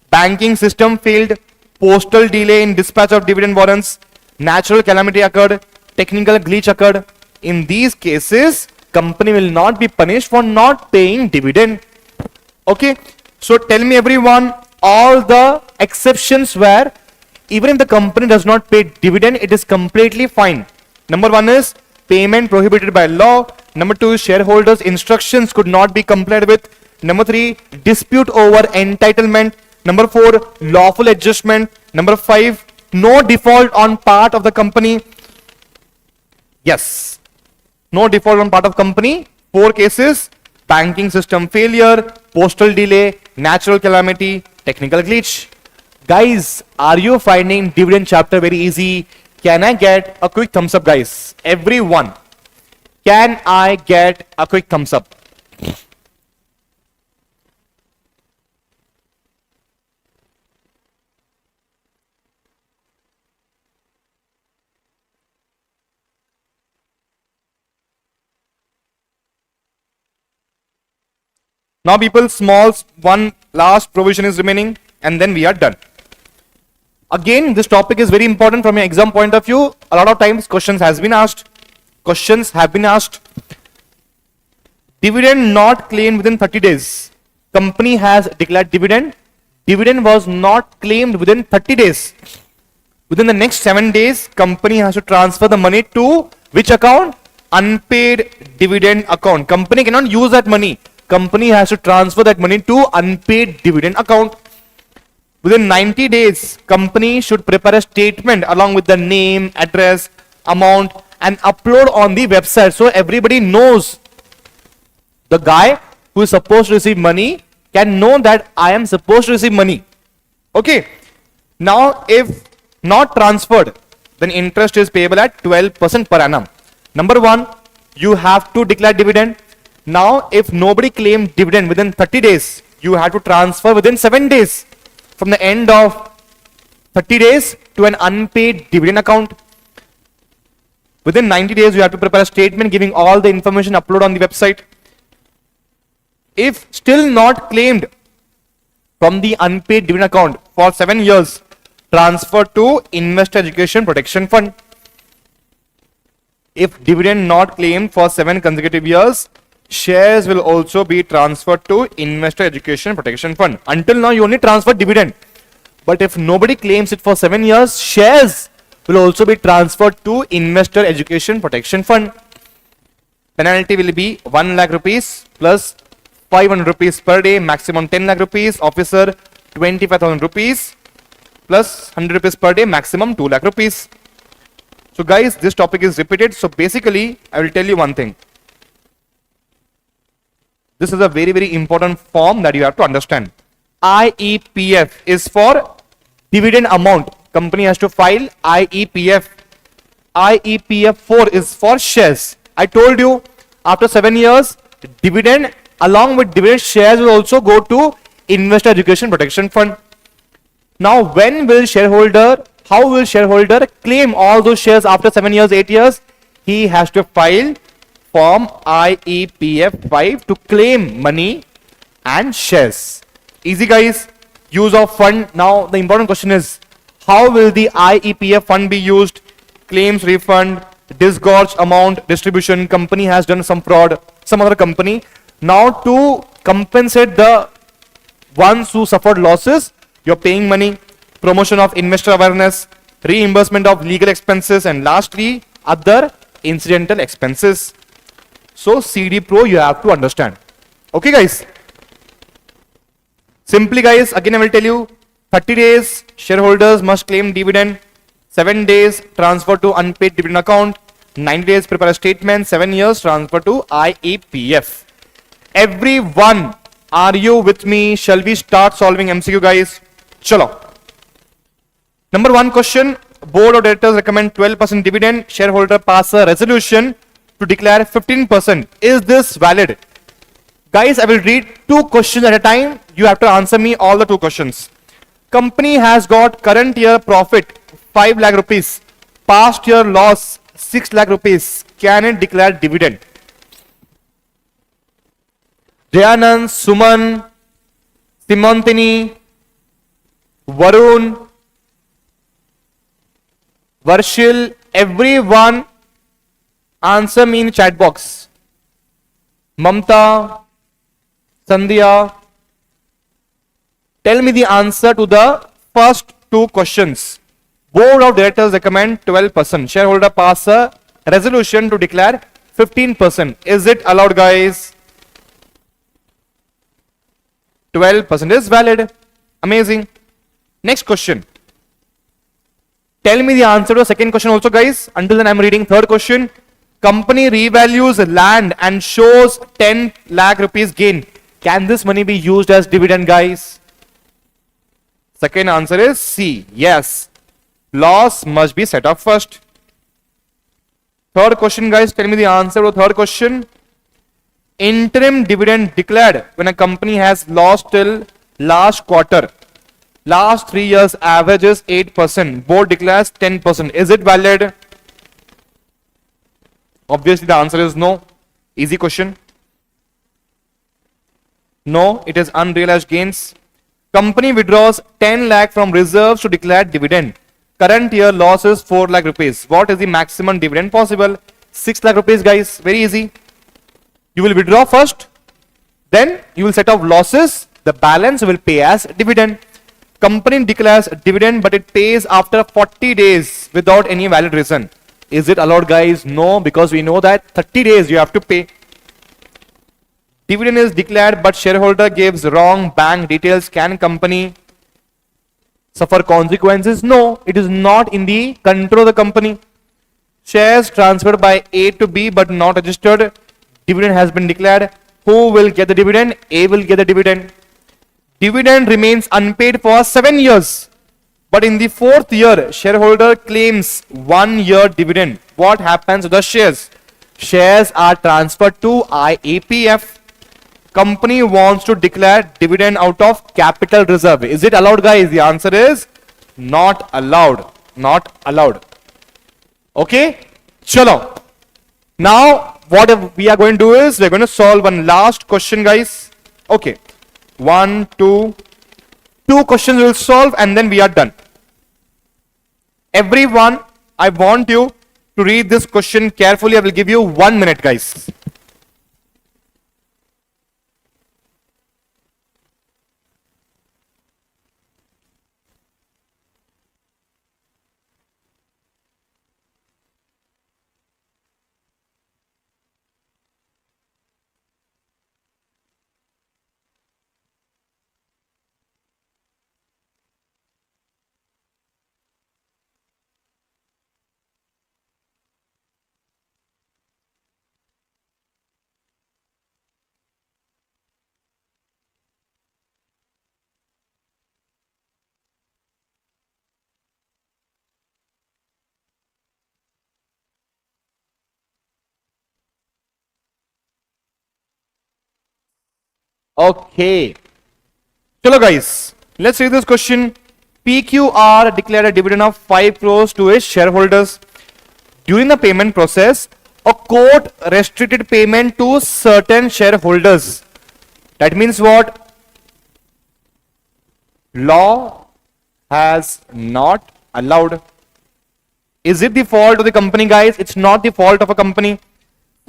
[SPEAKER 1] Banking system failed, postal delay in dispatch of dividend warrants, natural calamity occurred, technical glitch occurred. In these cases, company will not be punished for not paying dividend. Okay, so tell me everyone, all the exceptions where even if the company does not pay dividend, it is completely fine. Number one is payment prohibited by law. Number two is shareholders' instructions could not be complied with. Number three, dispute over entitlement. Number four, lawful adjustment. Number five, no default on part of the company. Yes, no default on part of company. Four cases: banking system failure, postal delay, natural calamity, technical glitch. Guys, are you finding dividend chapter very easy? Can I get a quick thumbs up, guys? Everyone, can I get a quick thumbs up? Now people, one last provision is remaining and then we are done. Again, this topic is very important from your exam point of view. A lot of times questions have been asked. Dividend not claimed within 30 days. Company has declared dividend. Dividend was not claimed within 30 days. Within the next 7 days, company has to transfer the money to which account? Unpaid dividend account. Company cannot use that money. Company has to transfer that money to unpaid dividend account. Within 90 days, company should prepare a statement along with the name, address, amount and upload on the website so everybody knows. The guy who is supposed to receive money can know that I am supposed to receive money. Okay. Now, if not transferred, then interest is payable at 12% per annum. Number one, you have to declare dividend. Now, if nobody claimed dividend within 30 days, you have to transfer within 7 days from the end of 30 days to an unpaid dividend account. Within 90 days, you have to prepare a statement giving all the information upload on the website. If still not claimed from the unpaid dividend account for 7 years, transfer to Investor Education Protection Fund. If dividend not claimed for 7 consecutive years, shares will also be transferred to Investor Education Protection Fund. Until now, you only transfer dividend. But if nobody claims it for 7 years, shares will also be transferred to Investor Education Protection Fund. Penalty will be 1 lakh rupees plus 500 rupees per day, maximum 10 lakh rupees. Officer 25,000 rupees plus 100 rupees per day, maximum 2 lakh rupees. So guys, this topic is repeated. So basically, I will tell you one thing. This is a very, very important form that you have to understand. IEPF is for dividend amount. Company has to file IEPF. IEPF 4 is for shares. I told you after 7 years, dividend along with dividend shares will also go to Investor Education Protection Fund. Now, how will shareholder claim all those shares after 7 years, 8 years? He has to file Form IEPF 5 to claim money and shares. Easy guys. Use of fund. Now the important question is, how will the IEPF fund be used? Claims refund, disgorged amount, distribution. Company has done some fraud, some other company. Now to compensate the ones who suffered losses, you're paying money, promotion of investor awareness, reimbursement of legal expenses, and lastly other incidental expenses. So CD Pro you have to understand. Okay guys. Simply guys, again I will tell you, 30 days shareholders must claim dividend, 7 days transfer to unpaid dividend account, 90 days prepare a statement, 7 years transfer to IEPF. Everyone, are you with me? Shall we start solving MCQ guys? Chalo. Number 1 question, board of directors recommend 12% dividend, shareholder pass a resolution to declare 15%. Is this valid? Guys, I will read 2 questions at a time. You have to answer me all the 2 questions. Company has got current year profit 5 lakh rupees, past year loss 6 lakh rupees. Can it declare dividend? Jayanand, Suman, Simantini, Varun, Varshil, everyone answer me in chat box. Mamta, Sandhya, tell me the answer to the first 2 questions. Board of directors recommend 12%. Shareholder pass a resolution to declare 15%. Is it allowed guys? 12% is valid. Amazing. Next question. Tell me the answer to the second question also guys. Until then I am reading third question. Company revalues land and shows 10 lakh rupees gain. Can this money be used as dividend guys? Second answer is C. Yes. Loss must be set off first. Third question guys. Tell me the answer to the third question. Interim dividend declared when a company has lost till last quarter. Last 3 years average is 8%. Board declares 10%. Is it valid? Obviously the answer is no. Easy question. No, it is unrealized gains. Company withdraws 10 lakh from reserves to declare dividend. Current year loss is 4 lakh rupees. What is the maximum dividend possible? 6 lakh rupees guys. Very easy. You will withdraw first, then you will set off losses, the balance will pay as dividend. Company declares dividend but it pays after 40 days without any valid reason. Is it allowed guys? No, because we know that 30 days you have to pay. Dividend is declared but shareholder gives wrong bank details. Can company suffer consequences? No, it is not in the control of the company. Shares transferred by A to B but not registered. Dividend has been declared. Who will get the dividend? A will get the dividend. Dividend remains unpaid for 7 years. But in the 4th year, shareholder claims 1 year dividend. What happens to the shares? Shares are transferred to IEPF. Company wants to declare dividend out of capital reserve. Is it allowed guys? The answer is not allowed. Not allowed. Okay? Chalo. Now, what we are going to do is, we are going to solve one last question guys. Okay. 1, 2 questions we will solve and then we are done. Everyone, I want you to read this question carefully. I will give you 1 minute guys. Okay. Chalo guys, let's read this question. PQR declared a dividend of 5 crores to its shareholders. During the payment process, a court restricted payment to certain shareholders. That means what? Law has not allowed. Is it the fault of the company guys? It's not the fault of a company.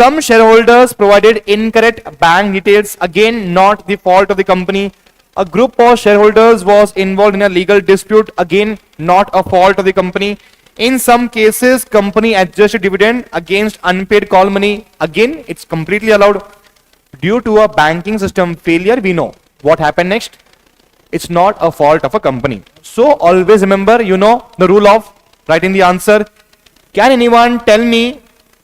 [SPEAKER 1] Some shareholders provided incorrect bank details. Again, not the fault of the company. A group of shareholders was involved in a legal dispute. Again, not a fault of the company. In some cases, company adjusted dividend against unpaid call money. Again, it's completely allowed. Due to a banking system failure, we know what happened next. It's not a fault of a company. So always remember, you know the rule of writing the answer. Can anyone tell me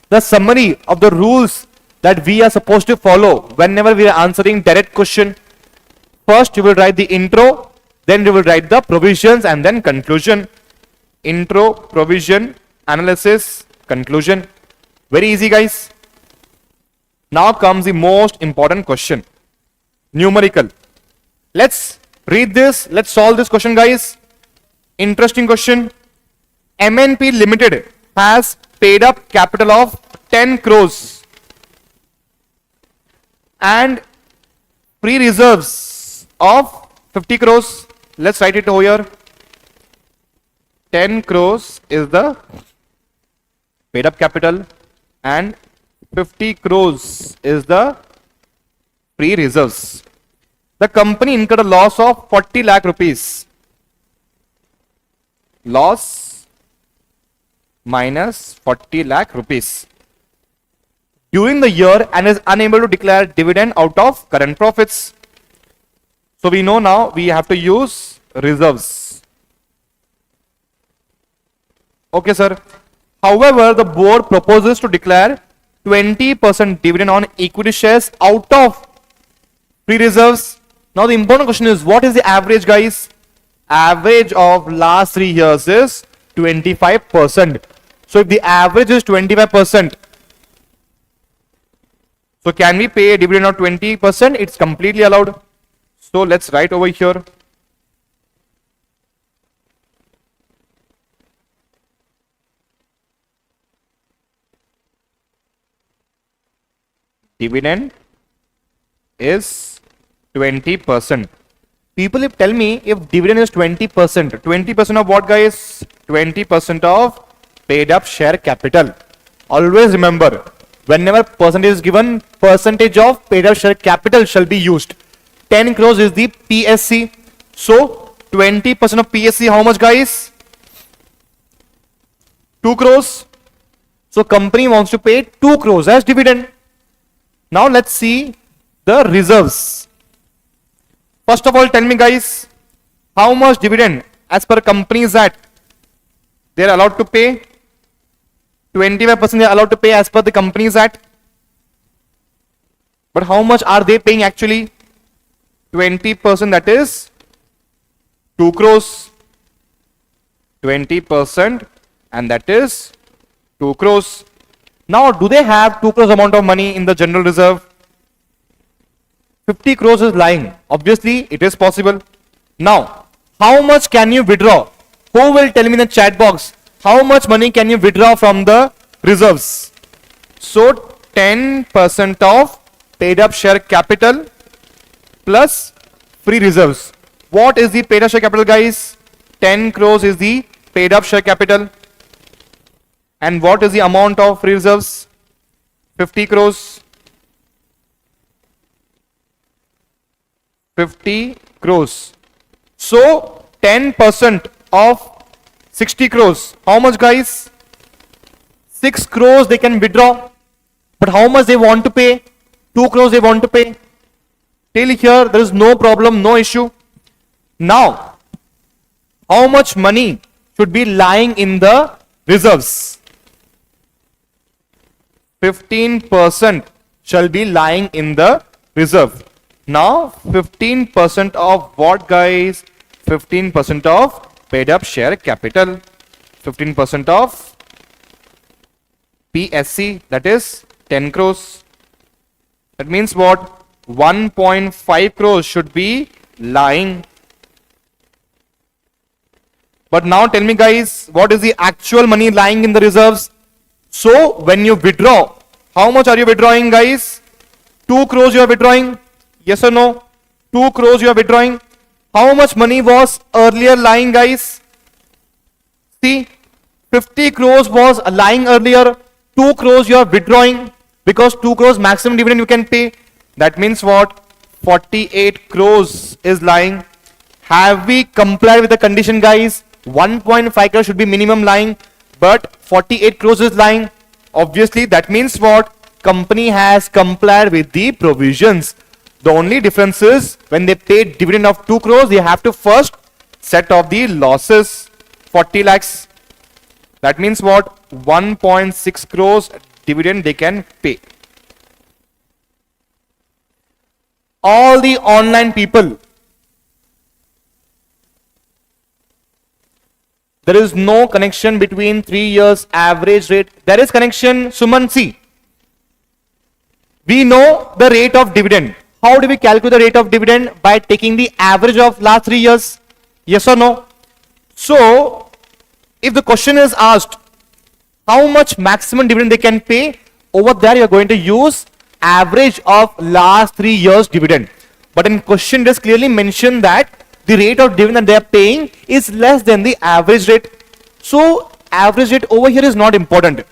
[SPEAKER 1] the summary of the rules that we are supposed to follow whenever we are answering direct question? First you will write the intro, then you will write the provisions and then conclusion. Intro, provision, analysis, conclusion. Very easy, guys. Now comes the most important question. Numerical. Let's read this. Let's solve this question, guys. Interesting question. MNP Limited has paid up capital of 10 crores and free reserves of 50 crores. Let's write it over here. 10 crores is the paid up capital and 50 crores is the free reserves. The company incurred a loss of 40 lakh rupees. Loss minus 40 lakh rupees during the year and is unable to declare dividend out of current profits. So we know now we have to use reserves. Okay, sir. However, the board proposes to declare 20% dividend on equity shares out of free reserves. Now the important question is, what is the average, guys? Average of last 3 years is 25%. So if the average is 25%, so can we pay a dividend of 20%? It's completely allowed. So let's write over here. Dividend is 20%. People if tell me if dividend is 20%, 20% of what, guys? 20% of paid up share capital. Always remember, whenever percentage is given, percentage of paid up share capital shall be used. 10 crores is the PSC. So 20% of PSC, how much, guys? 2 crores. So company wants to pay 2 crores as dividend. Now let's see the reserves. First of all, tell me, guys, how much dividend as per Companies Act they are allowed to pay? 25% they are allowed to pay as per the Companies Act. But how much are they paying actually? 20%, that is 2 crores. 20% and that is 2 crores. Now, do they have 2 crores amount of money in the general reserve? 50 crores is lying. Obviously, it is possible. Now, how much can you withdraw? Who will tell me in the chat box? How much money can you withdraw from the reserves? So, 10% of paid up share capital plus free reserves. What is the paid up share capital, guys? 10 crores is the paid up share capital. And what is the amount of free reserves? 50 crores. 50 crores. So 10% of 60 crores. How much, guys? 6 crores they can withdraw. But how much they want to pay? 2 crores they want to pay. Till here there is no problem, no issue. Now, how much money should be lying in the reserves? 15% shall be lying in the reserve. Now 15% of what, guys? 15% of paid up share capital. 15% of PSC, that is 10 crores. That means what? 1.5 crores should be lying. But now tell me, guys, what is the actual money lying in the reserves? So when you withdraw, how much are you withdrawing, guys? 2 crores you are withdrawing. Yes or no? 2 crores you are withdrawing. How much money was earlier lying, guys? See, 50 crores was lying earlier. 2 crores you are withdrawing because 2 crores maximum dividend you can pay. That means what? 48 crores is lying. Have we complied with the condition, guys? 1.5 crores should be minimum lying, but 48 crores is lying. Obviously, that means what? Company has complied with the provisions. The only difference is when they pay dividend of 2 crores, they have to first set off the losses 40 lakhs. That means what? 1.6 crores dividend they can pay. All the online people, there is no connection between 3 years average rate. There is connection, Suman. See, we know the rate of dividend. How do we calculate the rate of dividend? By taking the average of last 3 years. Yes or no? So, if the question is asked, how much maximum dividend they can pay, over there you are going to use average of last 3 years dividend. But in question it is clearly mentioned that the rate of dividend that they are paying is less than the average rate. So average rate over here is not important.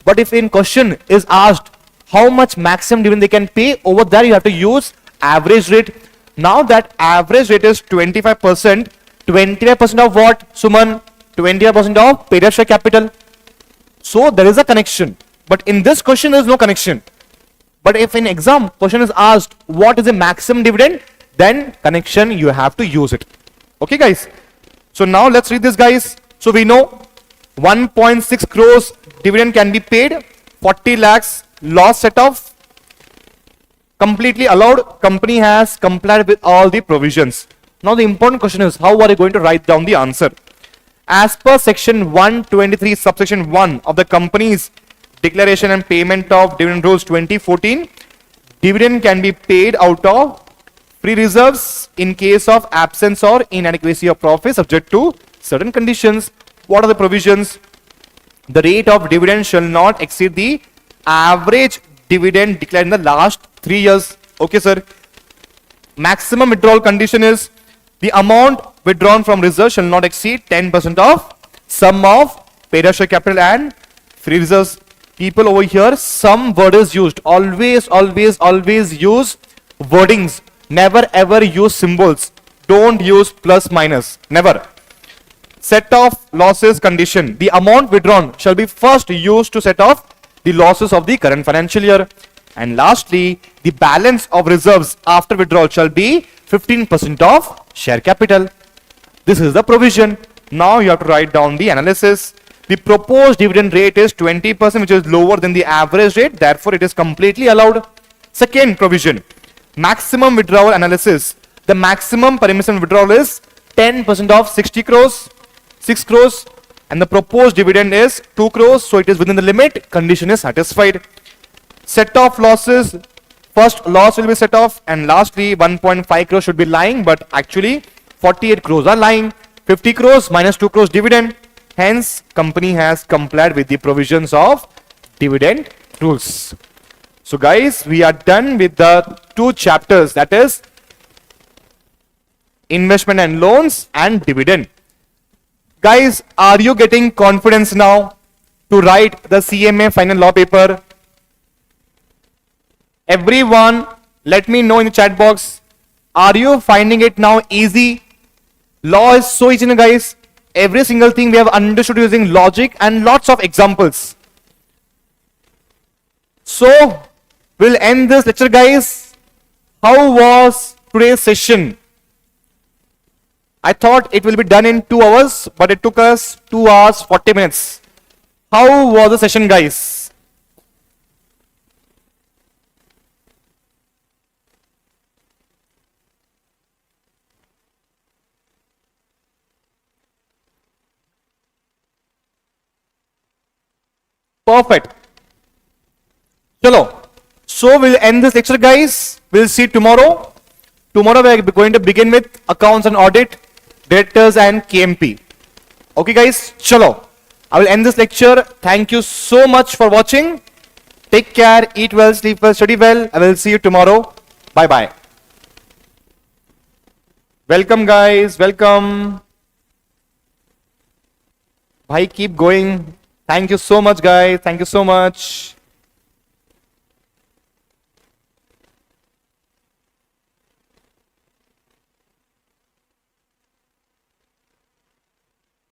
[SPEAKER 1] But if in question is asked how much maximum dividend they can pay, over there you have to use average rate. Now that average rate is 25%, 25% of what, Suman? 25% of paid up share capital. So there is a connection. But in this question there is no connection. But if in exam question is asked what is the maximum dividend, then connection you have to use it. Okay guys. So now let's read this guys. So we know 1.6 crores dividend can be paid, 40 lakhs loss set off, completely allowed, company has complied with all the provisions. Now the important question is, how are you going to write down the answer? As per section 123 subsection 1 of the company's declaration and payment of dividend rules 2014, dividend can be paid out of free reserves in case of absence or inadequacy of profit subject to certain conditions. What are the provisions? The rate of dividend shall not exceed the average dividend declared in the last 3 years. Okay sir. Maximum withdrawal condition is the amount withdrawn from reserve shall not exceed 10% of sum of paid up share capital and free reserves. People over here, some word is used. Always use wordings. Never ever use symbols. Don't use plus minus. Never. Set off losses condition. The amount withdrawn shall be first used to set off the losses of the current financial year. And lastly, the balance of reserves after withdrawal shall be 15% of share capital. This is the provision. Now you have to write down the analysis. The proposed dividend rate is 20%, which is lower than the average rate. Therefore, it is completely allowed. Second provision, maximum withdrawal analysis. The maximum permissible withdrawal is 10% of 60 crores, 6 crores, and the proposed dividend is 2 crores. So it is within the limit. Condition is satisfied. Set off losses. First loss will be set off, and lastly 1.5 crores should be lying, but actually 48 crores are lying. 50 crores minus 2 crores dividend. Hence, company has complied with the provisions of dividend rules. So guys, we are done with the 2 chapters, that is investment and loans and dividend. Guys, are you getting confidence now to write the CMA final law paper? Everyone, let me know in the chat box. Are you finding it now easy? Law is so easy, guys. Every single thing we have understood using logic and lots of examples. So, we'll end this lecture, guys. How was today's session? I thought it will be done in 2 hours, but it took us 2 hours 40 minutes. How was the session, guys? Perfect. Chalo. So we'll end this lecture, guys. We'll see tomorrow. Tomorrow we are going to begin with accounts and audit, directors and KMP. Okay, guys. Chalo. I will end this lecture. Thank you so much for watching. Take care. Eat well, sleep well, study well. I will see you tomorrow. Bye bye. Welcome, guys. Welcome. Bhai, keep going. Thank you so much, guys. Thank you so much.